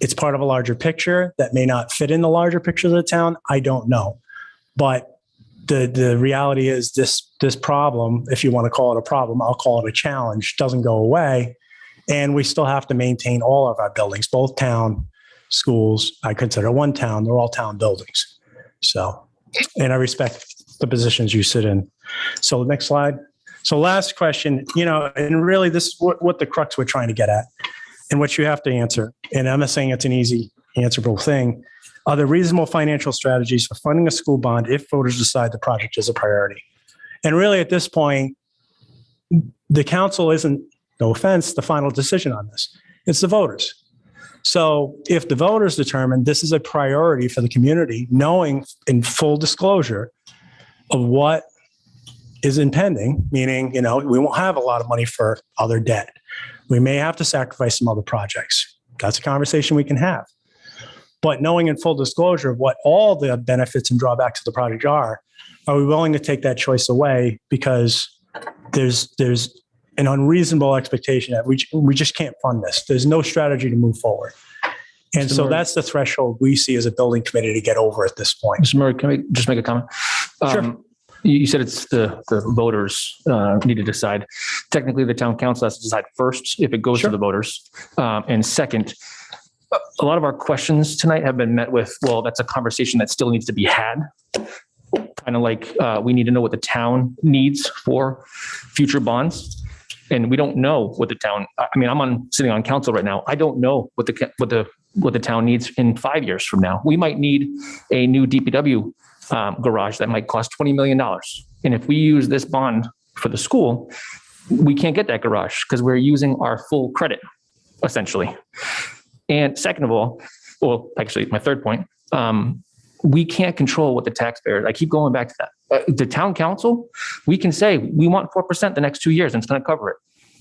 it's part of a larger picture that may not fit in the larger picture of the town. I don't know. But the reality is this problem, if you want to call it a problem, I'll call it a challenge, doesn't go away. And we still have to maintain all of our buildings, both town schools. I consider one town. They're all town buildings. So, and I respect the positions you sit in. So next slide. So last question, and really this is what the crux we're trying to get at and what you have to answer. And I'm not saying it's an easy answerable thing. Are there reasonable financial strategies for funding a school bond if voters decide the project is a priority? And really at this point, the council isn't, no offense, the final decision on this. It's the voters. So if the voters determine this is a priority for the community, knowing in full disclosure of what is impending, meaning, we won't have a lot of money for other debt. We may have to sacrifice some other projects. That's a conversation we can have. But knowing in full disclosure of what all the benefits and drawbacks of the project are we willing to take that choice away because there's an unreasonable expectation that we just can't fund this. There's no strategy to move forward. And so that's the threshold we see as a building committee to get over at this point. Mr. Murray, can I just make a comment? Sure. You said it's the voters need to decide. Technically, the town council has to decide first if it goes to the voters. And second, a lot of our questions tonight have been met with, well, that's a conversation that still needs to be had. Kind of like we need to know what the town needs for future bonds. And we don't know what the town, I'm sitting on council right now. I don't know what the town needs in 5 years from now. We might need a new DPW garage that might cost $20 million. And if we use this bond for the school, we can't get that garage because we're using our full credit, essentially. And second of all, well, actually, my third point, we can't control what the taxpayers, I keep going back to that. The town council, we can say we want 4% the next 2 years and it's going to cover it.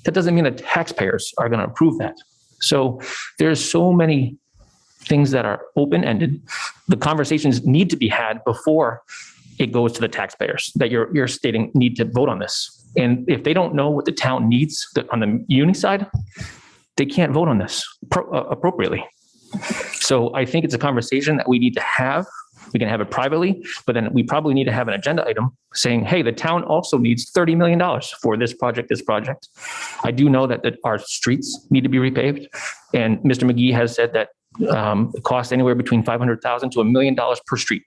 That doesn't mean that taxpayers are going to approve that. So there's so many things that are open-ended. The conversations need to be had before it goes to the taxpayers that you're stating need to vote on this. And if they don't know what the town needs on the uni side, they can't vote on this appropriately. So I think it's a conversation that we need to have. We can have it privately, but then we probably need to have an agenda item saying, hey, the town also needs $30 million for this project. I do know that our streets need to be repaved. And Mr. McGee has said that it costs anywhere between $500,000 to $1 million per street.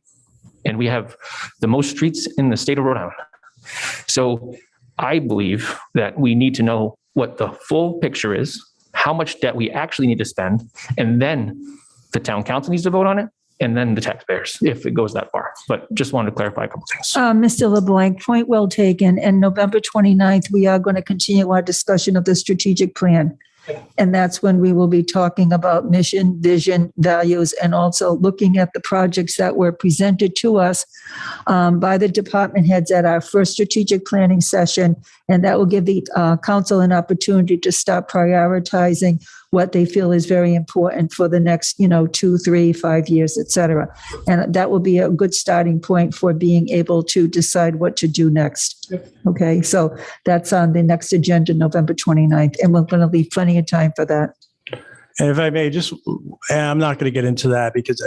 And we have the most streets in the state of Rhode Island. So I believe that we need to know what the full picture is, how much debt we actually need to spend, and then the town council needs to vote on it, and then the taxpayers, if it goes that far. But just wanted to clarify a couple things. Mr. LeBlanc, point well taken. And November 29th, we are going to continue our discussion of the strategic plan. And that's when we will be talking about mission, vision, values, and also looking at the projects that were presented to us by the department heads at our first strategic planning session. And that will give the council an opportunity to start prioritizing what they feel is very important for the next, 2, 3, 5 years, et cetera. And that will be a good starting point for being able to decide what to do next. Okay, so that's on the next agenda, November 29th, and we're going to leave plenty of time for that. And if I may, I'm not going to get into that because,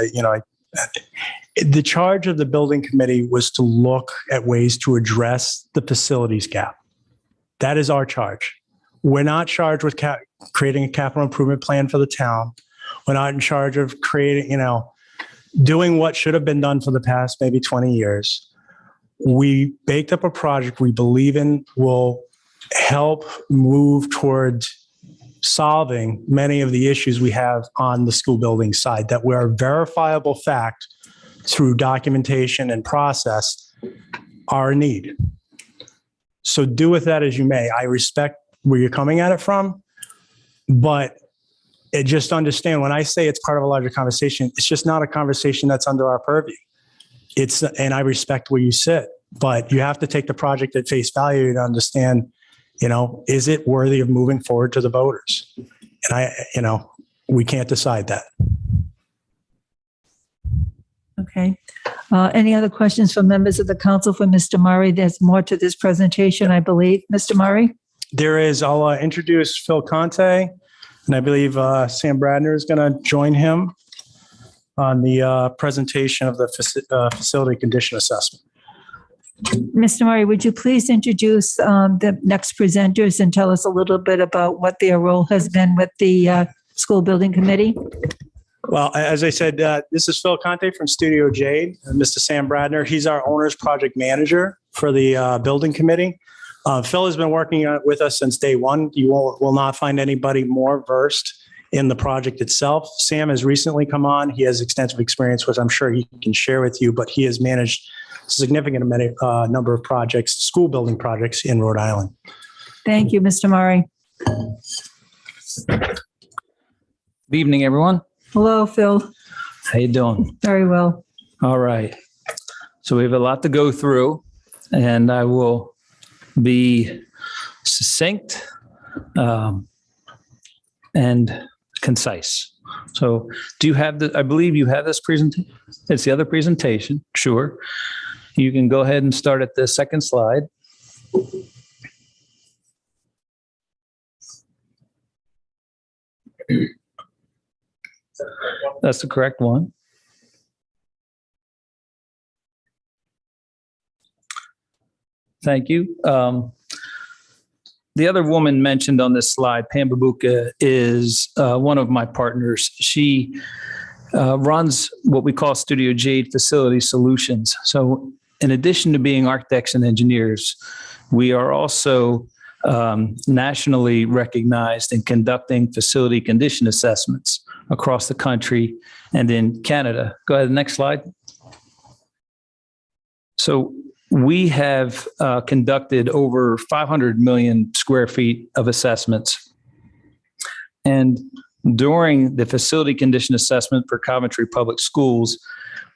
the charge of the building committee was to look at ways to address the facilities gap. That is our charge. We're not charged with creating a capital improvement plan for the town. We're not in charge of creating, doing what should have been done for the past maybe 20 years. We baked up a project we believe in will help move towards solving many of the issues we have on the school building side that were a verifiable fact through documentation and process are a need. So do with that as you may. I respect where you're coming at it from, but just understand when I say it's part of a larger conversation, it's just not a conversation that's under our purview. And I respect where you sit, but you have to take the project at face value to understand, is it worthy of moving forward to the voters? And we can't decide that. Okay. Any other questions from members of the council for Mr. Murray? There's more to this presentation, I believe. Mr. Murray? There is. I'll introduce Phil Conte, and I believe Sam Bradner is going to join him on the presentation of the facility condition assessment. Mr. Murray, would you please introduce the next presenters and tell us a little bit about what their role has been with the school building committee? Well, as I said, this is Phil Conte from Studio Jade, and Mr. Sam Bradner. He's our owner's project manager for the building committee. Phil has been working with us since day one. You will not find anybody more versed in the project itself. Sam has recently come on. He has extensive experience, which I'm sure he can share with you, but he has managed a significant number of projects, school building projects in Rhode Island. Thank you, Mr. Murray. Good evening, everyone. Hello, Phil. How you doing? Very well. All right. So we have a lot to go through, and I will be succinct and concise. So do you have I believe you have this presentation. It's the other presentation. Sure. You can go ahead and start at the second slide. That's the correct one. Thank you. The other woman mentioned on this slide, Pam Babuka, is one of my partners. She runs what we call Studio Jade Facility Solutions. So in addition to being architects and engineers, we are also nationally recognized in conducting facility condition assessments across the country and in Canada. Go ahead, next slide. So we have conducted over 500 million square feet of assessments. And during the facility condition assessment for Coventry Public Schools,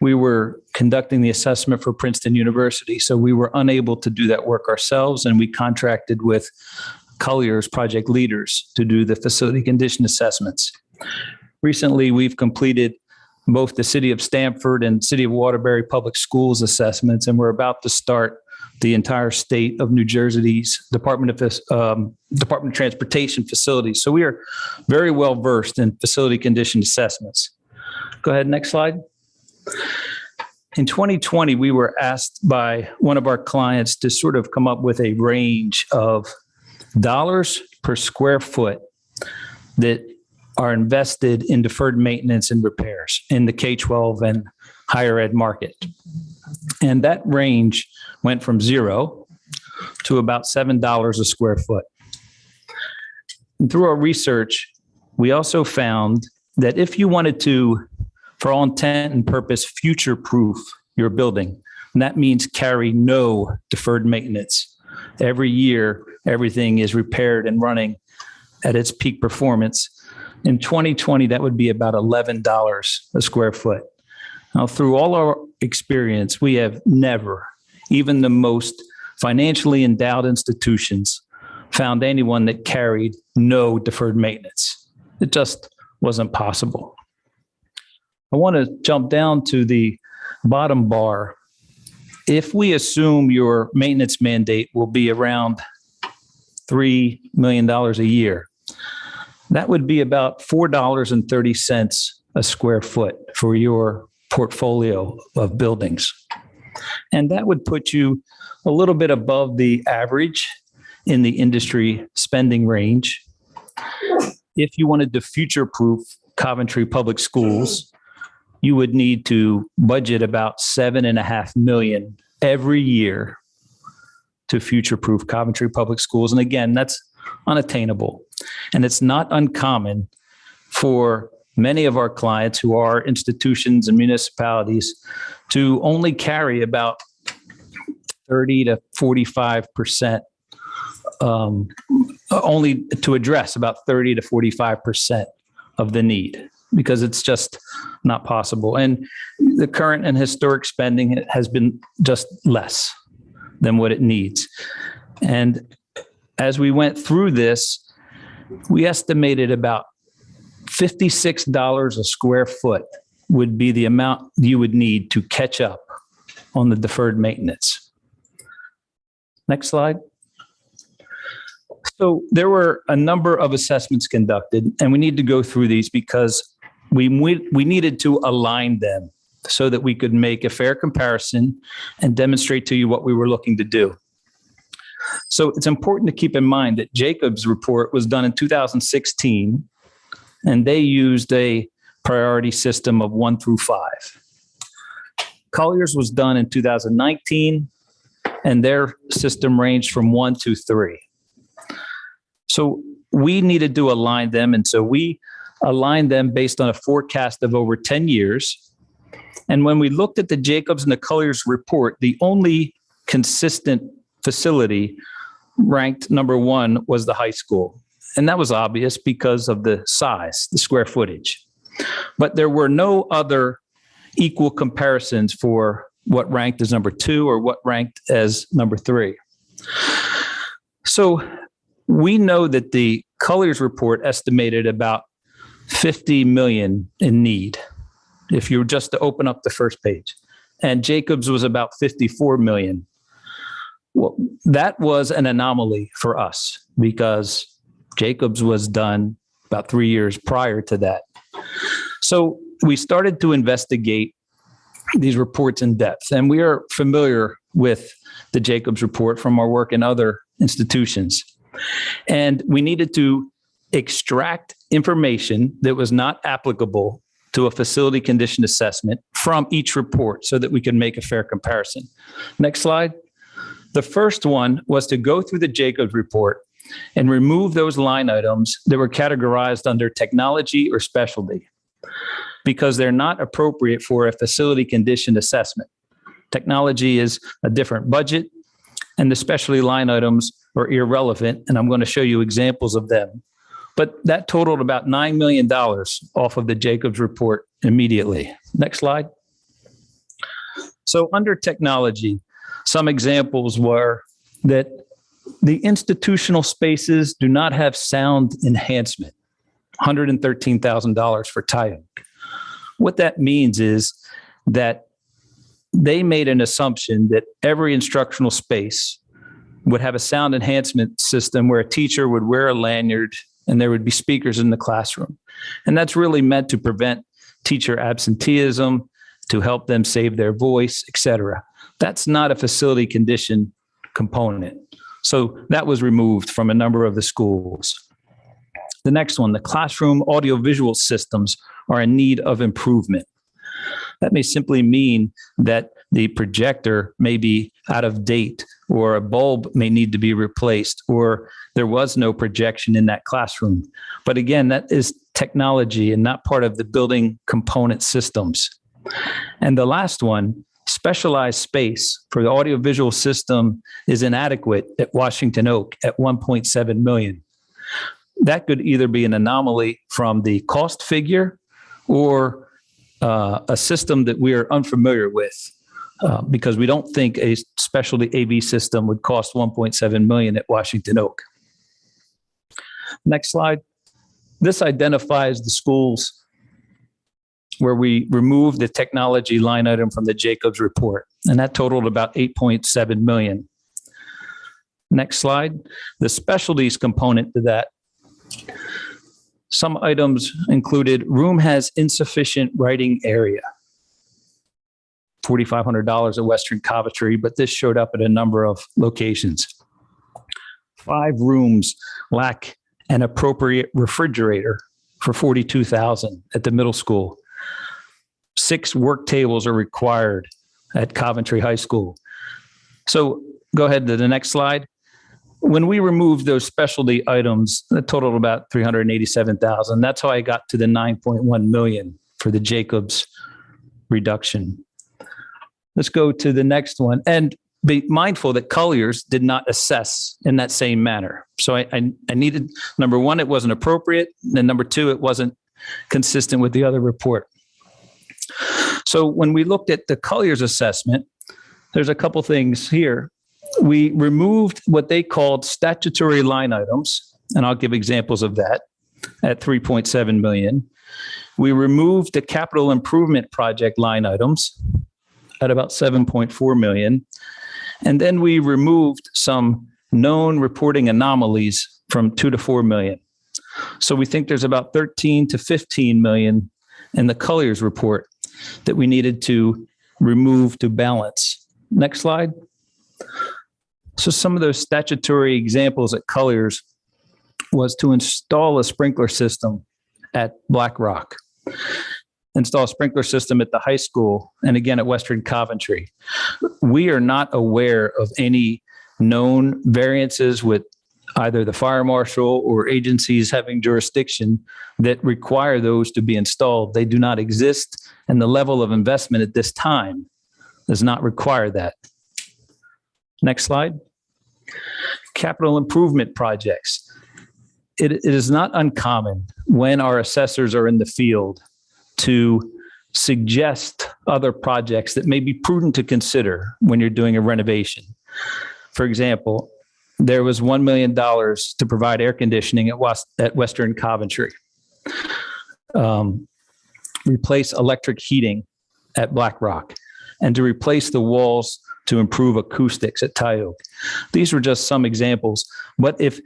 we were conducting the assessment for Princeton University. So we were unable to do that work ourselves, and we contracted with Colliers project leaders to do the facility condition assessments. Recently, we've completed both the City of Stamford and City of Waterbury Public Schools assessments, and we're about to start the entire state of New Jersey's Department of Transportation facilities. So we are very well versed in facility condition assessments. Go ahead, next slide. In 2020, we were asked by one of our clients to sort of come up with a range of dollars per square foot that are invested in deferred maintenance and repairs in the K-12 and higher ed market. And that range went from $0 to about $7 a square foot. And through our research, we also found that if you wanted to, for all intent and purpose, future-proof your building, and that means carry no deferred maintenance. Every year, everything is repaired and running at its peak performance. In 2020, that would be about $11 a square foot. Now, through all our experience, we have never, even the most financially endowed institutions, found anyone that carried no deferred maintenance. It just wasn't possible. I want to jump down to the bottom bar. If we assume your maintenance mandate will be around $3 million a year, that would be about $4.30 a square foot for your portfolio of buildings. And that would put you a little bit above the average in the industry spending range. If you wanted to future-proof Coventry Public Schools, you would need to budget about $7.5 million every year to future-proof Coventry Public Schools. And again, that's unattainable. And it's not uncommon for many of our clients who are institutions and municipalities to only carry about 30 to 45%, only to address about 30 to 45% of the need, because it's just not possible. And the current and historic spending has been just less than what it needs. And as we went through this, we estimated about $56 a square foot would be the amount you would need to catch up on the deferred maintenance. Next slide. So there were a number of assessments conducted, and we need to go through these because we needed to align them so that we could make a fair comparison and demonstrate to you what we were looking to do. So it's important to keep in mind that Jacob's report was done in 2016, and they used a priority system of 1 through 5. Colliers was done in 2019, and their system ranged from 1 to 3. So we needed to align them, and so we aligned them based on a forecast of over 10 years. And when we looked at the Jacobs and the Colliers report, the only consistent facility ranked number 1 was the high school. And that was obvious because of the size, the square footage. But there were no other equal comparisons for what ranked as number 2 or what ranked as number 3. So we know that the Colliers report estimated about 50 million in need, if you were just to open up the first page. And Jacobs was about 54 million. Well, that was an anomaly for us because Jacobs was done about 3 years prior to that. So we started to investigate these reports in depth, and we are familiar with the Jacobs report from our work in other institutions. And we needed to extract information that was not applicable to a facility condition assessment from each report so that we could make a fair comparison. Next slide. The first one was to go through the Jacobs report and remove those line items that were categorized under technology or specialty because they're not appropriate for a facility condition assessment. Technology is a different budget, and the specialty line items are irrelevant, and I'm going to show you examples of them. But that totaled about $9 million off of the Jacobs report immediately. Next slide. So under technology, some examples were that the institutional spaces do not have sound enhancement, $113,000 for Tyone. What that means is that they made an assumption that every instructional space would have a sound enhancement system where a teacher would wear a lanyard and there would be speakers in the classroom. And that's really meant to prevent teacher absenteeism, to help them save their voice, et cetera. That's not a facility condition component. So that was removed from a number of the schools. The next one, the classroom audiovisual systems are in need of improvement. That may simply mean that the projector may be out of date, or a bulb may need to be replaced, or there was no projection in that classroom. But again, that is technology and not part of the building component systems. And the last one, specialized space for the audiovisual system is inadequate at Washington Oak at 1.7 million. That could either be an anomaly from the cost figure or a system that we are unfamiliar with because we don't think a specialty AV system would cost 1.7 million at Washington Oak. Next slide. This identifies the schools where we removed the technology line item from the Jacobs report, and that totaled about 8.7 million. Next slide. The specialties component to that. Some items included room has insufficient writing area. $4,500 at Western Coventry, but this showed up at a number of locations. 5 rooms lack an appropriate refrigerator for $42,000 at the middle school. 6 work tables are required at Coventry High School. So go ahead to the next slide. When we removed those specialty items, that totaled about $387,000. That's how I got to the 9.1 million for the Jacobs reduction. Let's go to the next one. And be mindful that Colliers did not assess in that same manner. So I needed, number one, it wasn't appropriate. And number 2, it wasn't consistent with the other report. So when we looked at the Colliers assessment, there's a couple things here. We removed what they called statutory line items, and I'll give examples of that, at 3.7 million. We removed the capital improvement project line items at about 7.4 million. And then we removed some known reporting anomalies from 2 to 4 million. So we think there's about 13 to 15 million in the Colliers report that we needed to remove to balance. Next slide. So some of those statutory examples at Colliers was to install a sprinkler system at Black Rock. install a sprinkler system at the high school and again at Western Coventry. We are not aware of any known variances with either the fire marshal or agencies having jurisdiction that require those to be installed. They do not exist, and the level of investment at this time does not require that. Next slide. Capital improvement projects. It is not uncommon when our assessors are in the field to suggest other projects that may be prudent to consider when you're doing a renovation. For example, there was $1 million to provide air conditioning at Western Coventry. Replace electric heating at Black Rock, and to replace the walls to improve acoustics at Tyoke. These were just some examples, but if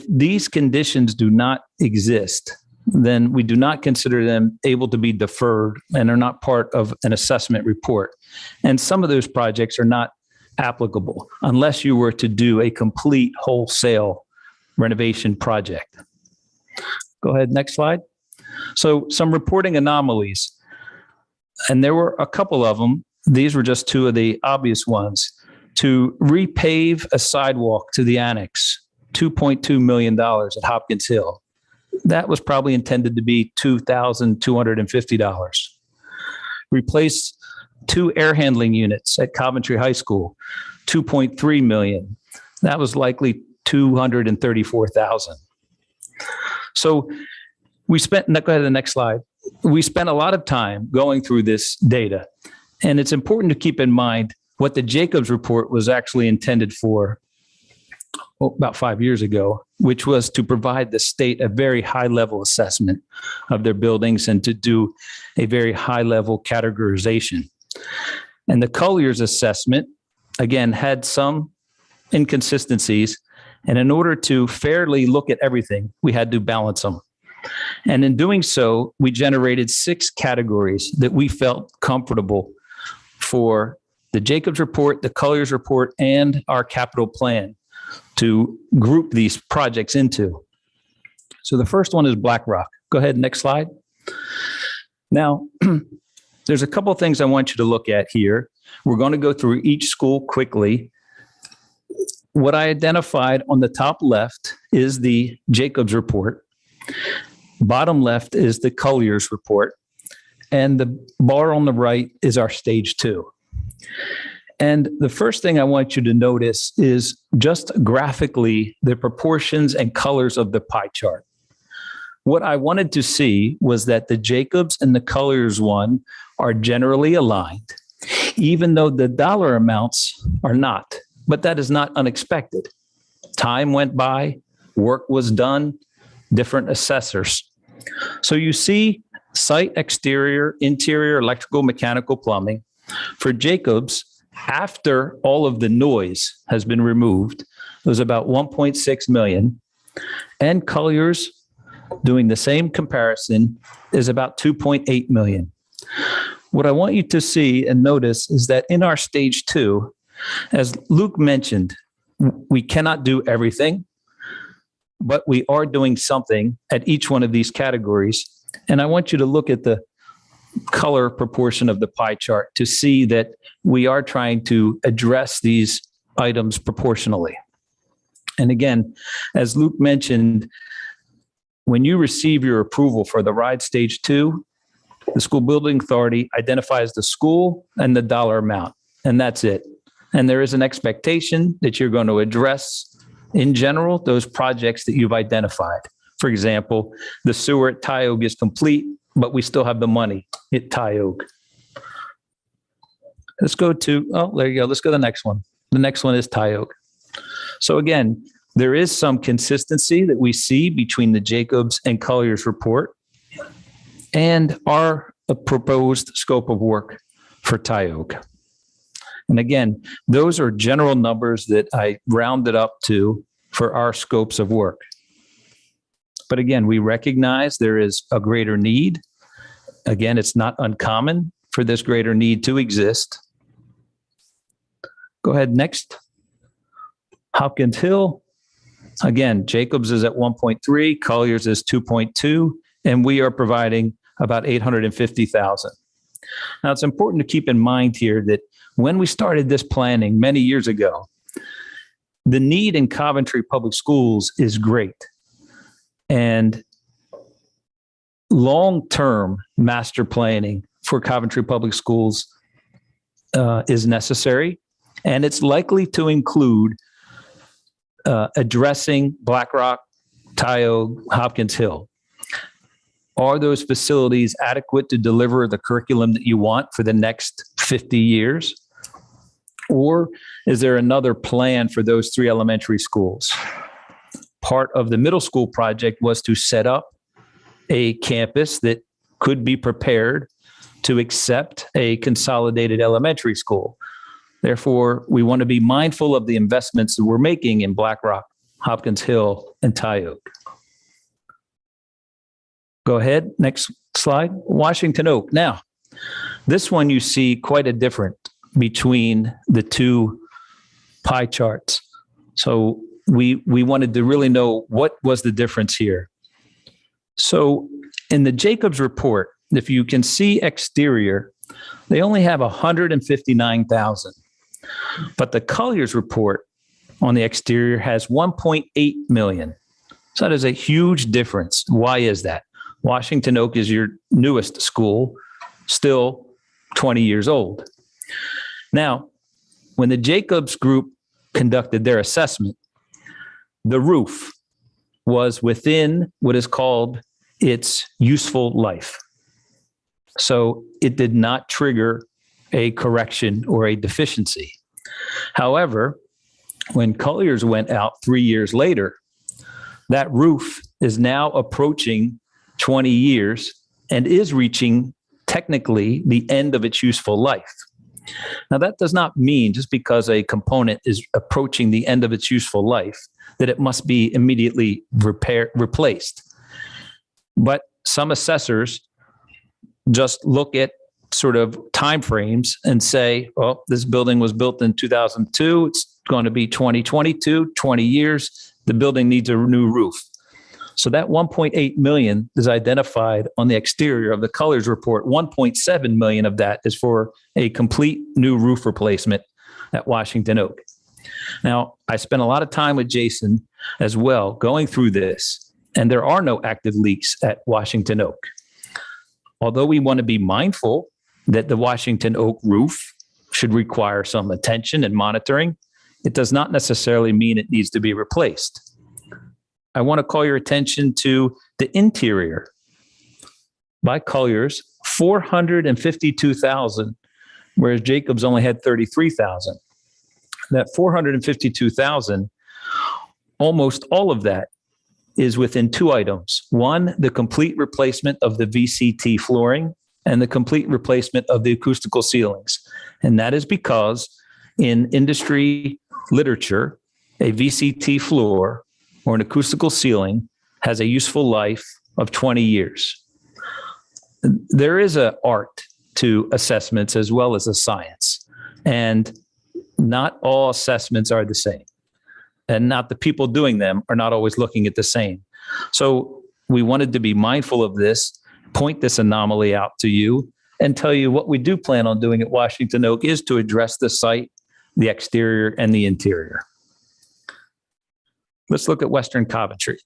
these conditions do not exist, then we do not consider them able to be deferred and are not part of an assessment report. And some of those projects are not applicable unless you were to do a complete wholesale renovation project. Go ahead, next slide. So some reporting anomalies, and there were a couple of them. These were just two of the obvious ones. To repave a sidewalk to the annex, $2.2 million at Hopkins Hill. That was probably intended to be $2,250. Replace 2 air handling units at Coventry High School, $2.3 million. That was likely $234,000. So we spent, go ahead to the next slide. We spent a lot of time going through this data, and it's important to keep in mind what the Jacobs report was actually intended for about 5 years ago, which was to provide the state a very high level assessment of their buildings and to do a very high level categorization. And the Colliers assessment, again, had some inconsistencies. And in order to fairly look at everything, we had to balance them. And in doing so, we generated 6 categories that we felt comfortable for the Jacobs report, the Colliers report, and our capital plan to group these projects into. So the first one is Black Rock. Go ahead, next slide. Now, there's a couple of things I want you to look at here. We're going to go through each school quickly. What I identified on the top left is the Jacobs report. Bottom left is the Colliers report. And the bar on the right is our stage 2. And the first thing I want you to notice is just graphically the proportions and colors of the pie chart. What I wanted to see was that the Jacobs and the Colliers one are generally aligned, even though the dollar amounts are not. But that is not unexpected. Time went by, work was done, different assessors. So you see site exterior, interior, electrical, mechanical, plumbing. For Jacobs, after all of the noise has been removed, it was about 1.6 million. And Colliers, doing the same comparison, is about 2.8 million. What I want you to see and notice is that in our stage 2, as Luke mentioned, we cannot do everything, but we are doing something at each one of these categories. And I want you to look at the color proportion of the pie chart to see that we are trying to address these items proportionally. And again, as Luke mentioned, when you receive your approval for the RIDE Stage 2, the School Building Authority identifies the school and the dollar amount, and that's it. And there is an expectation that you're going to address, in general, those projects that you've identified. For example, the sewer at Tyoke is complete, but we still have the money at Tyoke. Let's go to, oh, there you go. Let's go to the next one. The next one is Tyoke. So again, there is some consistency that we see between the Jacobs and Colliers report and our proposed scope of work for Tyoke. And again, those are general numbers that I rounded up to for our scopes of work. But again, we recognize there is a greater need. Again, it's not uncommon for this greater need to exist. Go ahead, next. Hopkins Hill. Again, Jacobs is at 1.3, Colliers is 2.2, and we are providing about 850,000. Now, it's important to keep in mind here that when we started this planning many years ago, the need in Coventry Public Schools is great. And long-term master planning for Coventry Public Schools is necessary, and it's likely to include addressing Black Rock, Tioga, Hopkins Hill. Are those facilities adequate to deliver the curriculum that you want for the next 50 years? Or is there another plan for those 3 elementary schools? Part of the middle school project was to set up a campus that could be prepared to accept a consolidated elementary school. Therefore, we want to be mindful of the investments that we're making in Black Rock, Hopkins Hill, and Tioga. Go ahead, next slide. Washington Oak. Now, this one you see quite a difference between the 2 pie charts. So we wanted to really know what was the difference here. So in the Jacobs report, if you can see exterior, they only have 159,000. But the Colliers report on the exterior has 1.8 million. So that is a huge difference. Why is that? Washington Oak is your newest school, still 20 years old. Now, when the Jacobs group conducted their assessment, the roof was within what is called its useful life. So it did not trigger a correction or a deficiency. However, when Colliers went out 3 years later, that roof is now approaching 20 years and is reaching technically the end of its useful life. Now, that does not mean just because a component is approaching the end of its useful life that it must be immediately replaced. But some assessors just look at sort of timeframes and say, oh, this building was built in 2002. It's going to be 2022, 20 years. The building needs a new roof. So that 1.8 million is identified on the exterior of the Colors report. 1.7 million of that is for a complete new roof replacement at Washington Oak. Now, I spent a lot of time with Jason as well going through this, and there are no active leaks at Washington Oak. Although we want to be mindful that the Washington Oak roof should require some attention and monitoring, it does not necessarily mean it needs to be replaced. I want to call your attention to the interior. By Colliers, 452,000, whereas Jacobs only had 33,000. That 452,000, almost all of that is within 2 items. One, the complete replacement of the VCT flooring and the complete replacement of the acoustical ceilings. And that is because in industry literature, a VCT floor or an acoustical ceiling has a useful life of 20 years. There is an art to assessments as well as a science, and not all assessments are the same, and not the people doing them are not always looking at the same. So we wanted to be mindful of this, point this anomaly out to you, and tell you what we do plan on doing at Washington Oak is to address the site, the exterior, and the interior. Let's look at Western Coventry.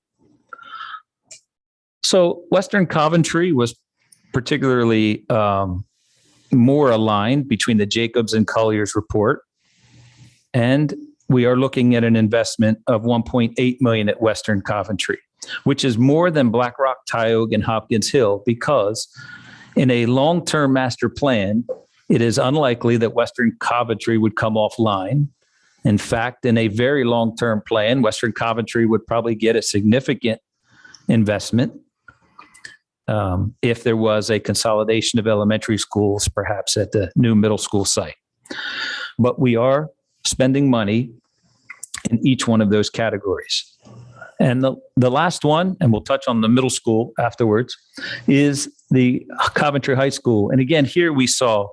So Western Coventry was particularly more aligned between the Jacobs and Colliers report. And we are looking at an investment of 1.8 million at Western Coventry, which is more than Black Rock, Tioga, and Hopkins Hill, because in a long-term master plan, it is unlikely that Western Coventry would come offline. In fact, in a very long-term plan, Western Coventry would probably get a significant investment if there was a consolidation of elementary schools, perhaps at the new middle school site. But we are spending money in each one of those categories. And the last one, and we'll touch on the middle school afterwards, is the Coventry High School. And again, here we saw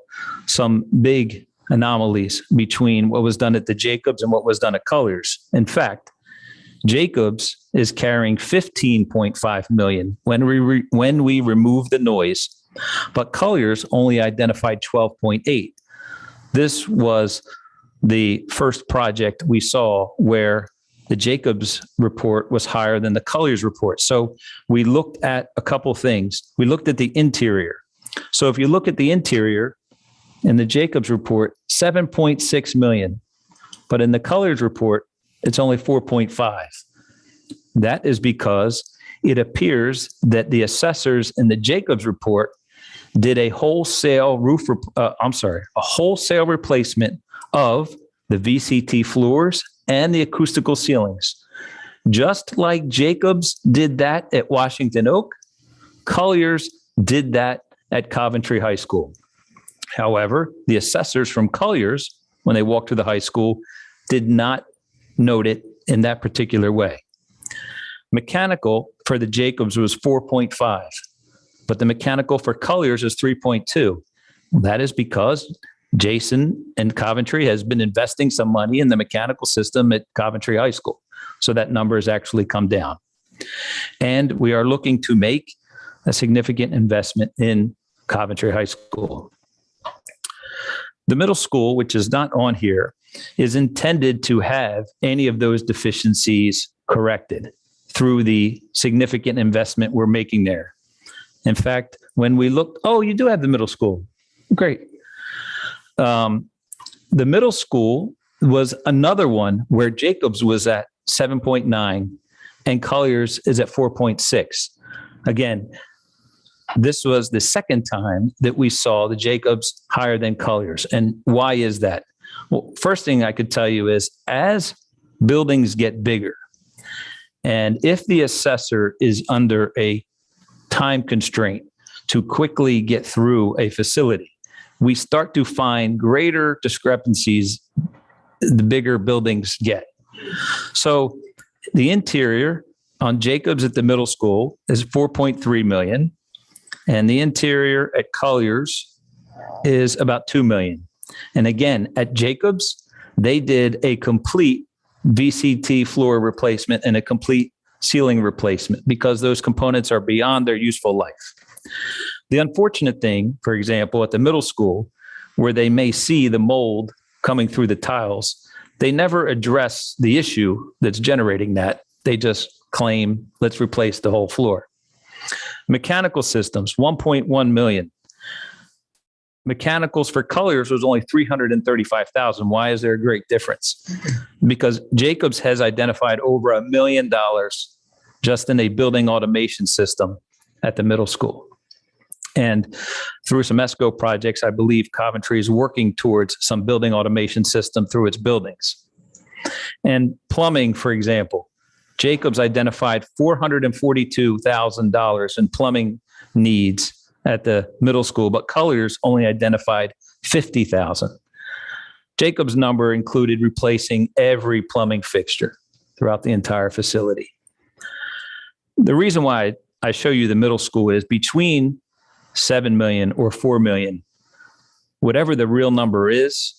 some big anomalies between what was done at the Jacobs and what was done at Colliers. In fact, Jacobs is carrying 15.5 million when we remove the noise, but Colliers only identified 12.8. This was the first project we saw where the Jacobs report was higher than the Colliers report. So we looked at a couple things. We looked at the interior. So if you look at the interior in the Jacobs report, 7.6 million, but in the Colliers report, it's only 4.5. That is because it appears that the assessors in the Jacobs report did a wholesale wholesale replacement of the VCT floors and the acoustical ceilings. Just like Jacobs did that at Washington Oak, Colliers did that at Coventry High School. However, the assessors from Colliers, when they walked to the high school, did not note it in that particular way. Mechanical for the Jacobs was 4.5, but the mechanical for Colliers is 3.2. That is because Jason and Coventry has been investing some money in the mechanical system at Coventry High School. So that number has actually come down. And we are looking to make a significant investment in Coventry High School. The middle school, which is not on here, is intended to have any of those deficiencies corrected through the significant investment we're making there. In fact, when we looked, you do have the middle school. Great. The middle school was another one where Jacobs was at 7.9 and Colliers is at 4.6. Again, this was the second time that we saw the Jacobs higher than Colliers. And why is that? Well, first thing I could tell you is as buildings get bigger, and if the assessor is under a time constraint to quickly get through a facility, we start to find greater discrepancies the bigger buildings get. So the interior on Jacobs at the middle school is 4.3 million, and the interior at Colliers is about 2 million. And again, at Jacobs, they did a complete VCT floor replacement and a complete ceiling replacement because those components are beyond their useful life. The unfortunate thing, for example, at the middle school, where they may see the mold coming through the tiles, they never address the issue that's generating that. They just claim, let's replace the whole floor. Mechanical systems, 1.1 million. Mechanicals for Colliers was only 335,000. Why is there a great difference? Because Jacobs has identified over $1 million just in a building automation system at the middle school. And through some ESCO projects, I believe Coventry is working towards some building automation system through its buildings. And plumbing, for example, Jacobs identified $442,000 in plumbing needs at the middle school, but Colliers only identified $50,000. Jacobs' number included replacing every plumbing fixture throughout the entire facility. The reason why I show you the middle school is between 7 million or 4 million, whatever the real number is,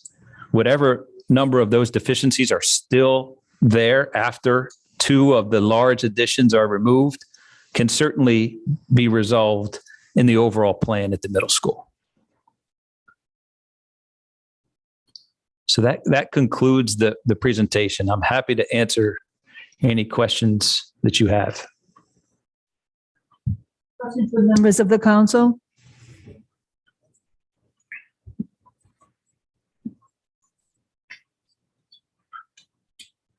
whatever number of those deficiencies are still there after 2 of the large additions are removed, can certainly be resolved in the overall plan at the middle school. So that concludes the presentation. I'm happy to answer any questions that you have. Questions from members of the council?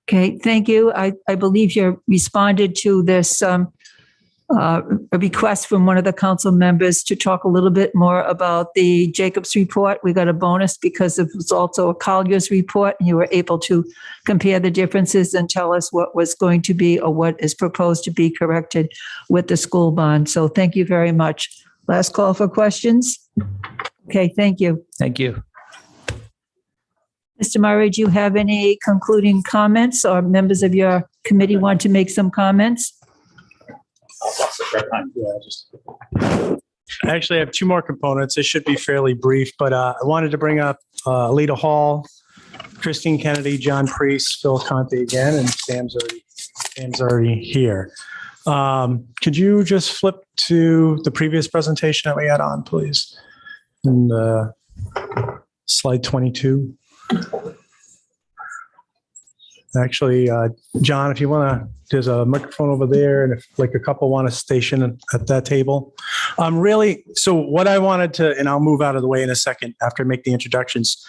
Okay, thank you. I believe you responded to this a request from one of the council members to talk a little bit more about the Jacobs report. We got a bonus because it was also a Colliers report, and you were able to compare the differences and tell us what was going to be or what is proposed to be corrected with the school bond. So thank you very much. Last call for questions. Okay, thank you. Thank you. Mr. Murray, do you have any concluding comments, or members of your committee want to make some comments? I actually have 2 more components. It should be fairly brief, but I wanted to bring up Alita Hall, Christine Kennedy, John Priest, Phil Conte again, and Sam's already Sam's already here. Could you just flip to the previous presentation that we had on, please? And slide 22. Actually, John, if you want to, there's a microphone over there, and if like a couple want to station at that table. So what I wanted to, and I'll move out of the way in a second after I make the introductions.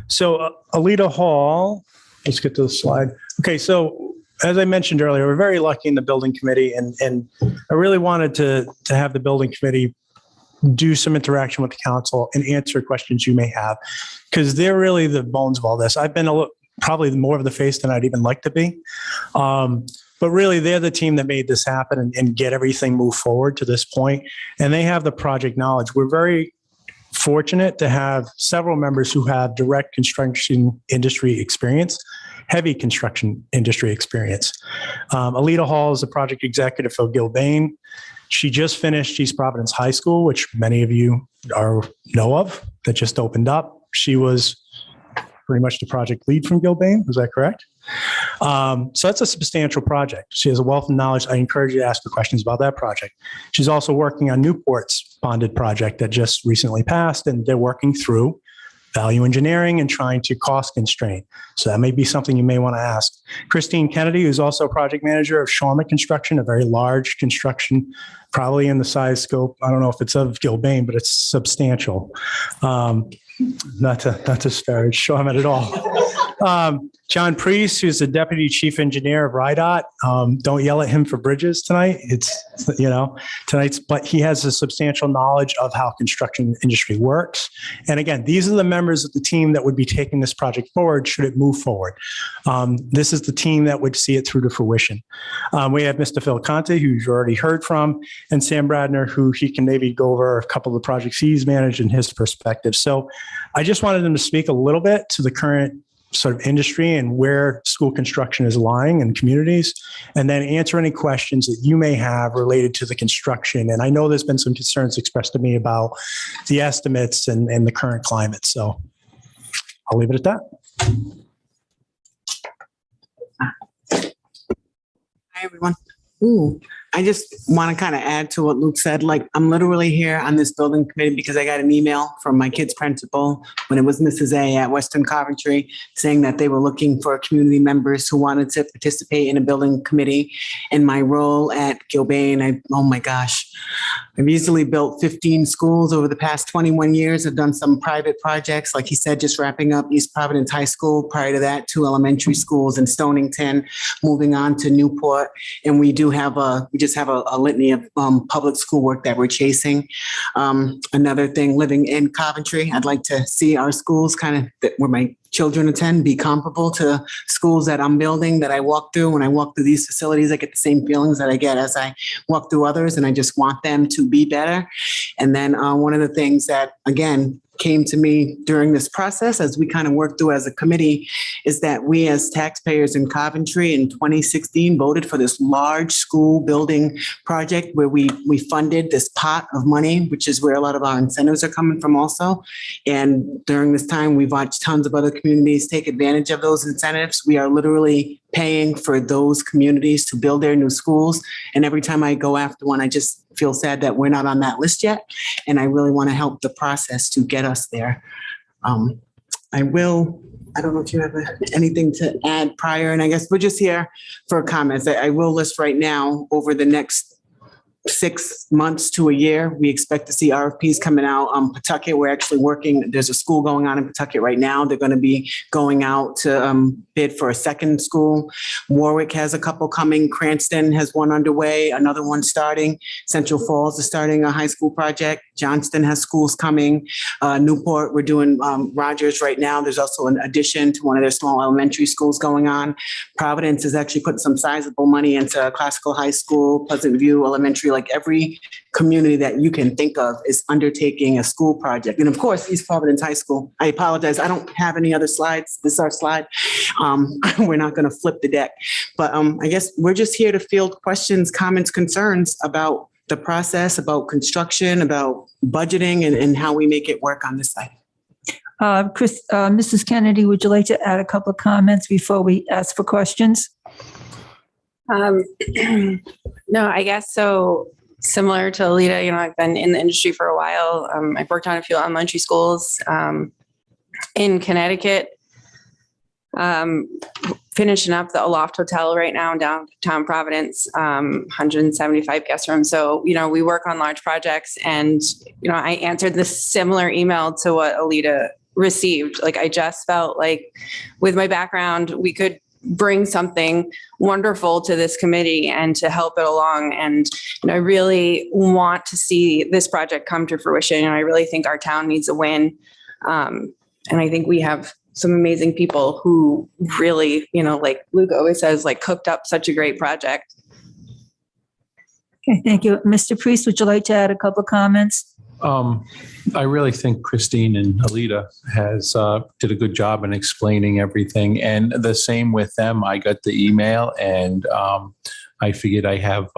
So Alita Hall, let's get to the slide. Okay, so as I mentioned earlier, we're very lucky in the building committee, and I really wanted to have the building committee do some interaction with the council and answer questions you may have, because they're really the bones of all this. I've been probably more of the face than I'd even like to be. But really, they're the team that made this happen and get everything move forward to this point. And they have the project knowledge. We're very fortunate to have several members who have direct construction industry experience, heavy construction industry experience. Alita Hall is the project executive for Gilbane. She just finished East Providence High School, which many of you know of, that just opened up. She was pretty much the project lead from Gilbane. Was that correct? So that's a substantial project. She has a wealth of knowledge. I encourage you to ask her questions about that project. She's also working on Newport's bonded project that just recently passed, and they're working through value engineering and trying to cost constrain. So that may be something you may want to ask. Christine Kennedy, who's also a project manager of Shorman Construction, a very large construction, probably in the size scope. I don't know if it's of Gilbane, but it's substantial. Not to disparage Shorman at all. John Priest, who's the deputy chief engineer of RIDOT. Don't yell at him for bridges tonight. But he has a substantial knowledge of how construction industry works. And again, these are the members of the team that would be taking this project forward should it move forward. This is the team that would see it through to fruition. We have Mr. Phil Conte, who you've already heard from, and Sam Bradner, who he can maybe go over a couple of the projects he's managed in his perspective. So I just wanted them to speak a little bit to the current sort of industry and where school construction is lying in communities, and then answer any questions that you may have related to the construction. And I know there's been some concerns expressed to me about the estimates and the current climate. So I'll leave it at that. Hi, everyone. I just want to kind of add to what Luke said. Like, I'm literally here on this building committee because I got an email from my kid's principal when it was Mrs. A at Western Coventry saying that they were looking for community members who wanted to participate in a building committee. In my role at Gilbane, oh my gosh, I've easily built 15 schools over the past 21 years. I've done some private projects, like he said, just wrapping up East Providence High School. Prior to that, 2 elementary schools in Stonington, moving on to Newport. And we just have a litany of public school work that we're chasing. Another thing, living in Coventry, I'd like to see our schools where my children attend be comparable to schools that I'm building, that I walk through. When I walk through these facilities, I get the same feelings that I get as I walk through others, and I just want them to be better. And then one of the things that, again, came to me during this process as we kind of worked through as a committee is that we as taxpayers in Coventry in 2016 voted for this large school building project where we funded this pot of money, which is where a lot of our incentives are coming from also. And during this time, we've watched tons of other communities take advantage of those incentives. We are literally paying for those communities to build their new schools. And every time I go after one, I just feel sad that we're not on that list yet. And I really want to help the process to get us there. I don't know if you have anything to add prior, and I guess we're just here for comments. I will list right now over the next 6 months to a year, we expect to see RFPs coming out. Pawtucket, we're actually working. There's a school going on in Pawtucket right now. They're going to be going out to bid for a second school. Warwick has a couple coming. Cranston has one underway, another one starting. Central Falls is starting a high school project. Johnston has schools coming. Newport, we're doing Rogers right now. There's also an addition to one of their small elementary schools going on. Providence is actually putting some sizable money into Classical High School, Pleasant View Elementary. Like every community that you can think of is undertaking a school project. And of course, East Providence High School. I apologize. I don't have any other slides. This is our slide. We're not going to flip the deck. But I guess we're just here to field questions, comments, concerns about the process, about construction, about budgeting, and how we make it work on this side. Mrs. Kennedy, would you like to add a couple of comments before we ask for questions? No, I guess so. Similar to Alita, I've been in the industry for a while. I've worked on a few elementary schools in Connecticut. Finishing up the Aloft Hotel right now in downtown Providence, 175 guest rooms. So, we work on large projects, and, I answered this similar email to what Alita received. Like, I just felt like with my background, we could bring something wonderful to this committee and to help it along. And I really want to see this project come to fruition. And I really think our town needs a win. And I think we have some amazing people who really, like Luke always says, like cooked up such a great project. Okay, thank you. Mr. Priest, would you like to add a couple of comments? I really think Christine and Alita did a good job in explaining everything. And the same with them. I got the email, and I figured I have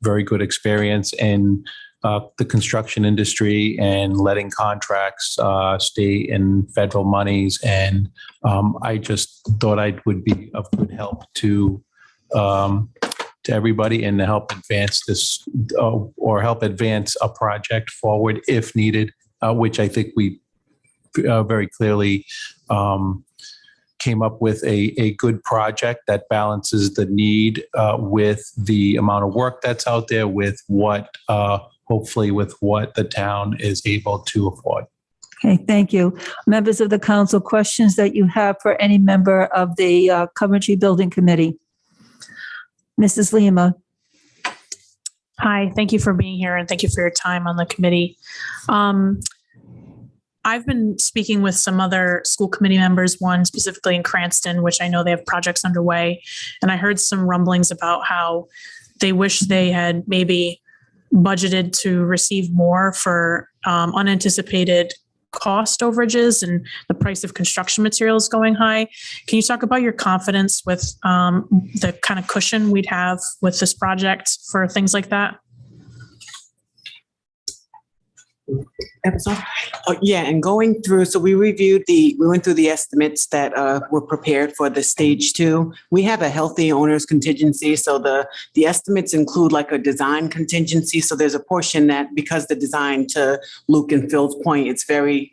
very good experience in the construction industry and letting contracts, state and federal monies. And I just thought I would be of good help to everybody and to help advance this or help advance a project forward if needed, which I think we very clearly came up with a good project that balances the need with the amount of work that's out there with what hopefully with what the town is able to afford. Okay, thank you. Members of the council, questions that you have for any member of the Coventry Building Committee? Mrs. Lima. Hi, thank you for being here and thank you for your time on the committee. I've been speaking with some other school committee members, one specifically in Cranston, which I know they have projects underway. And I heard some rumblings about how they wish they had maybe budgeted to receive more for unanticipated cost overages and the price of construction materials going high. Can you talk about your confidence with the kind of cushion we'd have with this project for things like that? Yeah, and going through, so we went through the estimates that were prepared for the stage 2. We have a healthy owner's contingency. So the estimates include like a design contingency. So there's a portion that, because the design, to Luke and Phil's point, it's very,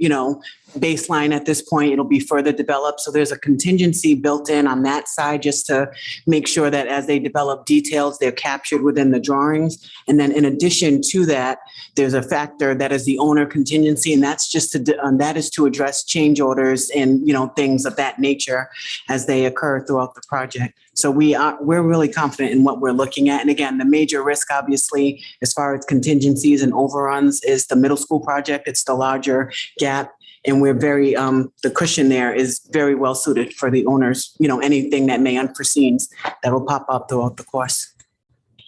baseline at this point, it'll be further developed. So there's a contingency built in on that side just to make sure that as they develop details, they're captured within the drawings. And then in addition to that, there's a factor that is the owner contingency, and that's just that is to address change orders and things of that nature as they occur throughout the project. So we're really confident in what we're looking at. And again, the major risk, obviously, as far as contingencies and overruns, is the middle school project. It's the larger gap. And we're very, the cushion there is very well suited for the owners, anything that may unforeseen that will pop up throughout the course.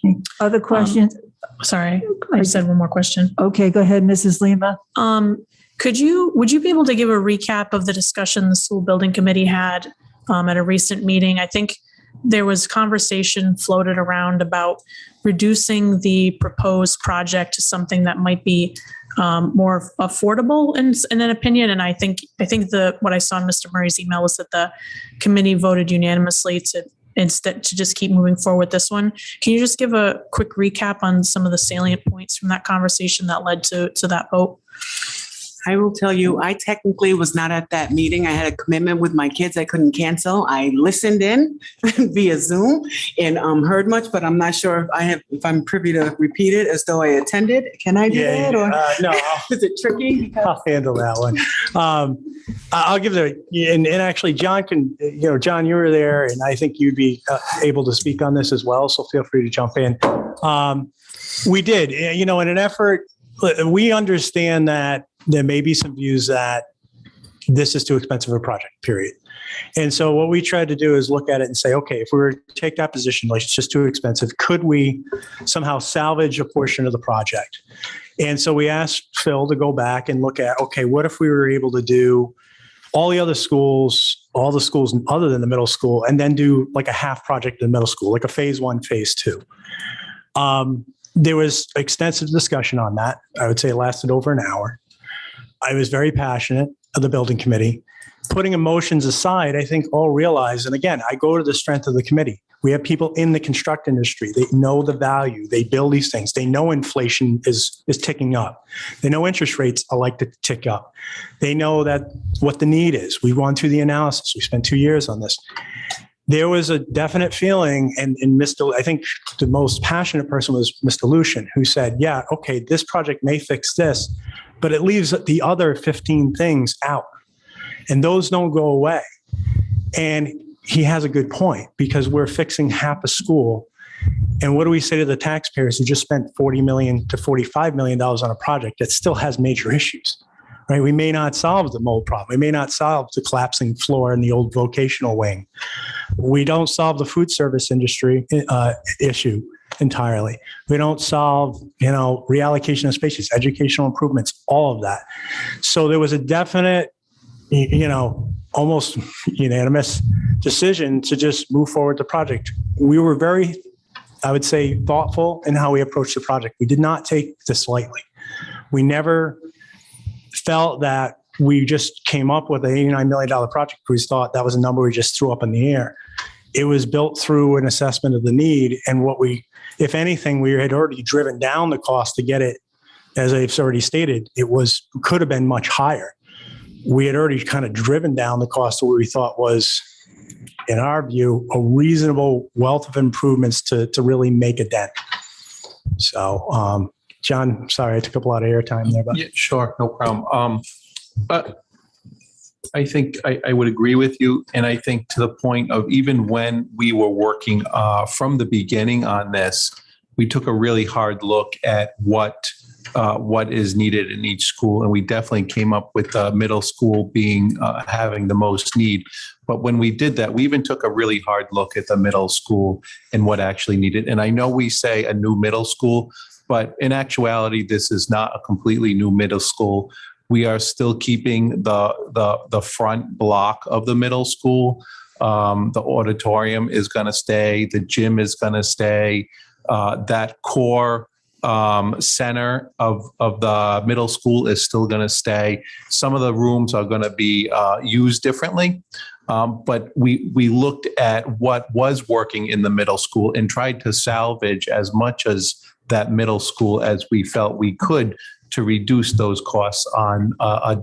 Okay. Other questions? Sorry, I just had one more question. Okay, go ahead, Mrs. Lima. Would you be able to give a recap of the discussion the school building committee had at a recent meeting? I think there was conversation floated around about reducing the proposed project to something that might be more affordable in an opinion. And I think what I saw in Mr. Murray's email was that the committee voted unanimously to just keep moving forward with this one. Can you just give a quick recap on some of the salient points from that conversation that led to that vote? I will tell you, I technically was not at that meeting. I had a commitment with my kids I couldn't cancel. I listened in via Zoom and heard much, but I'm not sure if I'm privy to repeat it as though I attended. Can I do that? Or no. Is it tricky? I'll handle that one. I'll give and actually John can, John, you were there and I think you'd be able to speak on this as well. So feel free to jump in. We did, in an effort, we understand that there may be some views that this is too expensive a project, period. And so what we tried to do is look at it and say, okay, if we were to take that position, like it's just too expensive, could we somehow salvage a portion of the project? And so we asked Phil to go back and look at, okay, what if we were able to do all the schools other than the middle school, and then do like a half project in the middle school, like a phase 1, phase 2. There was extensive discussion on that. I would say it lasted over an hour. I was very passionate of the building committee. Putting emotions aside, I think all realize, and again, I go to the strength of the committee. We have people in the construct industry. They know the value. They build these things. They know inflation is ticking up. They know interest rates are like to tick up. They know that what the need is. We've gone through the analysis. We spent 2 years on this. There was a definite feeling, and I think the most passionate person was Mr. Lucian, who said, yeah, okay, this project may fix this, but it leaves the other 15 things out. And those don't go away. And he has a good point, because we're fixing half a school. And what do we say to the taxpayers who just spent $40 million to $45 million on a project that still has major issues? Right? We may not solve the mold problem. We may not solve the collapsing floor in the old vocational wing. We don't solve the food service industry issue entirely. We don't solve, reallocation of spaces, educational improvements, all of that. So there was a definite, almost unanimous decision to just move forward the project. We were very, I would say, thoughtful in how we approached the project. We did not take this lightly. We never felt that we just came up with an $89 million project because we thought that was a number we just threw up in the air. It was built through an assessment of the need, and if anything, we had already driven down the cost to get it. As I've already stated, could have been much higher. We had already kind of driven down the cost to what we thought was, in our view, a reasonable wealth of improvements to really make a dent. So, John, sorry, I took up a lot of airtime there, but yeah, sure, no problem. But I think I would agree with you, and I think to the point of even when we were working from the beginning on this, we took a really hard look at what is needed in each school, and we definitely came up with middle school being having the most need. But when we did that, we even took a really hard look at the middle school and what actually needed. And I know we say a new middle school, but in actuality, this is not a completely new middle school. We are still keeping the front block of the middle school. The auditorium is going to stay. The gym is going to stay. That core center of the middle school is still going to stay. Some of the rooms are going to be used differently. But we looked at what was working in the middle school and tried to salvage as much as that middle school as we felt we could to reduce those costs on a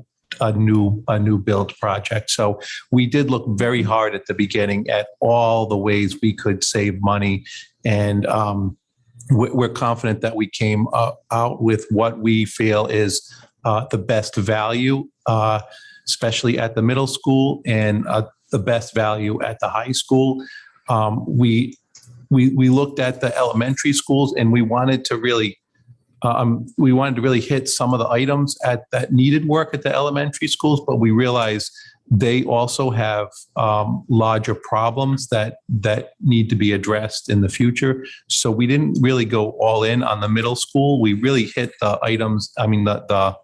new build project. So we did look very hard at the beginning at all the ways we could save money, and we're confident that we came out with what we feel is the best value, especially at the middle school, and the best value at the high school. We looked at the elementary schools, and we wanted to really hit some of the items that needed work at the elementary schools, but we realized they also have larger problems that need to be addressed in the future. So we didn't really go all in on the middle school. We really hit the items. The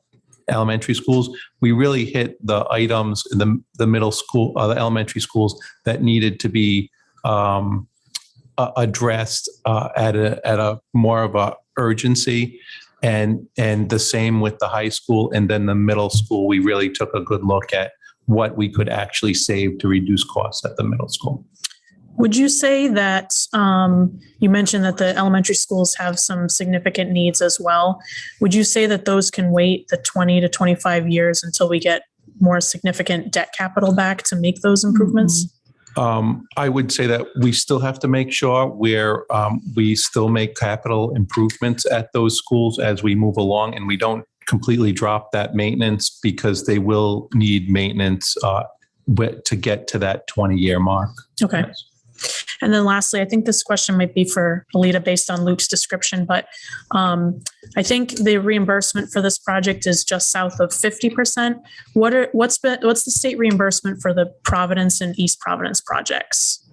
elementary schools. We really hit the items in the middle school, the elementary schools that needed to be addressed at a more of a urgency, and the same with the high school. And then the middle school, we really took a good look at what we could actually save to reduce costs at the middle school. Would you say that you mentioned that the elementary schools have some significant needs as well? Would you say that those can wait the 20 to 25 years until we get more significant debt capital back to make those improvements? I would say that we still have to make sure we still make capital improvements at those schools as we move along, and we don't completely drop that maintenance, because they will need maintenance to get to that 20-year mark. Okay. And then lastly, I think this question might be for Alita based on Luke's description, but I think the reimbursement for this project is just south of 50%. What's the state reimbursement for the Providence and East Providence projects?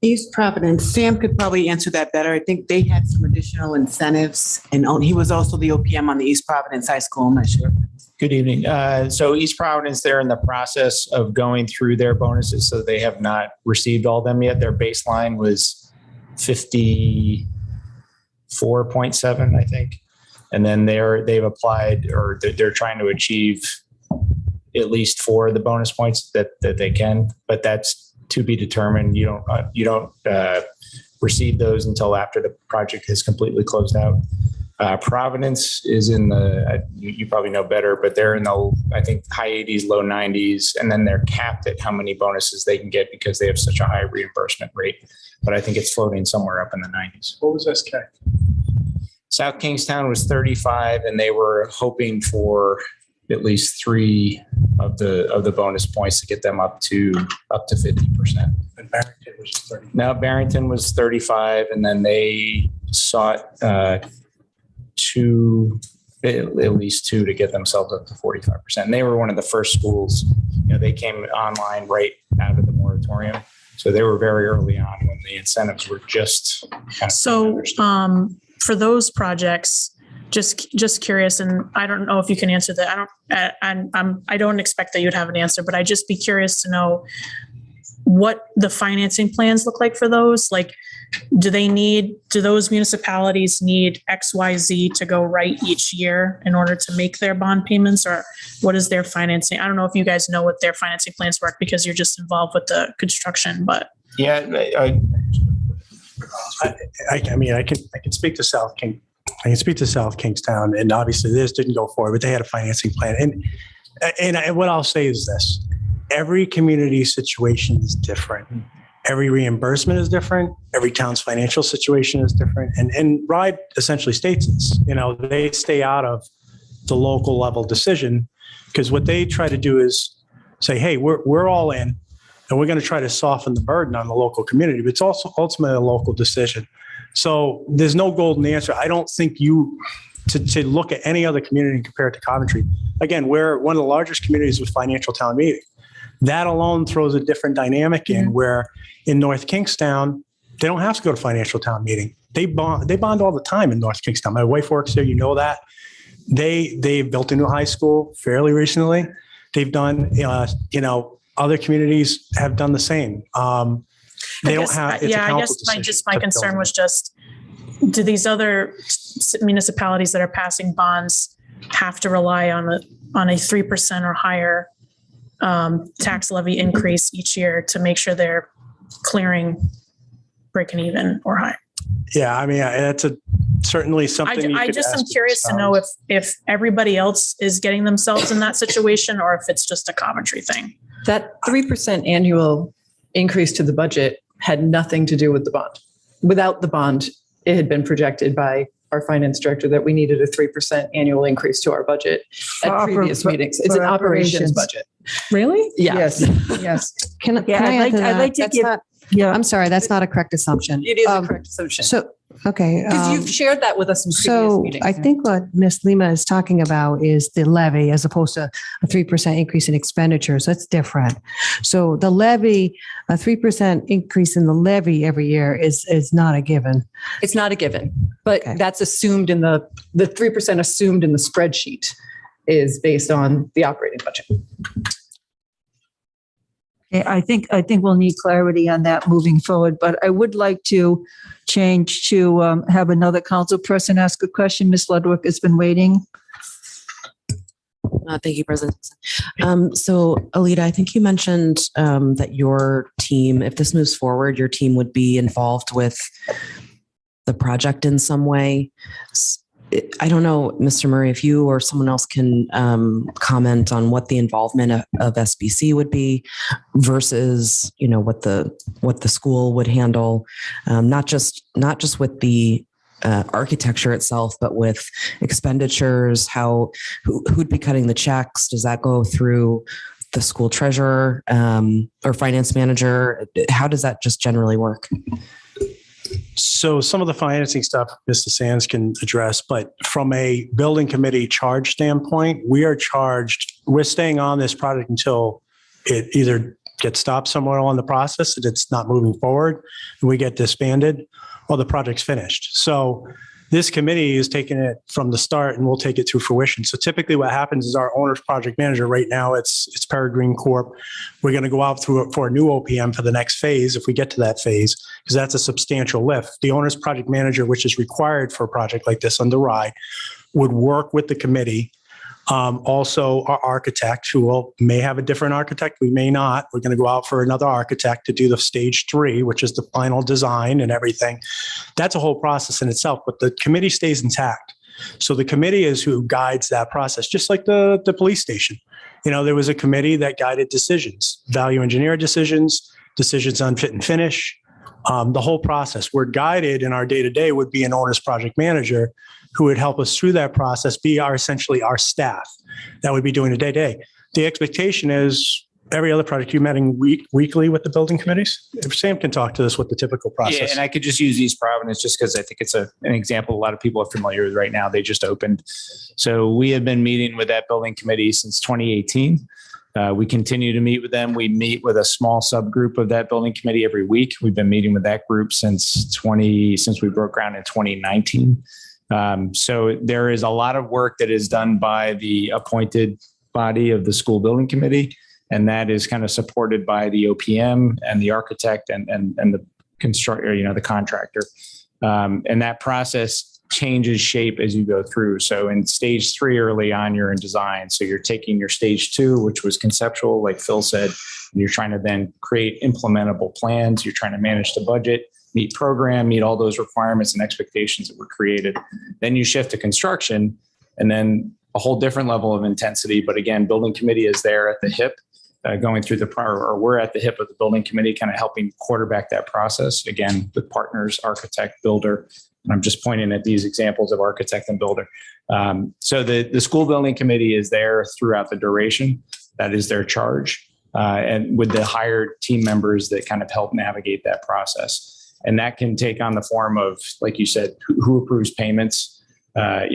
East Providence, Sam could probably answer that better. I think they had some additional incentives, and he was also the OPM on the East Providence High School. I'm not sure. Good evening. So East Providence, they're in the process of going through their bonuses, so they have not received all of them yet. Their baseline was 54.7, I think. And then they've applied, or they're trying to achieve at least 4 of the bonus points that they can, but that's to be determined. You don't receive those until after the project is completely closed out. Providence is in the, you probably know better, but they're in the, I think, high 80s, low 90s, and then they're capped at how many bonuses they can get because they have such a high reimbursement rate. But I think it's floating somewhere up in the 90s. What was SK? South Kingstown was 35, and they were hoping for at least 3 of the bonus points to get them up to 50%. And Barrington was 30. Now Barrington was 35, and then they sought at least two to get themselves up to 45%. And they were one of the first schools. They came online right out of the moratorium, so they were very early on when the incentives were just kind of. So for those projects, just curious, and I don't know if you can answer that. I don't expect that you'd have an answer, but I'd just be curious to know what the financing plans look like for those. Like, do those municipalities need XYZ to go right each year in order to make their bond payments, or what is their financing? I don't know if you guys know what their financing plans work because you're just involved with the construction, but. Yeah, I mean, I can speak to South Kingstown, and obviously this didn't go forward, but they had a financing plan. And what I'll say is this: every community situation is different. Every reimbursement is different. Every town's financial situation is different. And RIDE essentially states this. They stay out of the local level decision because what they try to do is say, hey, we're all in, and we're going to try to soften the burden on the local community, but it's also ultimately a local decision. So there's no golden answer. I don't think to look at any other community and compare it to Coventry. Again, we're one of the largest communities with financial town meeting. That alone throws a different dynamic in where in North Kingstown, they don't have to go to financial town meeting. They bond all the time in North Kingstown. My wife works there, that. They built a new high school fairly recently. They've done, other communities have done the same. They don't have. I guess my concern was just, do these other municipalities that are passing bonds have to rely on a 3% or higher tax levy increase each year to make sure they're breaking even or higher? Yeah, I mean, that's certainly something. I just am curious to know if everybody else is getting themselves in that situation or if it's just a Coventry thing. That 3% annual increase to the budget had nothing to do with the bond. Without the bond, it had been projected by our finance director that we needed a 3% annual increase to our budget at previous meetings. It's an operations budget. Really? Yeah. Yes. Can I add to that? I'd like to That's give. not- Yeah, I'm sorry, that's not a correct assumption. It is a correct assumption. So, okay. Because you've shared that with us in previous So meetings. I think what Ms. Lima is talking about is the levy as opposed to a 3% increase in expenditures. That's different. So the levy, a 3% increase in the levy every year is not a given. It's not a given, but that's assumed in the 3% assumed in the spreadsheet is based on the operating budget. I think we'll need clarity on that moving forward, but I would like to change to have another council person ask a question. Ms. Ludwig has been waiting. Thank you, President. So, Alita, I think you mentioned that your team, if this moves forward, your team would be involved with the project in some way. I don't know, Mr. Murray, if you or someone else can comment on what the involvement of SBC would be versus, what the school would handle, not just with the architecture itself, but with expenditures, who'd be cutting the checks? Does that go through the school treasurer or finance manager? How does that just generally work? So some of the financing stuff Mr. Sands can address, but from a building committee charge standpoint, we're staying on this project until it either gets stopped somewhere along the process and it's not moving forward and we get disbanded, or the project's finished. So this committee is taking it from the start and we'll take it to fruition. So typically what happens is our owner's project manager right now, it's Peregrine Corp. We're going to go out for a new OPM for the next phase if we get to that phase, because that's a substantial lift. The owner's project manager, which is required for a project like this under RIDE, would work with the committee Also, our architect, may have a different architect, we may not. We're going to go out for another architect to do the stage 3, which is the final design and everything. That's a whole process in itself, but the committee stays intact. So the committee is who guides that process, just like the police station. There was a committee that guided decisions, value engineer decisions on fit and finish, the whole process. We're guided in our day-to-day would be an owner's project manager who would help us through that process, be essentially our staff that would be doing the day-to-day. The expectation is every other project, you're meeting weekly with the building committees. If Sam can talk to us what the typical process. Yeah, and I could just use East Providence just because I think it's an example a lot of people are familiar with right now. They just opened. So we have been meeting with that building committee since 2018. We continue to meet with them. We meet with a small subgroup of that building committee every week. We've been meeting with that group since we broke ground in 2019. So there is a lot of work that is done by the appointed body of the school building committee, and that is kind of supported by the OPM and the architect and the constructor, the contractor. And that process changes shape as you go through. So in stage 3 early on, you're in design. So you're taking your stage 2, which was conceptual, like Phil said, and you're trying to then create implementable plans. You're trying to manage the budget, meet program, meet all those requirements and expectations that were created. Then you shift to construction, and then a whole different level of intensity. But again, building committee is there at the hip, going through we're at the hip of the building committee, kind of helping quarterback that process, again, with partners, architect, builder. And I'm just pointing at these examples of architect and builder. So the school building committee is there throughout the duration. That is their charge. And with the hired team members that kind of help navigate that process. And that can take on the form of, like you said, who approves payments? How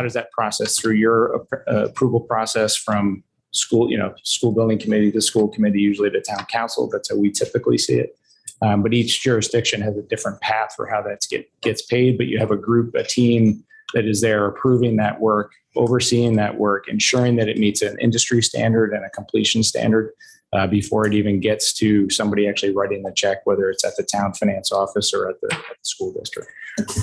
does that process through your approval process from school building committee to school committee, usually to town council? That's how we typically see it. But each jurisdiction has a different path for how that gets paid. But you have a team that is there approving that work, overseeing that work, ensuring that it meets an industry standard and a completion standard before it even gets to somebody actually writing the check, whether it's at the town finance office or at the school district.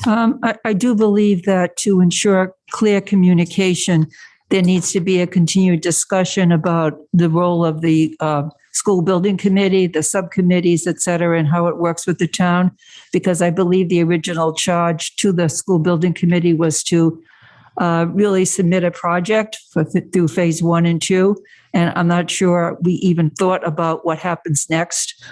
I do believe that to ensure clear communication, there needs to be a continued discussion about the role of the school building committee, the subcommittees, et cetera, and how it works with the town. Because I believe the original charge to the school building committee was to really submit a project through phase 1 and 2. And I'm not sure we even thought about what happens next.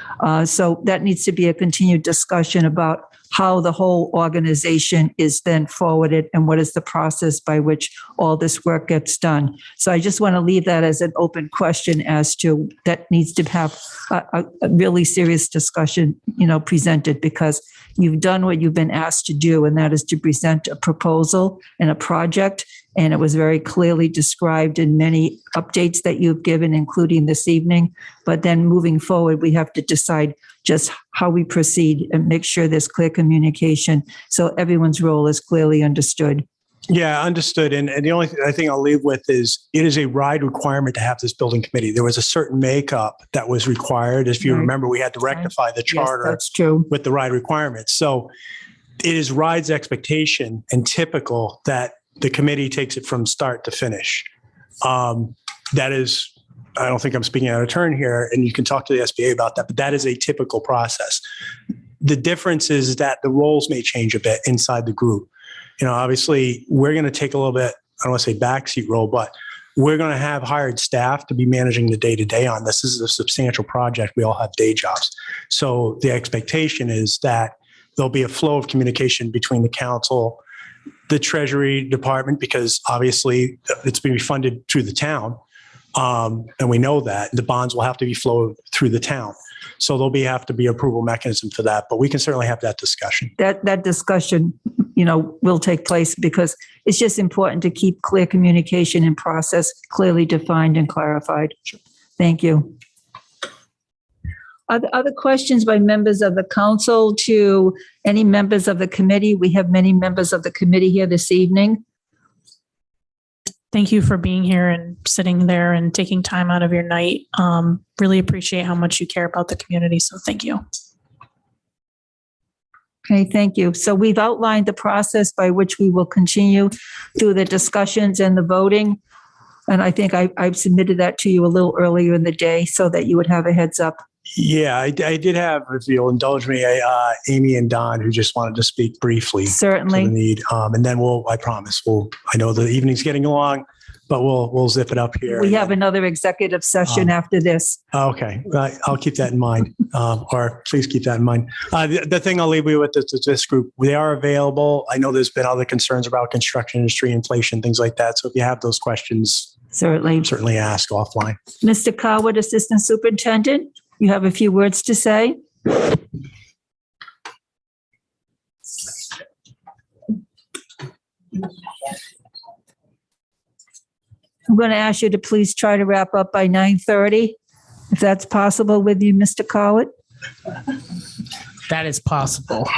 So that needs to be a continued discussion about how the whole organization is then forwarded and what is the process by which all this work gets done. So I just want to leave that as an open question as to that needs to have a really serious discussion, presented, because you've done what you've been asked to do, and that is to present a proposal and a project. And it was very clearly described in many updates that you've given, including this evening. But then moving forward, we have to decide just how we proceed and make sure there's clear communication so everyone's role is clearly understood. Yeah, understood. And the only thing I'll leave with is it is a RIDE requirement to have this building committee. There was a certain makeup that was required. If you remember, we had to rectify the charter that's true. with the RIDE requirements. So it is RIDE's expectation and typical that the committee takes it from start to finish. That is, I don't think I'm speaking out of turn here, and you can talk to the SBA about that, but that is a typical process. The difference is that the roles may change a bit inside the group. Obviously, we're going to take a little bit, I don't want to say backseat role, but we're going to have hired staff to be managing the day-to-day on this. This is a substantial project. We all have day jobs. So the expectation is that there'll be a flow of communication between the council, the Treasury Department, because obviously it's being funded through the town. And we know that the bonds will have to be flowed through the town. So there'll have to be approval mechanism for that, but we can certainly have that discussion. That discussion, will take place because it's just important to keep clear communication and process clearly defined and clarified. Sure. Thank you. Other questions by members of the council to any members of the committee? We have many members of the committee here this evening. Thank you for being here and sitting there and taking time out of your night. Really appreciate how much you care about the community. So thank you. Okay, thank you. So we've outlined the process by which we will continue through the discussions and the voting. And I think I've submitted that to you a little earlier in the day so that you would have a heads up. Yeah, I did have, if you'll indulge me, Amy and Don, who just wanted to speak briefly. Certainly. To the need. And then I promise, I know the evening's getting along, but we'll zip it up here. We have another executive session after this. Okay, I'll keep that in mind, or please keep that in mind. The thing I'll leave you with is this group. They are available. I know there's been other concerns about construction industry, inflation, things like that. So if you have those questions, certainly ask offline. Mr. Coward, Assistant Superintendent, you have a few words to say. I'm going to ask you to please try to wrap up by 9:30, if that's possible with you, Mr. Coward. That is possible.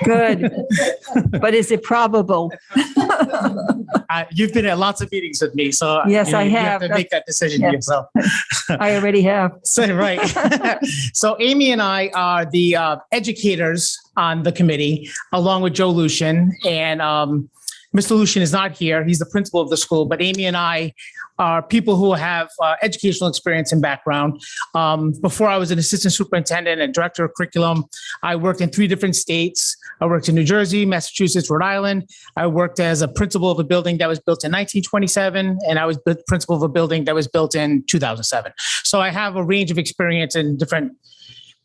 Good. But is it probable? You've been at lots of meetings with me, so yes, I you have to make that decision yeah. yourself. I already have. So, right. So Amy and I are the educators on the committee, along with Joe Lucian. And Mr. Lucian is not here. He's the principal of the school, but Amy and I are people who have educational experience and background. Before I was an assistant superintendent and director of curriculum, I worked in 3 different states. I worked in New Jersey, Massachusetts, Rhode Island. I worked as a principal of a building that was built in 1927, and I was the principal of a building that was built in 2007. So I have a range of experience in different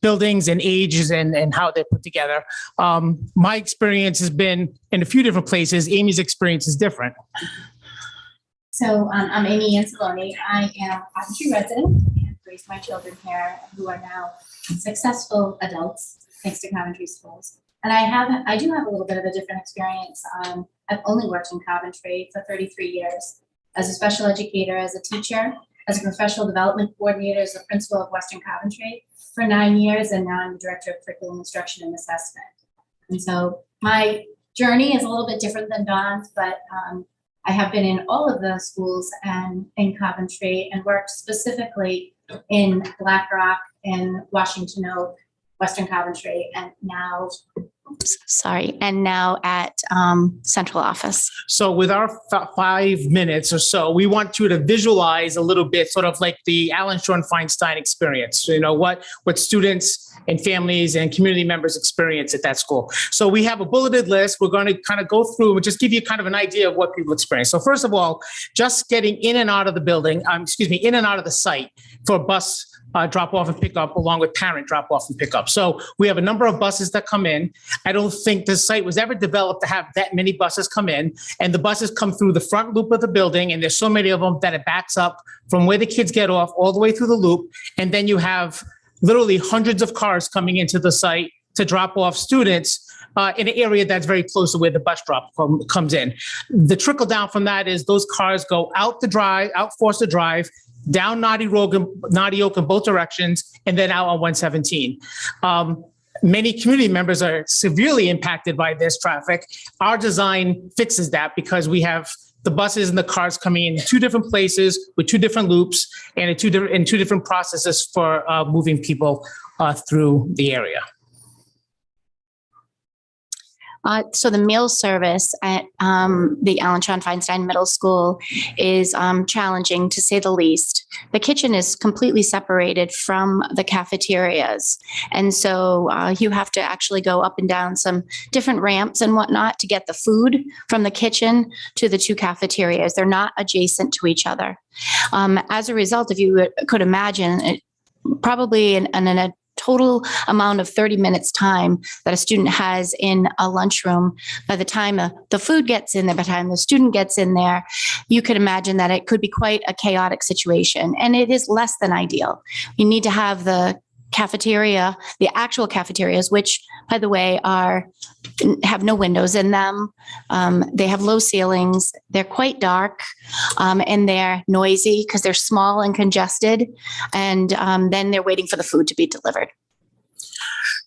buildings and ages and how they're put together. My experience has been in a few different places. Amy's experience is different. So I'm Amy Anzalone. I am a Coventry resident and raised my children here who are now successful adults thanks to Coventry schools. And I do have a little bit of a different experience. I've only worked in Coventry for 33 years as a special educator, as a teacher, as a professional development coordinator, as a principal of Western Coventry for 9 years, and now I'm the director of curriculum instruction and assessment. And so my journey is a little bit different than Don's, but I have been in all of the schools and in Coventry and worked specifically in Black Rock and Washington Oak, Western Coventry, and now at central office. So with our 5 minutes or so, we want you to visualize a little bit, sort of like the Alan Sean Feinstein experience, what students and families and community members experience at that school. So we have a bulleted list. We're going to kind of go through and just give you kind of an idea of what people experience. So first of all, just getting in and out of the building, in and out of the site for bus drop off and pick up, along with parent drop off and pick up. So we have a number of buses that come in. I don't think the site was ever developed to have that many buses come in, and the buses come through the front loop of the building, and there's so many of them that it backs up from where the kids get off all the way through the loop. And then you have literally hundreds of cars coming into the site to drop off students in an area that's very close to where the bus drop comes in. The trickle down from that is those cars go out Forster Drive, down Naughty Oak in both directions, and then out on 117. Many community members are severely impacted by this traffic. Our design fixes that because we have the buses and the cars coming in 2 different places with 2 different loops and in 2 different processes for moving people through the area. So the meal service at the Alan Sean Feinstein Middle School is challenging, to say the least. The kitchen is completely separated from the cafeterias. And so you have to actually go up and down some different ramps and whatnot to get the food from the kitchen to the 2 cafeterias. They're not adjacent to each other. As a result, if you could imagine, probably in a total amount of 30 minutes time that a student has in a lunchroom, by the time the food gets in there, by the time the student gets in there, you could imagine that it could be quite a chaotic situation. And it is less than ideal. You need to have the cafeteria, the actual cafeterias, which, by the way, have no windows in them. They have low ceilings. They're quite dark, and they're noisy because they're small and congested. And then they're waiting for the food to be delivered.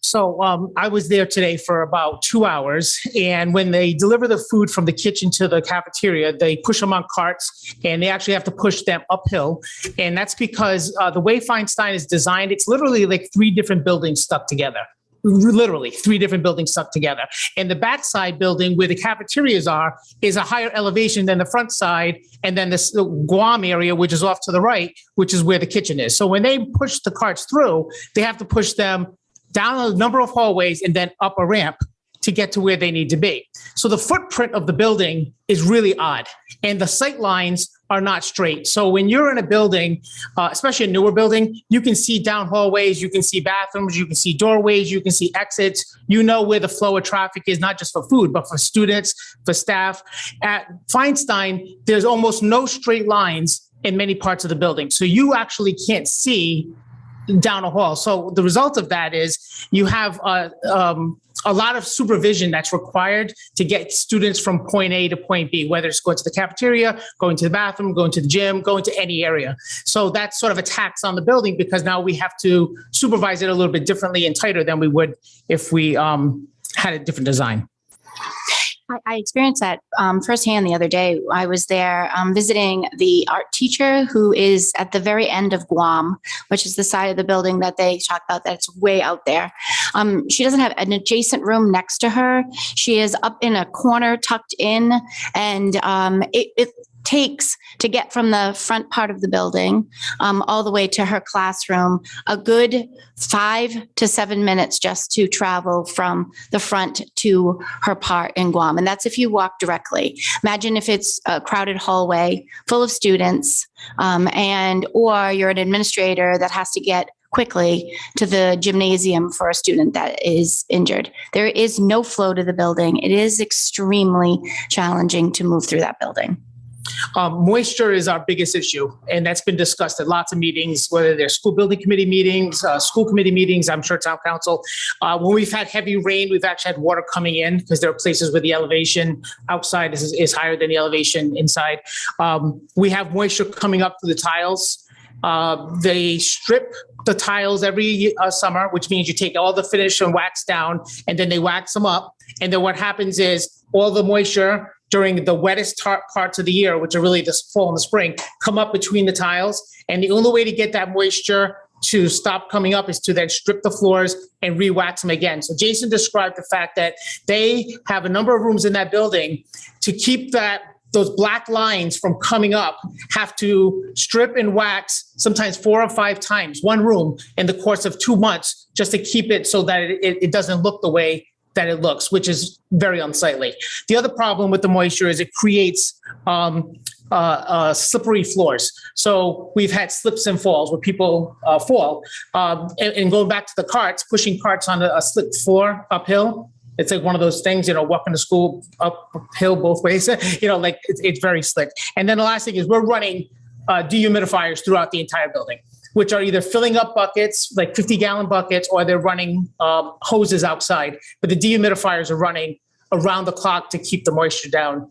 So I was there today for about 2 hours, and when they deliver the food from the kitchen to the cafeteria, they push them on carts, and they actually have to push them uphill. And that's because the way Feinstein is designed, it's literally like 3 different buildings stuck together. literally 3 different buildings stuck together. And the backside building where the cafeterias are is a higher elevation than the front side. And then this Guam area, which is off to the right, which is where the kitchen is. So when they push the carts through, they have to push them down a number of hallways and then up a ramp to get to where they need to be. So the footprint of the building is really odd, and the sight lines are not straight. So when you're in a building, especially a newer building, you can see down hallways, you can see bathrooms, you can see doorways, you can see exits. You know where the flow of traffic is, not just for food, but for students, for staff. At Feinstein, there's almost no straight lines in many parts of the building. So you actually can't see down a hall. So the result of that is you have a lot of supervision that's required to get students from point A to point B, whether it's going to the cafeteria, going to the bathroom, going to the gym, going to any area. So that's sort of a tax on the building because now we have to supervise it a little bit differently and tighter than we would if we had a different design. I experienced that firsthand the other day. I was there visiting the art teacher who is at the very end of Guam, which is the side of the building that they talk about that's way out there. She doesn't have an adjacent room next to her. She is up in a corner tucked in, and it takes to get from the front part of the building all the way to her classroom a good 5 to 7 minutes just to travel from the front to her part in Guam. And that's if you walk directly. Imagine if it's a crowded hallway full of students or you're an administrator that has to get quickly to the gymnasium for a student that is injured. There is no flow to the building. It is extremely challenging to move through that building. Moisture is our biggest issue, and that's been discussed at lots of meetings, whether they're school building committee meetings, school committee meetings, I'm sure town council. When we've had heavy rain, we've actually had water coming in because there are places where the elevation outside is higher than the elevation inside. We have moisture coming up through the tiles. They strip the tiles every summer, which means you take all the finish and wax down, and then they wax them up. And then what happens is all the moisture during the wettest parts of the year, which are really the fall and the spring, come up between the tiles. And the only way to get that moisture to stop coming up is to then strip the floors and re-wax them again. So Jason described the fact that they have a number of rooms in that building to keep those black lines from coming up, have to strip and wax sometimes 4 or 5 times, one room in the course of 2 months, just to keep it so that it doesn't look the way that it looks, which is very unsightly. The other problem with the moisture is it creates slippery floors. So we've had slips and falls where people fall. And going back to the carts, pushing carts on a slick floor uphill, it's like one of those things, walking to school uphill both ways, like it's very slick. And then the last thing is we're running dehumidifiers throughout the entire building, which are either filling up buckets, like 50-gallon buckets, or they're running hoses outside. But the dehumidifiers are running around the clock to keep the moisture down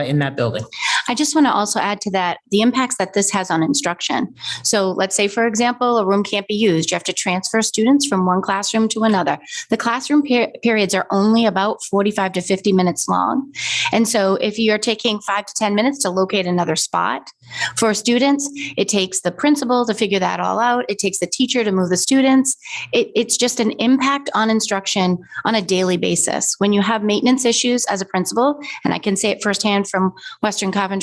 in that building. I just want to also add to that the impacts that this has on instruction. So let's say, for example, a room can't be used. You have to transfer students from one classroom to another. The classroom periods are only about 45 to 50 minutes long. And so if you're taking 5 to 10 minutes to locate another spot for students, it takes the principal to figure that all out. It takes the teacher to move the students. It's just an impact on instruction on a daily basis. When you have maintenance issues as a principal, and I can say it firsthand from Western Coventry,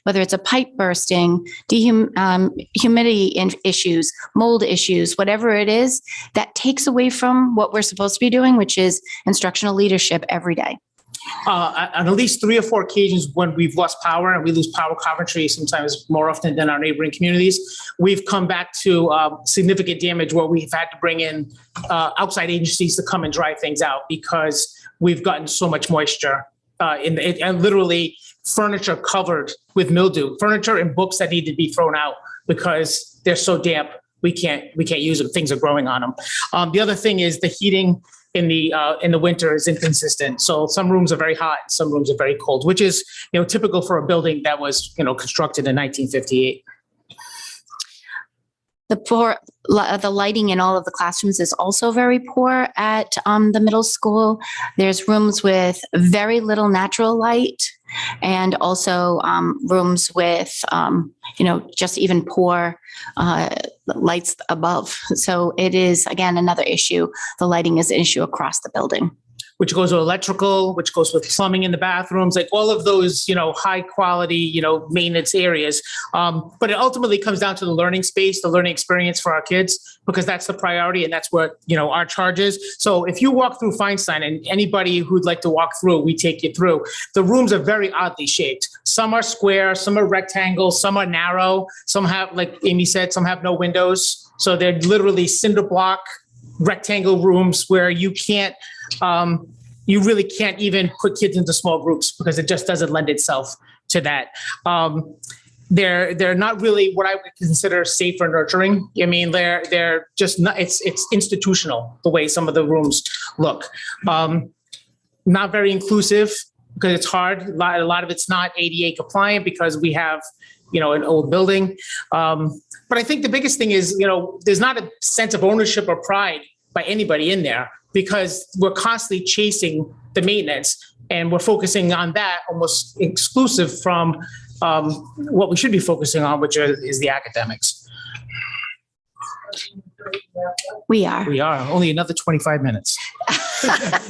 whether it's a pipe bursting, humidity issues, mold issues, whatever it is, that takes away from what we're supposed to be doing, which is instructional leadership every day. On at least 3 or 4 occasions when we've lost power, and we lose power Coventry sometimes more often than our neighboring communities, we've come back to significant damage where we've had to bring in outside agencies to come and dry things out because we've gotten so much moisture and literally furniture covered with mildew, furniture and books that need to be thrown out because they're so damp we can't use them. Things are growing on them. The other thing is the heating in the winter is inconsistent. So some rooms are very hot, some rooms are very cold, which is typical for a building that was constructed in 1958. The lighting in all of the classrooms is also very poor at the middle school. There's rooms with very little natural light. and also rooms with, just even poor lights above. So it is, again, another issue. The lighting is an issue across the building. Which goes with electrical, which goes with plumbing in the bathrooms, like all of those, high quality, maintenance areas. But it ultimately comes down to the learning space, the learning experience for our kids, because that's the priority and that's what, our charge is. So if you walk through Feinstein, and anybody who'd like to walk through, we take you through. The rooms are very oddly shaped. Some are square, some are rectangles, some are narrow, some have, like Amy said, some have no windows. So they're literally cinder block rectangle rooms where you can't, you really can't even put kids into small groups because it just doesn't lend itself to that. They're not really what I would consider safe or nurturing. I mean, they're just not, it's institutional the way some of the rooms look. Not very inclusive because it's hard. A lot of it's not ADA compliant because we have, an old building. But I think the biggest thing is, there's not a sense of ownership or pride by anybody in there because we're constantly chasing the maintenance and we're focusing on that almost exclusive from what we should be focusing on, which is the academics. We are. We are. Only another 25 minutes.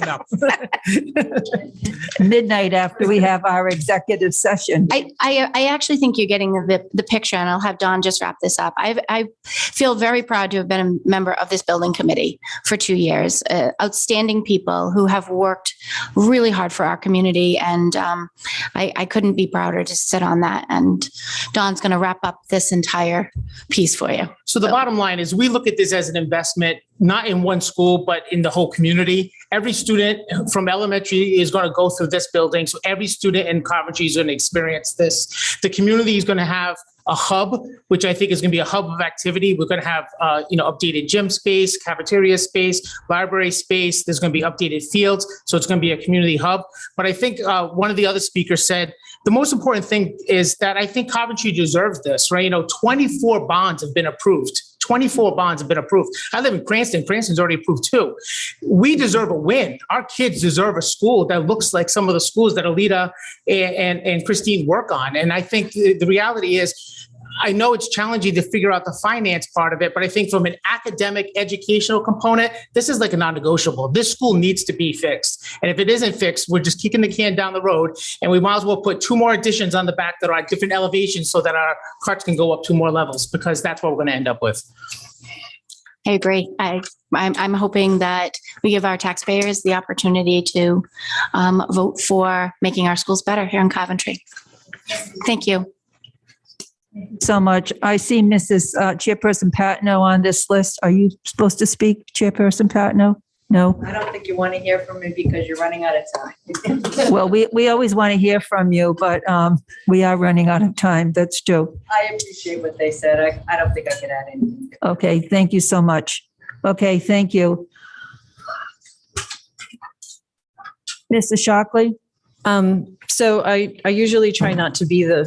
No. Midnight after we have our executive session. I actually think you're getting the picture, and I'll have Dawn just wrap this up. I feel very proud to have been a member of this building committee for 2 years. Outstanding people who have worked really hard for our community, and I couldn't be prouder to sit on that. And Dawn's going to wrap up this entire piece for you. So the bottom line is we look at this as an investment, not in one school, but in the whole community. Every student from elementary is going to go through this building. So every student in Coventry is going to experience this. The community is going to have a hub, which I think is going to be a hub of activity. We're going to have, updated gym space, cafeteria space, library space. There's going to be updated fields. So it's going to be a community hub. But I think one of the other speakers said, the most important thing is that I think Coventry deserves this, right? 24 bonds have been approved. 24 bonds have been approved. I live in Cranston. Cranston's already approved 2. We deserve a win. Our kids deserve a school that looks like some of the schools that Alita and Christine work on. And I think the reality is, I know it's challenging to figure out the finance part of it, but I think from an academic educational component, this is like a non-negotiable. This school needs to be fixed. And if it isn't fixed, we're just kicking the can down the road. And we might as well put 2 more additions on the back that are at different elevations so that our carts can go up 2 more levels, because that's what we're going to end up with. I agree. I'm hoping that we give our taxpayers the opportunity to vote for making our schools better here in Coventry. Thank you. So much. I see Mrs. Chairperson Patno on this list. Are you supposed to speak, Chairperson Patno? No? I don't think you want to hear from me because you're running out of time. Well, we always want to hear from you, but we are running out of time. That's true. I appreciate what they said. I don't think I can add anything. Okay, thank you so much. Okay, thank you. Mr. Shockley? So I usually try not to be a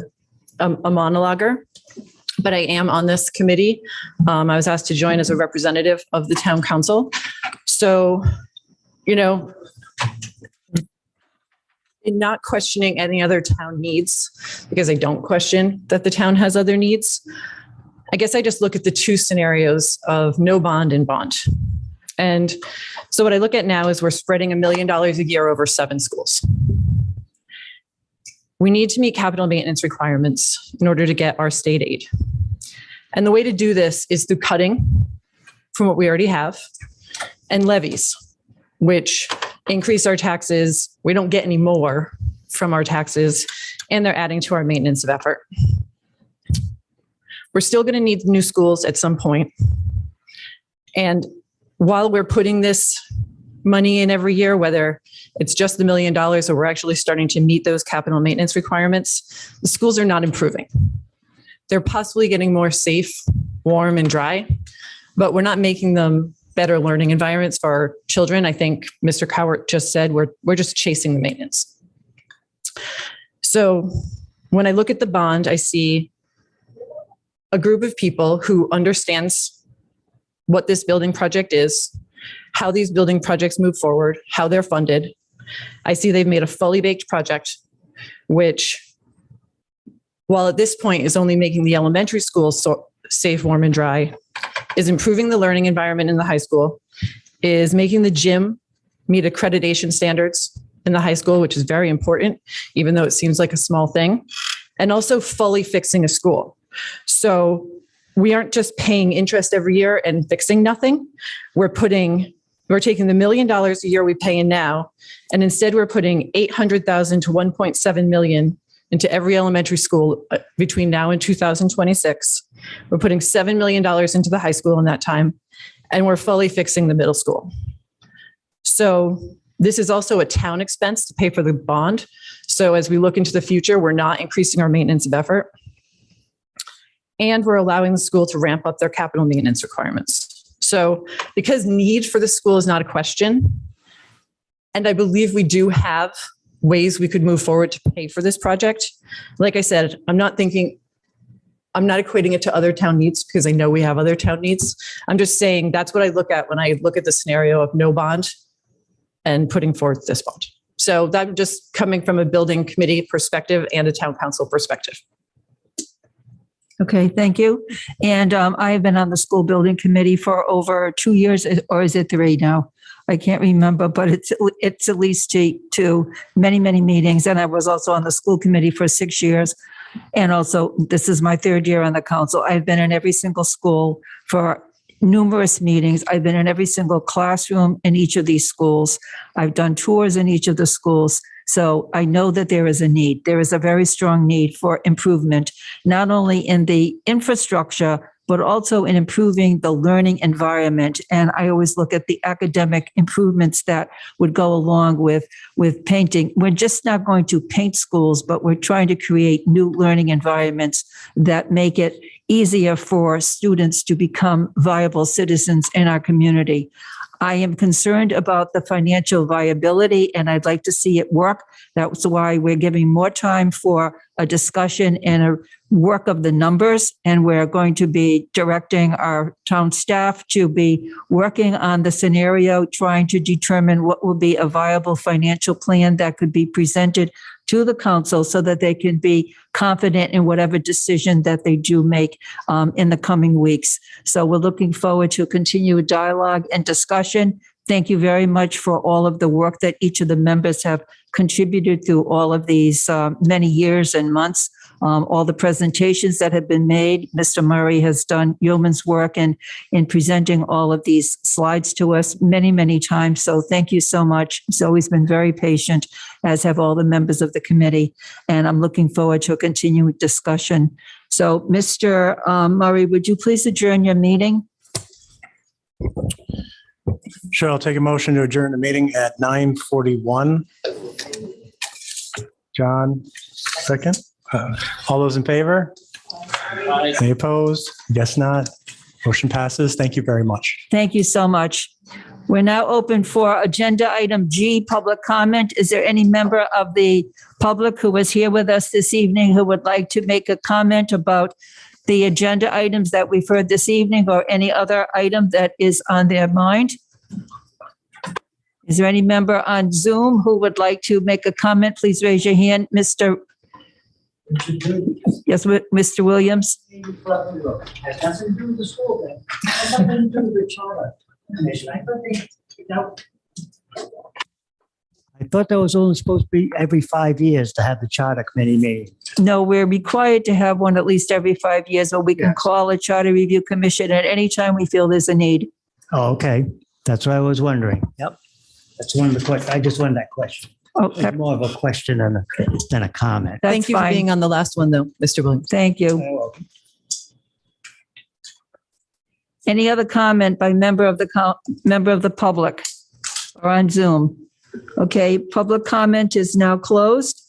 monologuer, but I am on this committee. I was asked to join as a representative of the town council. So, in not questioning any other town needs, because I don't question that the town has other needs, I guess I just look at the 2 scenarios of no bond and bond. And so what I look at now is we're spreading $1 million a year over 7 schools. We need to meet capital maintenance requirements in order to get our state aid. And the way to do this is through cutting from what we already have and levies, which increase our taxes. We don't get any more from our taxes, and they're adding to our maintenance of effort. We're still going to need new schools at some point. And while we're putting this money in every year, whether it's just the $1 million or we're actually starting to meet those capital maintenance requirements, the schools are not improving. They're possibly getting more safe, warm, and dry, but we're not making them better learning environments for our children. I think Mr. Cowart just said we're just chasing the maintenance. So when I look at the bond, I see a group of people who understands what this building project is, how these building projects move forward, how they're funded. I see they've made a fully baked project which, while at this point is only making the elementary school safe, warm, and dry, is improving the learning environment in the high school, is making the gym meet accreditation standards in the high school, which is very important, even though it seems like a small thing, and also fully fixing a school. So we aren't just paying interest every year and fixing nothing. We're taking the $1 million a year we pay in now, and instead we're putting $800,000 to $1.7 million into every elementary school between now and 2026. We're putting $7 million into the high school in that time, and we're fully fixing the middle school. So this is also a town expense to pay for the bond. So as we look into the future, we're not increasing our maintenance of effort. And we're allowing the school to ramp up their capital maintenance requirements. So because need for the school is not a question, and I believe we do have ways we could move forward to pay for this project. Like I said, I'm not equating it to other town needs because I know we have other town needs. I'm just saying that's what I look at when I look at the scenario of no bond and putting forth this bond. So that's just coming from a building committee perspective and a town council perspective. Okay, thank you. And I have been on the school building committee for over 2 years, or is it 3 now? I can't remember, but it's at least two, many meetings. And I was also on the school committee for 6 years. And also, this is my 3rd year on the council. I've been in every single school for numerous meetings. I've been in every single classroom in each of these schools. I've done tours in each of the schools. So I know that there is a need. There is a very strong need for improvement, not only in the infrastructure, but also in improving the learning environment. And I always look at the academic improvements that would go along with painting. We're just not going to paint schools, but we're trying to create new learning environments that make it easier for students to become viable citizens in our community. I am concerned about the financial viability, and I'd like to see it work. That's why we're giving more time for a discussion and a work of the numbers, and we're going to be directing our town staff to be working on the scenario, trying to determine what will be a viable financial plan that could be presented to the council so that they can be confident in whatever decision that they do make in the coming weeks. So we're looking forward to continued dialogue and discussion. Thank you very much for all of the work that each of the members have contributed through all of these many years and months. All the presentations that have been made. Mr. Murray has done yeoman's work in presenting all of these slides to us many times. So thank you so much. He's always been very patient, as have all the members of the committee. And I'm looking forward to a continued discussion. So Mr. Murray, would you please adjourn your meeting? Sure, I'll take a motion to adjourn the meeting at 9:41. John, second. All those in favor? Any opposed? Guess not. Motion passes. Thank you very much. Thank you so much. We're now open for agenda item G, public comment. Is there any member of the public who was here with us this evening who would like to make a comment about the agenda items that we've heard this evening or any other item that is on their mind? Is there any member on Zoom who would like to make a comment? Please raise your hand. Yes, Mr. Williams. It has nothing to do with the school thing. It has nothing to do with the charter commission. I thought that was only supposed to be every 5 years to have the charter committee meeting. No, we're required to have one at least every 5 years, or we can call a charter review commission at any time we feel there's a need. Oh, okay. That's what I was wondering. Yep. That's one of the questions. I just wanted that question. Okay. It's more of a question than a comment. Thank you for being on the last one, though, Mr. Williams. Thank you. Any other comment by member of the public or on Zoom? Okay, public comment is now closed.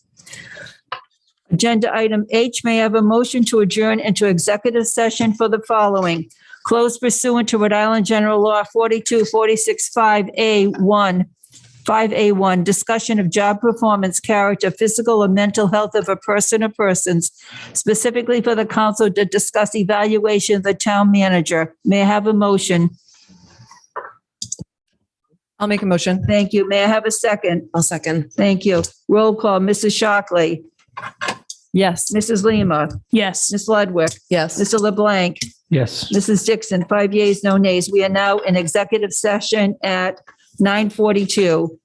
Agenda item H, may I have a motion to adjourn into executive session for the following. Closed pursuant to Rhode Island General Law 5A1, discussion of job performance, character, physical or mental health of a person or persons, specifically for the council to discuss evaluation of the town manager. May I have a motion? I'll make a motion. Thank you. May I have a second? I'll second. Thank you. Roll call, Mrs. Shockley, Yes. Mrs. Lima, Yes. Ms. Ludwig, Yes. Mr. LeBlanc, Yes. Mrs. Dickson, 5 yeas, no nays. We are now in executive session at 9:42.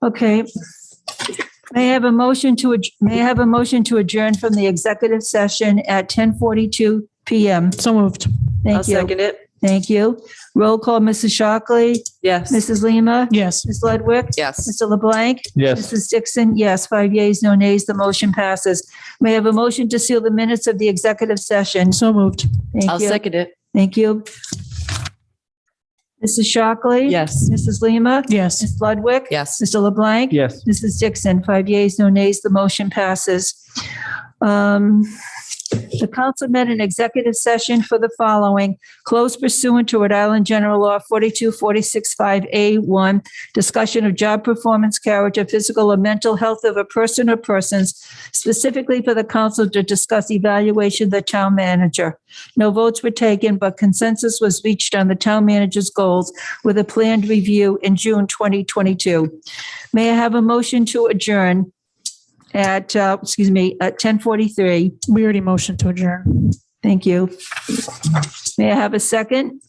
Okay. May I have a motion to adjourn from the executive session at 10:42 PM? So moved. Thank I'll you. second it. Thank you. Roll call, Mrs. Shockley, Yes. Mrs. Lima, Yes. Ms. Ludwig, Yes. Mr. LeBlanc, Yes. Mrs. Dickson, yes, 5 yeas, no nays, the motion passes. May I have a motion to seal the minutes of the executive session? So moved. Thank I'll you. second it. Thank you. Mrs. Shockley? Yes. Mrs. Lima? Yes. Ms. Ludwig? Yes. Mr. LeBlanc? Yes. Mrs. Dickson, 5 yeas, no nays, the motion passes. The council met in executive session for the following: closed pursuant to Rhode Island General Law 42465A1, discussion of job performance, character, physical or mental health of a person or persons, specifically for the council to discuss evaluation of the town manager. No votes were taken, but consensus was reached on the town manager's goals with a planned review in June 2022. May I have a motion to adjourn at 10:43? We already motioned to adjourn. Thank you. May I have a second?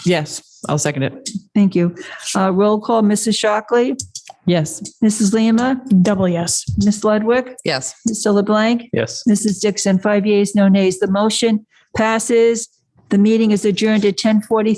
Yes, I'll second it. Thank you. Roll call, Mrs. Shockley, Yes. Mrs. Lima, Double yes. Ms. Ludwig, Yes. Mr. LeBlanc, Yes. Mrs. Dickson, 5 yeas, no nays. The motion passes. The meeting is adjourned at 10:43.